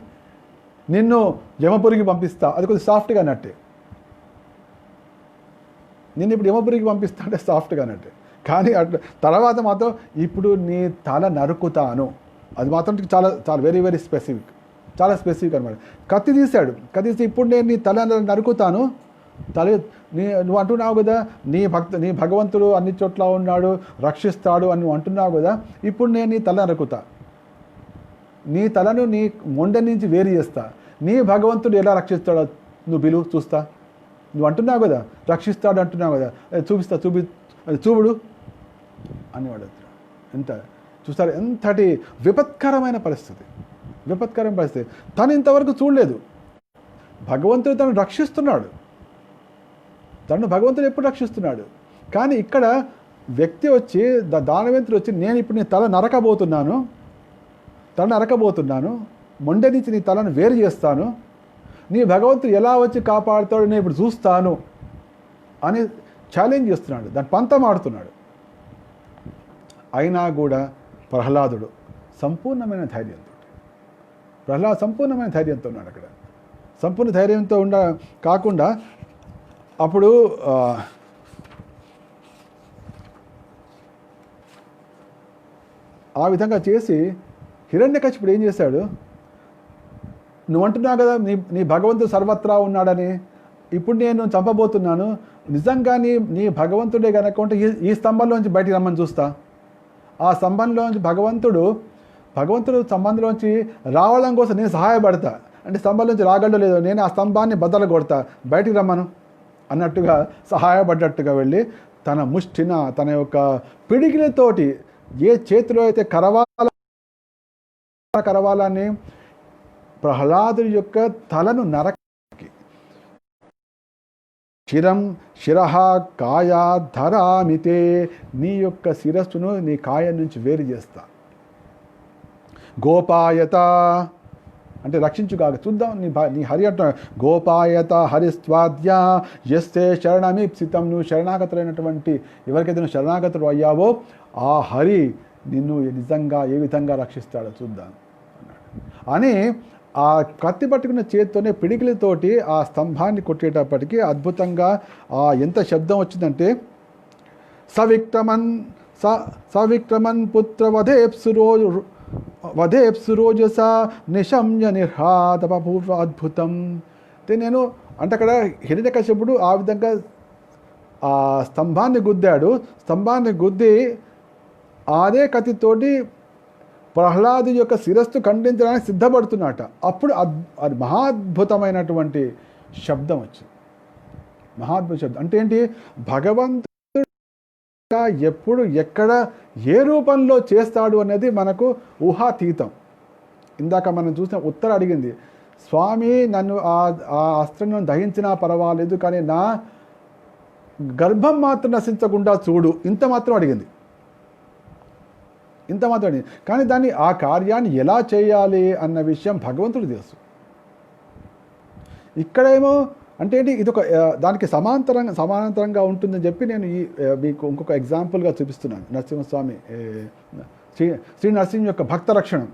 నిన్ను యమపురికి పంపిస్తా, అది కొద్దిగా సాఫ్ట్గా అన్నట్టే. నిన్ను ఇప్పుడు యమపురికి పంపిస్తా అంటే సాఫ్ట్గా అన్నట్టే. కానీ అట్లా తర్వాత మాత్రం ఇప్పుడు నీ తల నరుకుతాను, అది మాత్రం చాలా చాలా వెరీ వెరీ స్పెసిఫిక్, చాలా స్పెసిఫిక్ అనమాట. కత్తి తీసి ఇప్పుడు నేను నీ తల నరుకుతాను. నువ్వు అంటున్నావు కదా, నీ భగవంతుడు అన్ని చోట్ల ఉన్నాడు, రక్షిస్తాడు అని నువ్వు అంటున్నావు కదా, ఇప్పుడు నేను నీ తల నరుకుతా, నీ తలను నీ మొండె నుంచి వేరు చేస్తా. నీ భగవంతుడు ఎలా రక్షిస్తాడో నువ్వు పిలువు చూస్తా. నువ్వు అంటున్నావు కదా రక్షిస్తాడు అంటున్నావు కదా, చూపుడు అనేవాడు. ఎంత చూస్తారు, ఎంతటి విపత్కరమైన పరిస్థితి. తను ఇంతవరకు చూడలేదు. భగవంతుడు తను రక్షిస్తున్నాడు, భగవంతుడు ఎప్పుడు రక్షిస్తున్నాడు. కానీ ఇక్కడ వ్యక్తి వచ్చి, దానవేంద్రుడు వచ్చి, నేను ఇప్పుడు నీ తల నరకబోతున్నాను, మొండె నుంచి నీ తలను వేరు చేస్తాను, నీ భగవంతుడు ఎలా వచ్చి కాపాడుతాడు నేను ఇప్పుడు చూస్తాను అని ఛాలెంజ్ చేస్తున్నాడు, దాని పంతం ఆడుతున్నాడు. అయినా కూడా ప్రహ్లాదుడు సంపూర్ణమైన ధైర్యంతో ఉన్నాడు అక్కడ. సంపూర్ణ ధైర్యంతో కాకుండా అప్పుడు ఆ విధంగా చేసి హిరణ్యకశిపుడు ఏం చేశాడు, నువ్వు అంటున్నావు కదా నీ భగవంతుడు సర్వత్రా ఉన్నాడని, ఇప్పుడు నేను చంపబోతున్నాను, నిజంగా నీ భగవంతుడే కనుక ఉంటే ఈ స్తంభంలోంచి బయటికి రమ్మని చూస్తా. ఆ స్తంభంలోంచి భగవంతుడు స్తంభంలోంచి రావడం కోసం నేను సహాయపడతా అంటే, స్తంభంలోంచి రాగలడో లేదో నేను ఆ స్తంభాన్ని బద్దలు కొడతా, బయటికి రమ్మను అన్నట్టుగా సహాయపడ్డట్టుగా వెళ్ళి తన ముష్టిన, తన యొక్క పిడికిలతోటి ఏ చేతిలో అయితే కరవాలని ప్రహ్లాదుడి యొక్క తలను నరకి, శిరహ కాయా ధరామితే, నీ యొక్క శిరస్సును నీ కాయం నుంచి వేరు చేస్తా. గోపాయత అంటే రక్షించుగాక, చూద్దాం నీ హరి అంటున్నా. గోపాయత హరిస్వాద్య యస్తే శరణమీప్సితం, నువ్వు శరణాగతులైనటువంటి ఎవరికైతే నువ్వు శరణాగతులు అయ్యావో ఆ హరి నిన్ను నిజంగా ఏ విధంగా రక్షిస్తాడో చూద్దాం అన్నాడు. అని ఆ కత్తి పట్టుకున్న చేతితోనే పిడికిలతోటి ఆ స్తంభాన్ని కొట్టేటప్పటికీ అద్భుతంగా ఎంత శబ్దం వచ్చిందంటే, సవిక్రమన్ పుత్ర వధేప్సురోజస నిశమ్య నిర్హాత బభూవ అద్భుతం. నేను అంటే అక్కడ హిరణ్యకశిపుడు ఆ విధంగా ఆ స్తంభాన్ని గుద్ది అదే కత్తితోటి ప్రహ్లాదు యొక్క శిరస్సు ఖండించడానికి సిద్ధపడుతున్నట. అప్పుడు అది మహాద్భుతమైనటువంటి శబ్దం వచ్చింది. మహాద్భుత శబ్దం అంటే ఏంటి, భగవంతుడు ఎప్పుడు ఎక్కడ ఏ రూపంలో చేస్తాడు అనేది మనకు ఊహాతీతం. ఇందాక మనం చూసిన ఉత్తర అడిగింది, స్వామి నన్ను ఆ అస్త్రం దహించినా పర్వాలేదు కానీ నా గర్భం మాత్రం నశించకుండా చూడు, ఇంత మాత్రం అడిగింది. కానీ దాన్ని ఆ కార్యాన్ని ఎలా చేయాలి అన్న విషయం భగవంతుడు తెలుసు. ఇక్కడేమో అంటే ఏంటి, ఇది ఒక దానికి సమాంతరంగా ఉంటుందని చెప్పి నేను మీకు ఇంకొక ఎగ్జాంపుల్గా చూపిస్తున్నాను. నరసింహస్వామి శ్రీ నరసింహ యొక్క భక్త రక్షణం.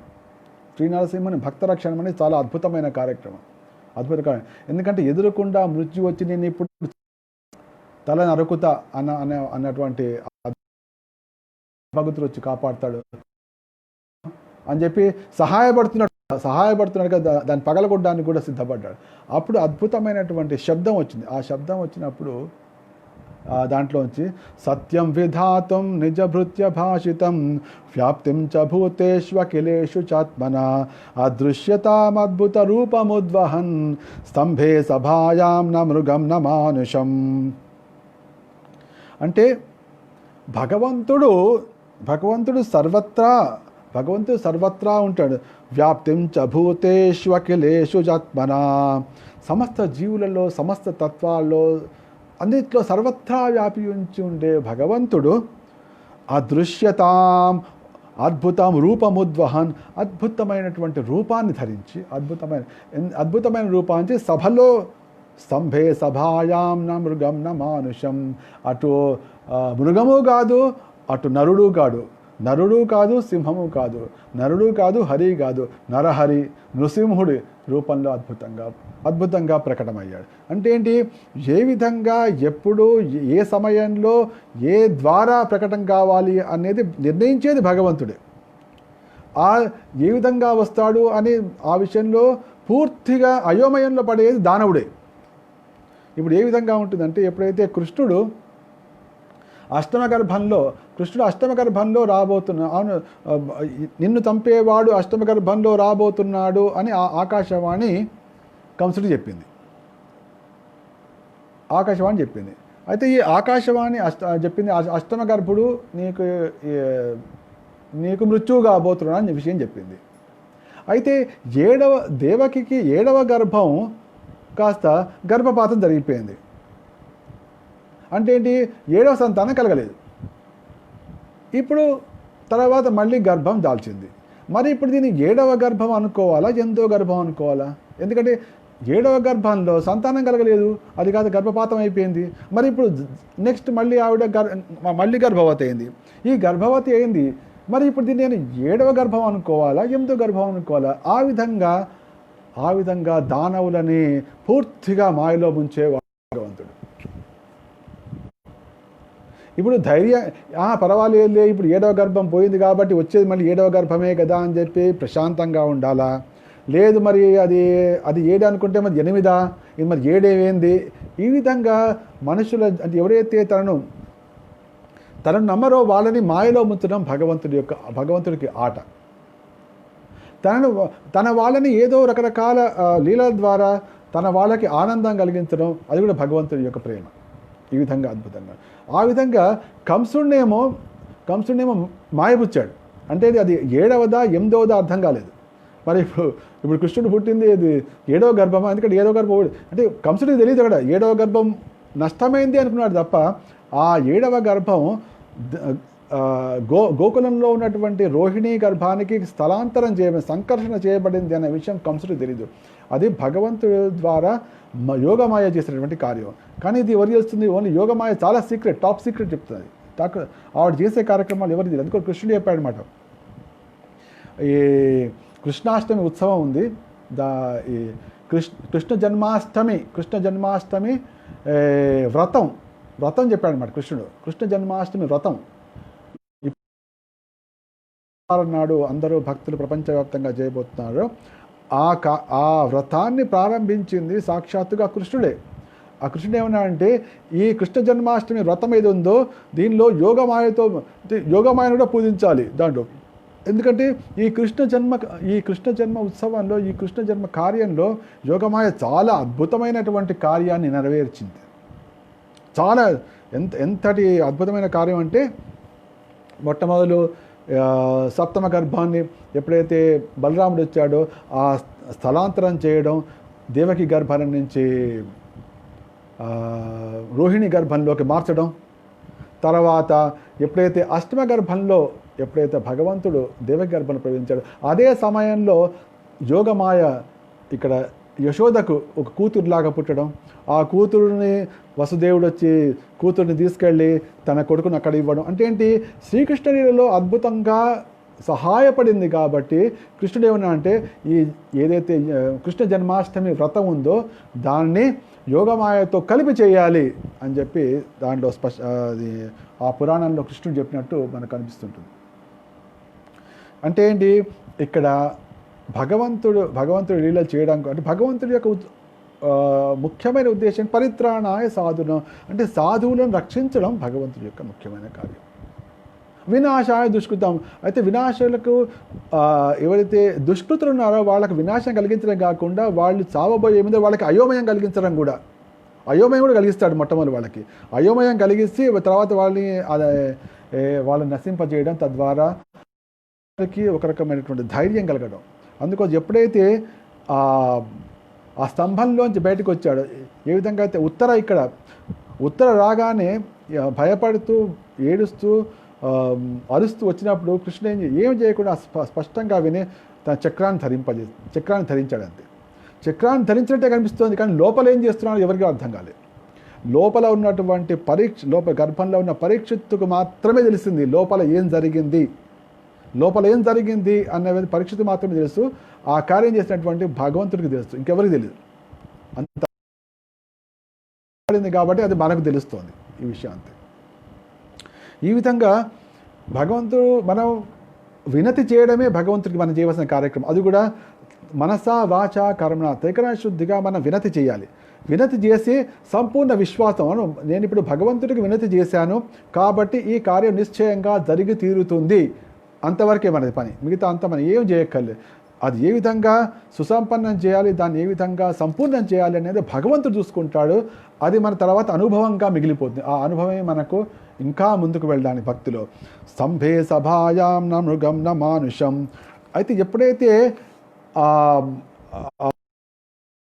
శ్రీ నరసింహని భక్త రక్షణం అనేది చాలా అద్భుతమైన కార్యక్రమం. ఎందుకంటే ఎదురకుండా మృత్యు వచ్చి నేను ఇప్పుడు తల నరుకుతా అన్నటువంటి భగవంతుడు వచ్చి కాపాడుతాడు అని చెప్పి సహాయపడుతున్నాడు కదా, దాన్ని పగలగొట్టడానికి కూడా సిద్ధపడ్డాడు. అప్పుడు అద్భుతమైనటువంటి శబ్దం వచ్చింది. ఆ శబ్దం వచ్చినప్పుడు దాంట్లోంచి సత్యం విధాతం నిజభృత్య భాషితం వ్యాప్తిం చ భూతేష్వఖిలేషు చాత్మన అదృశ్యతామద్భుత రూపముద్వహన్ స్తంభే సభాయాం న మృగం న మానుషం. అంటే భగవంతుడు సర్వత్రా ఉంటాడు. వ్యాప్తిం చ భూతేష్వఖిలేషు చాత్మన, సమస్త జీవులలో సమస్త తత్వాల్లో అన్నిట్లో సర్వత్రా వ్యాపించి ఉండే భగవంతుడు అదృశ్యతాం అద్భుతం రూపముద్వహన్, అద్భుతమైనటువంటి రూపాన్ని ధరించి అద్భుతమైన రూపాన్ని సభలో స్తంభే సభాయాం న మృగం న మానుషం, అటు మృగము కాదు, అటు నరుడు కాదు, సింహము కాదు, నరుడు కాదు, హరి కాదు, నరహరి నృసింహుడి రూపంలో అద్భుతంగా ప్రకటమయ్యాడు. అంటే ఏంటి, ఏ విధంగా ఎప్పుడు ఏ సమయంలో ఏ ద్వారా ప్రకటన కావాలి అనేది నిర్ణయించేది భగవంతుడే. ఏ విధంగా వస్తాడు అని ఆ విషయంలో పూర్తిగా అయోమయంలో పడేది దానవుడే. ఇప్పుడు ఏ విధంగా ఉంటుందంటే, ఎప్పుడైతే కృష్ణుడు అష్టమ గర్భంలో అవును నిన్ను చంపేవాడు అష్టమ గర్భంలో రాబోతున్నాడు అని ఆకాశవాణి కంసుడు చెప్పింది. అయితే ఈ ఆకాశవాణి చెప్పింది అష్టమ గర్భుడు నీకు మృత్యువు కాబోతున్నాడు అని విషయం చెప్పింది. అయితే దేవకికి 7వ గర్భం కాస్త గర్భపాతం జరిగిపోయింది. అంటే ఏంటి, 7వ సంతానం కలగలేదు. ఇప్పుడు తర్వాత మళ్ళీ గర్భం దాల్చింది. మరి ఇప్పుడు దీన్ని 7వ గర్భం అనుకోవాలా, 8వ గర్భం అనుకోవాలా? ఎందుకంటే 7వ గర్భంలో సంతానం కలగలేదు, అది కాదు గర్భపాతం అయిపోయింది. మరి ఇప్పుడు నెక్స్ట్ మళ్ళీ ఆవిడ మళ్ళీ గర్భవతి అయింది. ఈ గర్భవతి అయింది, మరి ఇప్పుడు దీన్ని నేను 7వ గర్భం అనుకోవాలా, 8వ గర్భం అనుకోవాలా? ఆ విధంగా దానవులని పూర్తిగా మాయలో ముంచేవాడు భగవంతుడు. ఇప్పుడు పర్వాలేదులే, ఇప్పుడు 7వ గర్భం పోయింది కాబట్టి వచ్చేది మళ్ళీ 7వ గర్భమే కదా అని చెప్పి ప్రశాంతంగా ఉండాలా? లేదు, మరి అది 7 అనుకుంటే మరి 8, ఇది మరి 7 ఏమైంది? ఈ విధంగా మనుషుల అంటే ఎవరైతే తనను నమ్మరో వాళ్ళని మాయలో ముంచడం భగవంతుడికి ఆట. తన వాళ్ళని ఏదో రకరకాల లీలల ద్వారా తన వాళ్ళకి ఆనందం కలిగించడం, అది కూడా భగవంతుడి యొక్క ప్రేమ. ఈ విధంగా అద్భుతంగా ఆ విధంగా కంసుడినేమో మాయపుచ్చాడు. అంటే అది 7వదా 8వదా అర్థం కాలేదు. మరి ఇప్పుడు కృష్ణుడు పుట్టింది ఇది 7వ గర్భమా? ఎందుకంటే 7వ గర్భం అంటే కంసుడికి తెలియదు అక్కడ 7వ గర్భం నష్టమైంది అనుకున్నాడు తప్ప ఆ 7వ గర్భం గోకులంలో ఉన్నటువంటి రోహిణీ గర్భానికి సంకర్షణ చేయబడింది అనే విషయం కంసుడికి తెలీదు. అది భగవంతుడి ద్వారా యోగమాయ చేసినటువంటి కార్యం. కానీ ఇది ఎవరు చేస్తుంది? ఓన్లీ యోగమాయ చాలా టాప్ సీక్రెట్ చెప్తుంది. ఆవిడ చేసే కార్యక్రమాలు ఎవరు తెలియదు. అందుకని కృష్ణుడు చెప్పాడు అనమాట, ఈ కృష్ణాష్టమి ఉత్సవం ఉంది, ఈ కృష్ణ జన్మాష్టమి వ్రతం చెప్పాడు అనమాట కృష్ణుడు. కృష్ణ జన్మాష్టమి వ్రతం నాడు అందరూ భక్తులు ప్రపంచవ్యాప్తంగా చేయబోతున్నారు. ఆ వ్రతాన్ని ప్రారంభించింది సాక్షాత్తుగా కృష్ణుడే. ఆ కృష్ణుడు ఏమన్నాడంటే, ఈ కృష్ణ జన్మాష్టమి వ్రతం ఏది ఉందో దీనిలో యోగమాయను కూడా పూజించాలి దాంట్లో. ఎందుకంటే ఈ కృష్ణ జన్మ ఉత్సవంలో, ఈ కృష్ణ జన్మ కార్యంలో యోగమాయ చాలా అద్భుతమైనటువంటి కార్యాన్ని నెరవేర్చింది. చాలా ఎంతటి అద్భుతమైన కార్యం అంటే, మొట్టమొదలు సప్తమ గర్భాన్ని ఎప్పుడైతే బలరాముడు వచ్చాడో ఆ స్థలాంతరం చేయడం, దేవకి గర్భం నుంచి రోహిణి గర్భంలోకి మార్చడం, తర్వాత ఎప్పుడైతే అష్టమ గర్భంలో ఎప్పుడైతే భగవంతుడు దేవకి గర్భంలో ప్రవేశించాడో అదే సమయంలో యోగమాయ ఇక్కడ యశోదకు ఒక కూతురులాగా పుట్టడం, ఆ కూతురుని వసుదేవుడు వచ్చి కూతుర్ని తీసుకెళ్ళి తన కొడుకుని అక్కడ ఇవ్వడం. అంటే ఏంటి, శ్రీకృష్ణలీలలో అద్భుతంగా సహాయపడింది. కాబట్టి కృష్ణుడు ఏమన్నా అంటే, ఈ ఏదైతే కృష్ణ జన్మాష్టమి వ్రతం ఉందో దాన్ని యోగమాయతో కలిపి చేయాలి అని చెప్పి దాంట్లో అది ఆ పురాణంలో కృష్ణుడు చెప్పినట్టు మనకు అనిపిస్తుంటుంది. అంటే ఏంటి, ఇక్కడ భగవంతుడు లీలలు చేయడం అంటే భగవంతుడి యొక్క ముఖ్యమైన ఉద్దేశం పరిత్రాణాయ సాధునం, అంటే సాధువులను రక్షించడం భగవంతుడి యొక్క ముఖ్యమైన కార్యం. వినాశాయ దుష్కృతం, అయితే వినాశాలకు ఎవరైతే దుష్కృతులు ఉన్నారో వాళ్ళకి వినాశం కలిగించడం కాకుండా వాళ్ళు చావబోయే ముందు వాళ్ళకి అయోమయం కలిగించడం కూడా, అయోమయం కూడా కలిగిస్తాడు. మొట్టమొదటి వాళ్ళకి అయోమయం కలిగిస్తే తర్వాత వాళ్ళని నశింపజేయడం, తద్వారా వాళ్ళకి ఒక రకమైనటువంటి ధైర్యం కలగడం. అందుకోసం ఎప్పుడైతే ఆ స్తంభంలోంచి బయటకు వచ్చాడు, ఏ విధంగా అయితే ఉత్తర రాగానే భయపడుతూ ఏడుస్తూ అరుస్తూ వచ్చినప్పుడు కృష్ణ ఏం చేయకుండా స్పష్టంగా విని తన చక్రాన్ని ధరించాడు. అంతే, చక్రాన్ని ధరించినట్టే కనిపిస్తుంది, కానీ లోపల ఏం చేస్తున్నాడో ఎవరికీ అర్థం కాలేదు. లోపల ఉన్నటువంటి గర్భంలో ఉన్న పరీక్షిత్తుకు మాత్రమే తెలిసింది లోపల ఏం జరిగింది అన్నది పరీక్షిత్తు మాత్రమే తెలుసు. ఆ కార్యం చేసినటువంటి భగవంతుడికి తెలుసు, ఇంకెవరికి తెలియదు. అంత కాబట్టి అది మనకు తెలుస్తోంది ఈ విషయం. అంతే, ఈ విధంగా భగవంతుడు మనం వినతి చేయడమే భగవంతుడికి మనం చేయవలసిన కార్యక్రమం. అది కూడా మనసా వాచ కర్మణ త్రికరణ శుద్ధిగా మనం వినతి చేయాలి. వినతి చేసి సంపూర్ణ విశ్వాసం, నేను ఇప్పుడు భగవంతుడికి వినతి చేశాను కాబట్టి ఈ కార్యం నిశ్చయంగా జరిగి తీరుతుంది, అంతవరకే మనది పని. మిగతా అంతా మనం ఏం చేయక్కర్లేదు. అది ఏ విధంగా సుసంపన్నం చేయాలి, దాన్ని ఏ విధంగా సంపూర్ణం చేయాలి అనేది భగవంతుడు చూసుకుంటాడు. అది మన తర్వాత అనుభవంగా మిగిలిపోతుంది. ఆ అనుభవమే మనకు ఇంకా ముందుకు వెళ్ళడానికి భక్తిలో. స్తంభే సభాయాం న మృగం న మానుషం, అయితే ఎప్పుడైతే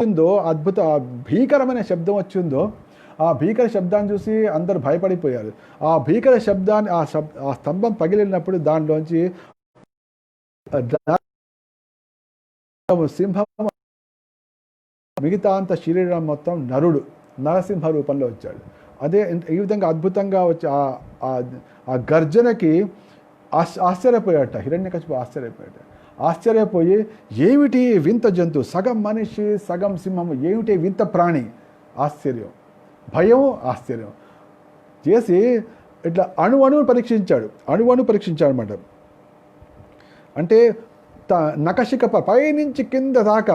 వచ్చిందో అద్భుత భీకరమైన శబ్దం వచ్చిందో, ఆ భీకర శబ్దాన్ని చూసి అందరూ భయపడిపోయారు. ఆ భీకర శబ్దాన్ని ఆ స్తంభం పగిలినప్పుడు దాంట్లోంచి సింహం, మిగతా అంత శరీరం మొత్తం నరసింహ రూపంలో వచ్చాడు. అదే ఈ విధంగా అద్భుతంగా వచ్చి ఆ గర్జనకి ఆశ్చర్యపోయాట హిరణ్యకశిపుడు. ఆశ్చర్యపోయి ఏమిటి వింత జంతువు, సగం మనిషి సగం సింహం, ఏమిటి వింత ప్రాణి, భయం ఆశ్చర్యం చేసి ఇట్లా అణువును పరీక్షించాడు అనమాట. అంటే నకశిక పైనుంచి కింద దాకా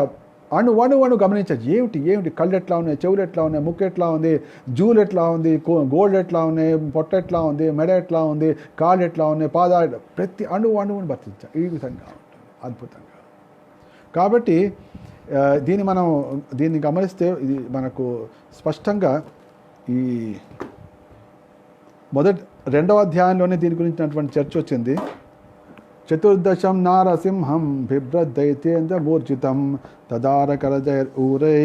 అణువణువను గమనించాడు. ఏమిటి కళ్ళు ఎట్లా ఉన్నాయి, చెవులు ఎట్లా ఉన్నాయి, ముక్కు ఎట్లా ఉంది, జూలు ఎట్లా ఉంది, గోళ్ళు ఎట్లా ఉన్నాయి, పొట్ట ఎట్లా ఉంది, మెడ ఎట్లా ఉంది, కాళ్ళు ఎట్లా ఉన్నాయి, పాదాలు, ప్రతి అణువును భర్తించాడు. ఈ విధంగా ఉంటుంది అద్భుతంగా. కాబట్టి దీన్ని గమనిస్తే ఇది మనకు స్పష్టంగా ఈ రెండవ అధ్యాయంలోనే దీని గురించినటువంటి చర్చ వచ్చింది. చతుర్దశం నారసింహం బిభ్రద్దైతేంద్ర మూర్ఛితం తదారకరజైరూరై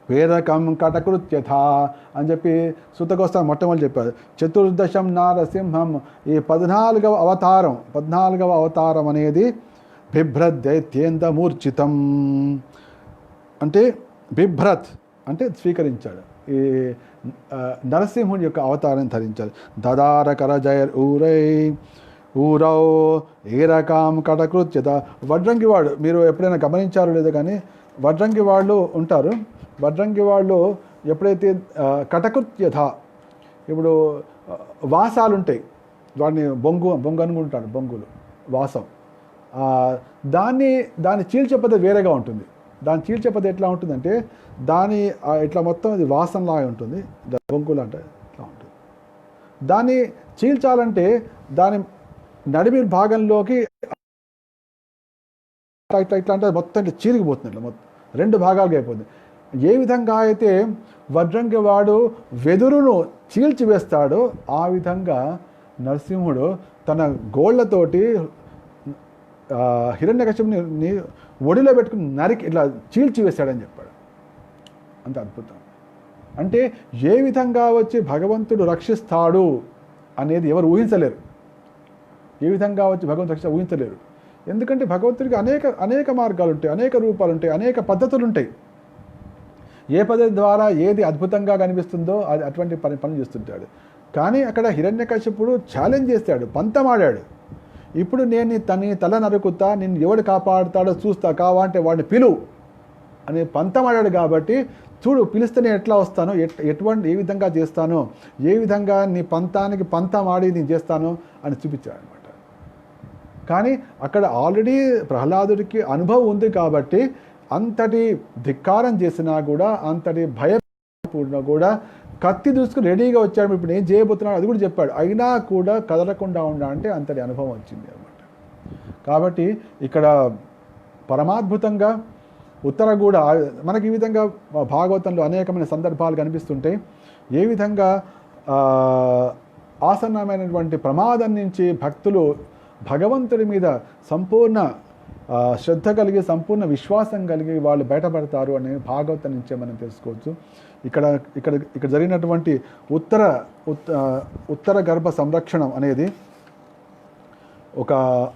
వేరకం కటకృత్యథ అని చెప్పి సూతగోస్వామి మొట్టమొదటి చెప్పారు. చతుర్దశం నారసింహం, ఈ 14వ అవతారం అనేది బిభ్రద్దైతేంద్ర మూర్ఛితం, అంటే బిభ్రత్ అంటే స్వీకరించాడు, ఈ నరసింహుని యొక్క అవతారం ధరించాడు. దదారకరజైరూరై ఊరౌ ఏరకాం కటకృత్యత, వడ్రంగి వాడు, మీరు ఎప్పుడైనా గమనించారో లేదో కానీ వడ్రంగి వాళ్ళు ఉంటారు. వడ్రంగి వాళ్ళు ఎప్పుడైతే కటకృత్యత, ఇప్పుడు వాసాలు ఉంటాయి, వాడిని బొంగు అనుకుంటారు, బొంగులు వాసం, దాని చీల్చే పద్ధతి వేరేగా ఉంటుంది. దాని చీల్చే పద్ధతి ఎట్లా ఉంటుందంటే ఇట్లా మొత్తం ఇది వాసనలాగా ఉంటుంది, బొంగులు అంటే ఇట్లా ఉంటుంది. దాన్ని చీల్చాలంటే దాని నడిమి భాగంలోకి ఇట్లా అంటే మొత్తం ఇట్లా చీరిగిపోతుంది, ఇట్లా మొత్తం 2 భాగాలుగా అయిపోతుంది. ఏ విధంగా అయితే వడ్రంగి వాడు వెదురును చీల్చివేస్తాడో ఆ విధంగా నరసింహుడు తన గోళ్లతోటి హిరణ్యకశిపుని ఒడిలో పెట్టుకుని నరికి ఇట్లా చీల్చివేశాడని చెప్పాడు. అంత అద్భుతం. అంటే ఏ విధంగా వచ్చి భగవంతుడు రక్షిస్తాడు అనేది ఎవరు ఊహించలేరు. ఏ విధంగా వచ్చి భగవంతుడు ఊహించలేరు. ఎందుకంటే భగవంతుడికి అనేక మార్గాలు ఉంటాయి, అనేక రూపాలు ఉంటాయి, అనేక పద్ధతులు ఉంటాయి. ఏ పద్ధతి ద్వారా ఏది అద్భుతంగా కనిపిస్తుందో అది అటువంటి పని చేస్తుంటాడు. కానీ అక్కడ హిరణ్యకశిపుడు ఛాలెంజ్ చేస్తాడు, పంతమాడాడు. ఇప్పుడు నేను తల నరుకుతా, నిన్ను ఎవడు కాపాడుతాడో చూస్తా, కావాలంటే వాడిని పిలువు అని పంతమాడాడు. కాబట్టి చూడు పిలిస్తే నేను ఎట్లా వస్తానో, ఏ విధంగా చేస్తానో, ఏ విధంగా నీ పంతానికి పంతం ఆడి నేను చేస్తానో అని చూపించాడు అనమాట. కానీ అక్కడ ఆల్రెడీ ప్రహ్లాదుడికి అనుభవం ఉంది కాబట్టి అంతటి ధిక్కారం చేసినా కూడా, అంతటి భయపడినా కూడా కత్తి దూసుకుని రెడీగా వచ్చాడు. ఇప్పుడు ఏం చేయబోతున్నాడు అది కూడా చెప్పాడు. అయినా కూడా కదలకుండా ఉండా అంటే అంతటి అనుభవం వచ్చింది అనమాట. కాబట్టి ఇక్కడ పరమాద్భుతంగా ఉత్తర కూడా మనకి ఈ విధంగా భాగవతంలో అనేకమైన సందర్భాలు కనిపిస్తుంటాయి. ఏ విధంగా ఆసన్నమైనటువంటి ప్రమాదం నుంచి భక్తులు భగవంతుడి మీద సంపూర్ణ శ్రద్ధ కలిగి, సంపూర్ణ విశ్వాసం కలిగి వాళ్ళు బయటపడతారు అనే భాగవతం నుంచే మనం తెలుసుకోవచ్చు. ఇక్కడ జరిగినటువంటి ఉత్తర గర్భ సంరక్షణం అనేది ఒక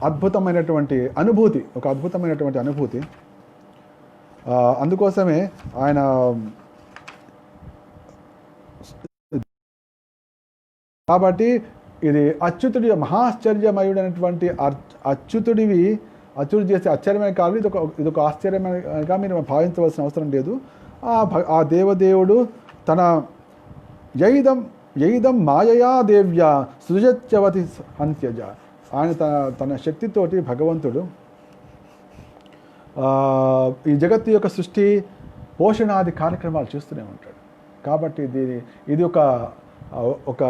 అద్భుతమైనటువంటి అనుభూతి. అందుకోసమే ఆయన కాబట్టి ఇది అచ్యుతుడి మహాశ్చర్యమయుడైనటువంటి అచ్యుతుడు చేసే ఆశ్చర్యమైన కాదు. ఇది ఒక ఆశ్చర్యమైనగా మీరు భావించవలసిన అవసరం లేదు. ఆ దేవదేవుడు తన యైదం మాయయా దేవ్య సృజత్యవతి హంత్యజ, ఆయన తన శక్తితోటి భగవంతుడు ఈ జగత్తు యొక్క సృష్టి పోషణాది కార్యక్రమాలు చేస్తూనే ఉంటాడు. కాబట్టి ఇది ఒక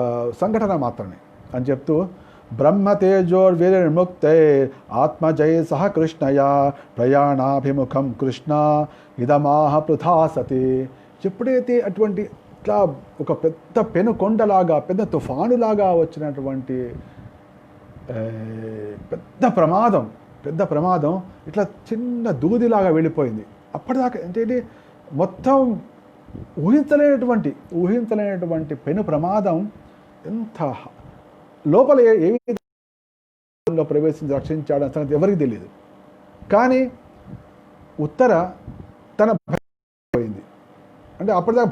సంఘటన మాత్రమే అని చెప్తూ బ్రహ్మతేజోర్విర్ముక్తే ఆత్మజయ సహ కృష్ణయా ప్రయాణాభిముఖం కృష్ణ ఇదమాహ పృథా సతి. ఎప్పుడైతే అటువంటి ఇట్లా ఒక పెద్ద పెనుకొండలాగా, పెద్ద తుఫానులాగా వచ్చినటువంటి పెద్ద ప్రమాదం ఇట్లా చిన్న దూదిలాగా వెళ్ళిపోయింది. అప్పటిదాకా ఏంటంటే మొత్తం ఊహించలేనటువంటి పెను ప్రమాదం ఎంత లోపల ఏ విధంగా ప్రవేశించి రక్షించాడు సంగతి ఎవరికి తెలియదు. కానీ ఉత్తర తన పోయింది అంటే అప్పటిదాకా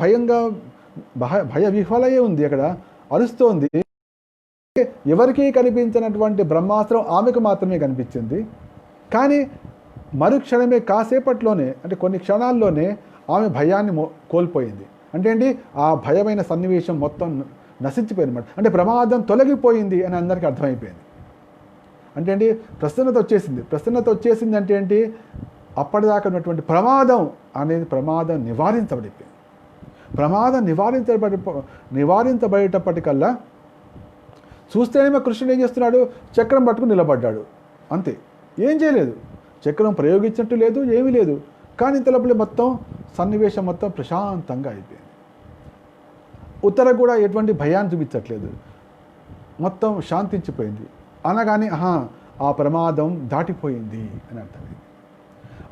భయ విహ్వలయే ఉంది, అక్కడ అరుస్తోంది. ఎవరికీ కనిపించినటువంటి బ్రహ్మాస్త్రం ఆమెకు మాత్రమే కనిపించింది. కానీ మరుక్షణమే, కాసేపట్లోనే, అంటే కొన్ని క్షణాల్లోనే ఆమె భయాన్ని కోల్పోయింది. అంటే ఏంటి, ఆ భయమైన సన్నివేశం మొత్తం నశించిపోయింది అన్నమాట. అంటే ప్రమాదం తొలగిపోయింది అని అందరికీ అర్థమైపోయింది. అంటే ఏంటి, ప్రసన్నత వచ్చేసింది అంటే ఏంటి, అప్పటిదాకా ఉన్నటువంటి ప్రమాదం నివారించబడిపోయింది. ప్రమాదం నివారించబడేటప్పటికల్లా చూస్తేనేమో కృష్ణుడు ఏం చేస్తున్నాడు, చక్రం పట్టుకుని నిలబడ్డాడు అంతే, ఏం చేయలేదు, చక్రం ప్రయోగించినట్టు లేదు, ఏమీ లేదు. కానీ ఇంతలోపలే మొత్తం సన్నివేశం మొత్తం ప్రశాంతంగా అయిపోయింది. ఉత్తర కూడా ఎటువంటి భయాన్ని చూపించట్లేదు, మొత్తం శాంతించిపోయింది. అనగానే ఆ ప్రమాదం దాటిపోయింది అని అర్థమైంది.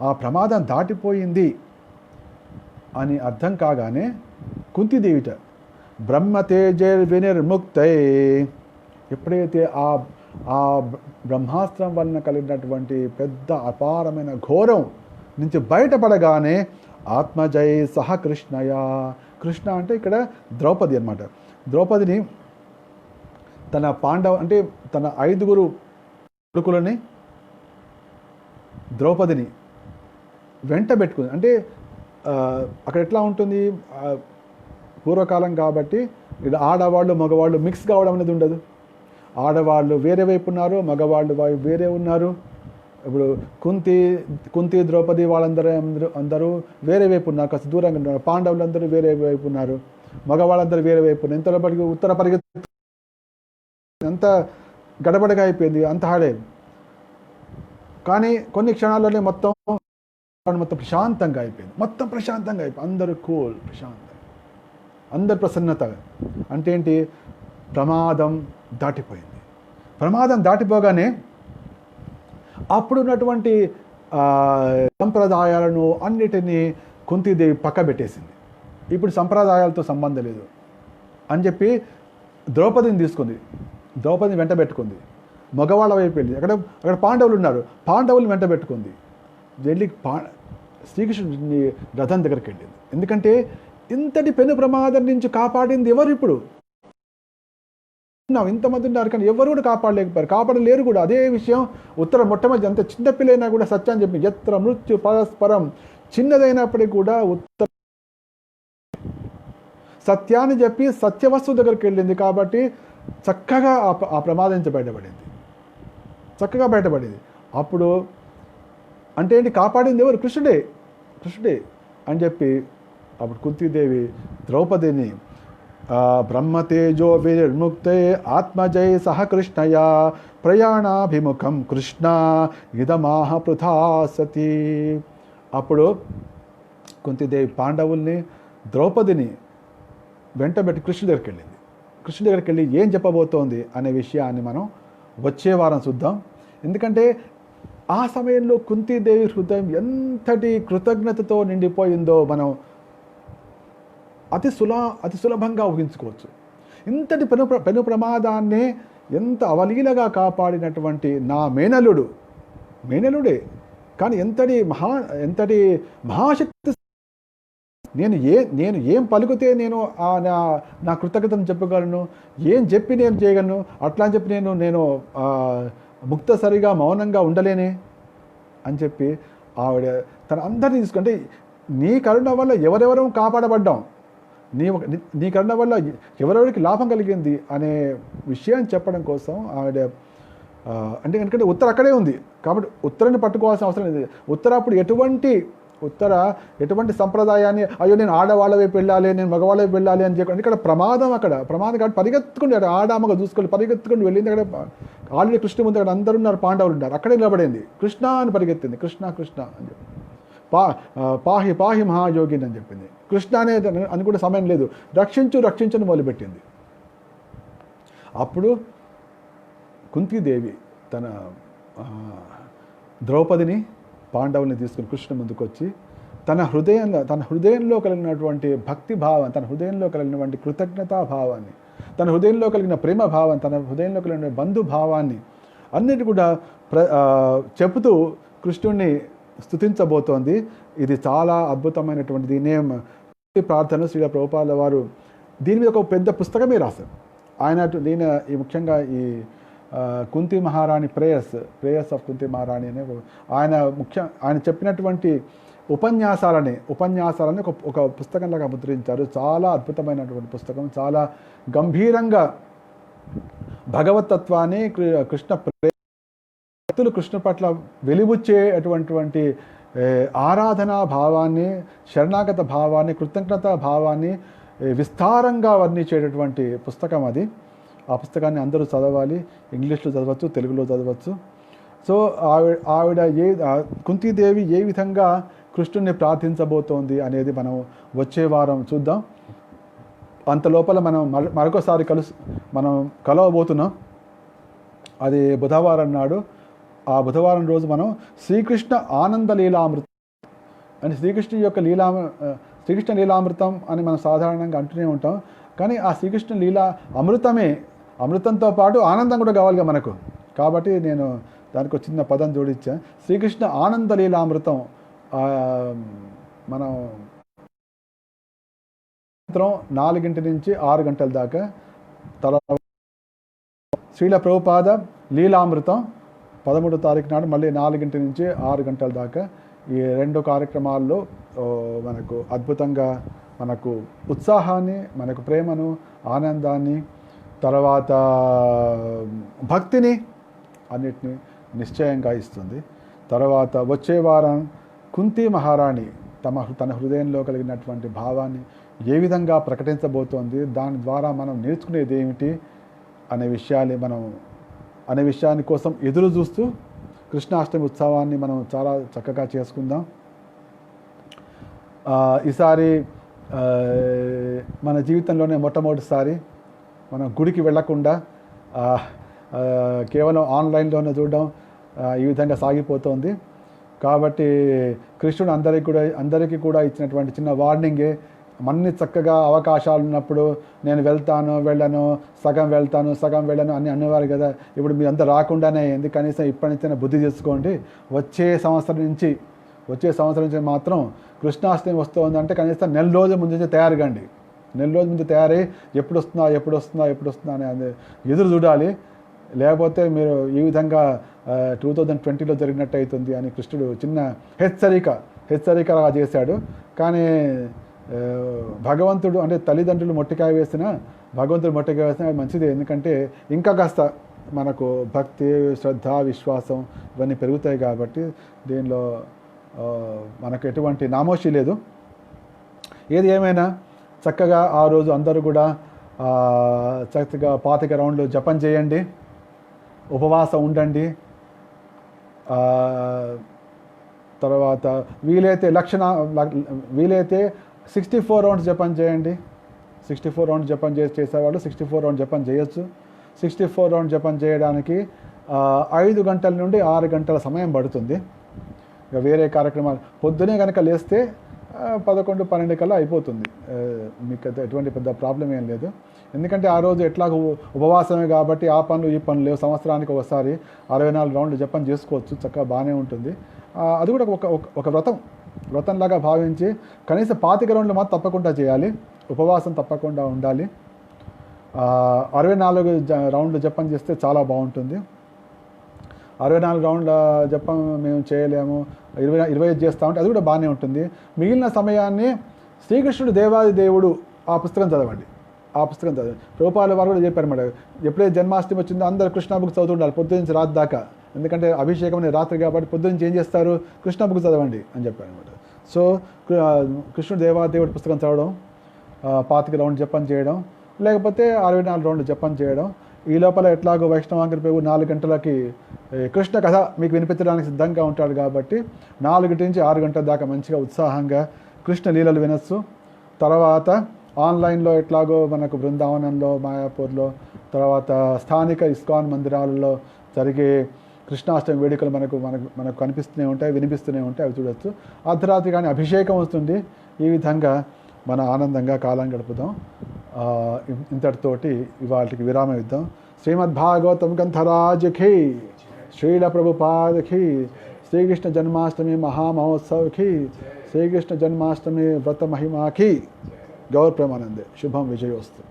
ఆ ప్రమాదం దాటిపోయింది అని అర్థం కాగానే కుంతిదేవిట బ్రహ్మతేజర్వినిర్ముక్తై, ఎప్పుడైతే ఆ బ్రహ్మాస్త్రం వలన కలిగినటువంటి పెద్ద అపారమైన ఘోరం నుంచి బయటపడగానే ఆత్మజయ సహ కృష్ణయ, కృష్ణ అంటే ఇక్కడ ద్రౌపది అన్నమాట. ద్రౌపదిని తన అంటే తన 5 కొడుకులని ద్రౌపదిని వెంట పెట్టుకుంది. అంటే అక్కడ ఎట్లా ఉంటుంది, పూర్వకాలం కాబట్టి ఇక్కడ ఆడవాళ్ళు మగవాళ్ళు మిక్స్ కావడం అనేది ఉండదు. ఆడవాళ్ళు వేరే వైపు ఉన్నారు, మగవాళ్ళు వేరే ఉన్నారు. ఇప్పుడు కుంతి ద్రౌపది అందరూ వేరే వైపు ఉన్నారు, కాస్త దూరంగా ఉన్నారు. పాండవులందరూ వేరే వైపు ఉన్నారు, మగవాళ్ళందరూ వేరే వైపు ఉన్నారు. ఇంతలోపటికి ఉత్తర పరిగెత్తి అంత గడబడగా అయిపోయింది, అంత హాడే. కానీ కొన్ని క్షణాల్లోనే మొత్తం ప్రశాంతంగా అయిపోయింది, అందరూ కూల్, ప్రశాంతంగా, అందరు ప్రసన్నత. అంటే ఏంటి, ప్రమాదం దాటిపోయింది. ప్రమాదం దాటిపోగానే అప్పుడున్నటువంటి సంప్రదాయాలను అన్నిటినీ కుంతీదేవి పక్క పెట్టేసింది. ఇప్పుడు సంప్రదాయాలతో సంబంధం లేదు అని చెప్పి ద్రౌపదిని తీసుకుంది, ద్రౌపదిని వెంట పెట్టుకుంది. మగవాళ్ళ వైపు వెళ్ళి అక్కడ పాండవులు ఉన్నారు, పాండవులు వెంట పెట్టుకుంది. వెళ్ళి శ్రీకృష్ణుడి రథం దగ్గరికి వెళ్ళింది. ఎందుకంటే ఇంతటి పెను ప్రమాదం నుంచి కాపాడింది ఎవరు? ఇప్పుడు ఇంతమంది ఉన్నారు కానీ ఎవరు కూడా కాపాడలేరు కూడా. అదే విషయం ఉత్తర మొట్టమొదటి అంత చిన్నపిల్లైనా కూడా సత్యాన్ని చెప్పి, ఎత్ర మృత్యు పరస్పరం, చిన్నదైనప్పటికీ కూడా ఉత్తర సత్యాన్ని చెప్పి సత్యవస్తువు దగ్గరికి వెళ్ళింది కాబట్టి చక్కగా ఆ ప్రమాదం నుంచి బయటపడింది, చక్కగా బయటపడింది. అప్పుడు అంటే ఏంటి, కాపాడింది ఎవరు? కృష్ణుడే అని చెప్పి అప్పుడు కుంతీదేవి ద్రౌపదిని బ్రహ్మతేజో విర్ముక్తే ఆత్మజై సహ కృష్ణయా ప్రయాణాభిముఖం కృష్ణ ఇదమాహ పృథా సతీ. అప్పుడు కుంతీదేవి పాండవుల్ని ద్రౌపదిని వెంటబెట్టి కృష్ణుడి దగ్గరికి వెళ్ళింది. కృష్ణుడి దగ్గరికి వెళ్ళి ఏం చెప్పబోతోంది అనే విషయాన్ని మనం వచ్చే వారం చూద్దాం. ఎందుకంటే ఆ సమయంలో కుంతీదేవి హృదయం ఎంతటి కృతజ్ఞతతో నిండిపోయిందో మనం అతి సులభంగా ఊహించుకోవచ్చు. ఇంతటి పెను ప్రమాదాన్ని ఎంత అవలీలగా కాపాడినటువంటి నా మేనలుడే కానీ ఎంతటి మహాశక్తి. నేను ఏం పలుకుతే నేను నా కృతజ్ఞతను చెప్పగలను, ఏం చెప్పి నేను చేయగలను, అట్లా అని చెప్పి నేను ముక్తసరిగా మౌనంగా ఉండలేనే అని చెప్పి ఆవిడ తన అందరినీ తీసుకుంటే నీ కరుణ వల్ల ఎవరెవరూ కాపాడబడ్డాం, నీ కరుణ వల్ల ఎవరెవరికి లాభం కలిగింది అనే విషయాన్ని చెప్పడం కోసం ఆవిడ ఎందుకంటే ఉత్తర అక్కడే ఉంది కాబట్టి ఉత్తరాన్ని పట్టుకోవాల్సిన అవసరం లేదు. అప్పుడు ఎటువంటి సంప్రదాయాన్ని అయ్యో నేను ఆడవాళ్ళ వైపు వెళ్ళాలి, నేను మగవాళ్ళ వైపు వెళ్ళాలి అని చెప్పి ఇక్కడ ప్రమాదం కాబట్టి పరిగెత్తుకుని ఆడామగా చూసుకొని పరిగెత్తుకుని వెళ్ళింది. అక్కడ ఆల్రెడీ కృష్ణ ముందు అక్కడ అందరూ ఉన్నారు, పాండవులు ఉన్నారు, అక్కడే నిలబడింది. కృష్ణ అని పరిగెత్తింది, కృష్ణ అని చెప్పి పాహి మహాయోగిని అని చెప్పింది. కృష్ణ అనేది అనుకునే సమయం లేదు, రక్షించని మొదలుపెట్టింది. అప్పుడు కుంతీదేవి తన ద్రౌపదిని పాండవుల్ని తీసుకుని కృష్ణ ముందుకు వచ్చి తన హృదయంలో కలిగినటువంటి భక్తి భావం, తన హృదయంలో కలిగినటువంటి కృతజ్ఞతా భావాన్ని, తన హృదయంలో కలిగిన ప్రేమ భావం, తన హృదయంలో కలిగిన బంధుభావాన్ని అన్నిటి కూడా చెబుతూ కృష్ణుడిని స్తుతించబోతోంది. ఇది చాలా అద్భుతమైనటువంటి దీని ప్రార్థన శ్రీల ప్రభుపాదుల వారు దీని మీద ఒక పెద్ద పుస్తకమే రాశారు. ఈ ముఖ్యంగా ఈ కుంతి మహారాణి ప్రేయర్స్ ఆఫ్ కుంతి మహారాణి అనే ఆయన చెప్పినటువంటి ఉపన్యాసాలని ఒక పుస్తకంలాగా ముద్రించారు. చాలా అద్భుతమైనటువంటి పుస్తకం, చాలా గంభీరంగా భగవతత్వాన్ని, కృష్ణ పట్ల వెలిబుచ్చేటువంటి ఆరాధనా భావాన్ని, శరణాగత భావాన్ని, కృతజ్ఞతా భావాన్ని విస్తారంగా వర్ణించేటటువంటి పుస్తకం అది. ఆ పుస్తకాన్ని అందరూ చదవాలి. ఇంగ్లీష్లో చదవచ్చు, తెలుగులో చదవచ్చు. సో ఆవిడ కుంతీదేవి ఏ విధంగా కృష్ణుడిని ప్రార్థించబోతోంది అనేది మనం వచ్చే వారం చూద్దాం. అంత లోపల మనం మరొకసారి మనం కలవబోతున్నాం. అది బుధవారం నాడు. ఆ బుధవారం రోజు మనం శ్రీకృష్ణ ఆనంద లీలామృతం అని శ్రీకృష్ణ లీలామృతం అని మనం సాధారణంగా అంటూనే ఉంటాం. కానీ ఆ శ్రీకృష్ణ లీలా అమృతంతో పాటు ఆనందం కూడా కావాలిగా మనకు. కాబట్టి నేను దానికి ఒక చిన్న పదం జోడించా. శ్రీకృష్ణ ఆనంద లీలామృతం మనం 4 నుంచి 6 గంటల దాకా, శ్రీల ప్రభుపాద లీలామృతం 13వ తారీఖు నాడు మళ్ళీ 4 నుంచి 6 గంటల దాకా ఈ 2 కార్యక్రమాల్లో మనకు అద్భుతంగా మనకు ఉత్సాహాన్ని, మనకు ప్రేమను, ఆనందాన్ని, తర్వాత భక్తిని అన్నిటినీ నిశ్చయంగా ఇస్తుంది. తర్వాత వచ్చే వారం కుంతి మహారాణి తన హృదయంలో కలిగినటువంటి భావాన్ని ఏ విధంగా ప్రకటించబోతోంది, దాని ద్వారా మనం నేర్చుకునేది ఏమిటి అనే విషయాన్ని కోసం ఎదురు చూస్తూ కృష్ణాష్టమి ఉత్సవాన్ని మనం చాలా చక్కగా చేసుకుందాం. ఈసారి మన జీవితంలోనే మొట్టమొదటిసారి మనం గుడికి వెళ్ళకుండా కేవలం ఆన్లైన్లోనే చూడడం ఈ విధంగా సాగిపోతోంది. కాబట్టి కృష్ణుడు అందరికీ కూడా ఇచ్చినటువంటి చిన్న వార్నింగే. అన్ని చక్కగా అవకాశాలు ఉన్నప్పుడు నేను వెళ్ళను, సగం వెళ్ళను అని అనేవారు కదా. ఇప్పుడు మీ అంతా రాకుండానే ఎందుకు, కనీసం ఇప్పటి నుంచైనా బుద్ధి చేసుకోండి. వచ్చే సంవత్సరం నుంచి మాత్రం కృష్ణాష్టమి వస్తుందంటే కనీసం నెల రోజుల ముందు తయారుగండి. నెల రోజుల ముందు తయారై ఎప్పుడు వస్తుందా అని ఎదురు చూడాలి. లేకపోతే మీరు ఈ విధంగా 2020లో జరిగినట్టు అవుతుంది అని కృష్ణుడు చిన్న హెచ్చరికగా చేశాడు. కానీ భగవంతుడు అంటే తల్లిదండ్రులు మొట్టికాయ వేసినా భగవంతుడు మొట్టికాయ వేసినా అది మంచిదే. ఎందుకంటే ఇంకా కాస్త మనకు భక్తి, శ్రద్ధ, విశ్వాసం ఇవన్నీ పెరుగుతాయి కాబట్టి దీనిలో మనకు ఎటువంటి నామోషి లేదు. ఏది ఏమైనా చక్కగా ఆ రోజు అందరూ కూడా చక్కగా 25 రౌండ్లు జపం చేయండి, ఉపవాసం ఉండండి. తర్వాత వీలైతే 64 రౌండ్స్ జపం చేయండి. 64 రౌండ్స్ జపం చేసేవాళ్ళు 64 రౌండ్ జపం చేయొచ్చు. 64 రౌండ్ జపం చేయడానికి 5 గంటల నుండి 6 గంటల సమయం పడుతుంది. ఇక వేరే కార్యక్రమాలు పొద్దునే కనుక లేస్తే 11-12 కల్లా అయిపోతుంది. మీకు ఎటువంటి పెద్ద ప్రాబ్లం ఏం లేదు. ఎందుకంటే ఆ రోజు ఎట్లాగో ఉపవాసమే కాబట్టి ఆ పనులు ఈ పనులు లేవు. సంవత్సరానికి ఒకసారి 64 రౌండ్లు జపం చేసుకోవచ్చు, చక్కగా బాగానే ఉంటుంది. అది కూడా ఒక వ్రతంలాగా భావించి కనీసం 25 రౌండ్లు మాత్రం తప్పకుండా చేయాలి. ఉపవాసం తప్పకుండా ఉండాలి. 64 రౌండ్లు జపం చేస్తే చాలా బాగుంటుంది. 64 రౌండ్ల జపం మేము చేయలేము, 25 చేస్తామంటే అది కూడా బాగానే ఉంటుంది. మిగిలిన సమయాన్ని శ్రీకృష్ణుడు దేవాది దేవుడు ఆ పుస్తకం చదవండి. ప్రభుపాదుల వారు కూడా చెప్పారు అన్నమాట. ఎప్పుడైతే జన్మాష్టమి వచ్చిందో అందరూ కృష్ణ బుక్ చదువుతుండాలి పొద్దున్న నుంచి రాత్రి దాకా. ఎందుకంటే అభిషేకం అనేది రాత్రి కాబట్టి పొద్దున్న నుంచి ఏం చేస్తారు, కృష్ణ బుక్ చదవండి అని చెప్పారు అనమాట. సో కృష్ణుడు దేవాది దేవుడి పుస్తకం చదవడం, 25 రౌండ్ జపం చేయడం, లేకపోతే 64 రౌండ్లు జపం చేయడం. ఈ లోపల ఎట్లాగో వైష్ణవాంకర ప్రభు 4 గంటలకి కృష్ణ కథ మీకు వినిపించడానికి సిద్ధంగా ఉంటాడు కాబట్టి 4 నుంచి 6 గంటల దాకా మంచిగా ఉత్సాహంగా కృష్ణ లీలలు వినొచ్చు. తర్వాత ఆన్లైన్లో ఎట్లాగో మనకు బృందావనంలో, మాయాపూర్లో, తర్వాత స్థానిక ఇస్కాన్ మందిరాలలో జరిగే కృష్ణాష్టమి వేడుకలు మనకు కనిపిస్తూనే ఉంటాయి, వినిపిస్తూనే ఉంటాయి, అవి చూడొచ్చు. అర్ధరాత్రి కానీ అభిషేకం వస్తుంది. ఈ విధంగా మన ఆనందంగా కాలం గడుపుదాం. ఇంతటితోటి ఇవాళకి విరామం ఇద్దాం. శ్రీమద్భాగవతం గ్రంథరాజ్కి, శ్రీల ప్రభుపాదకి, శ్రీకృష్ణ జన్మాష్టమి మహామహోత్సవకి, శ్రీకృష్ణ జన్మాష్టమి వ్రత మహిమాకి. గౌర ప్రేమానందే. శుభం విజయోస్తు.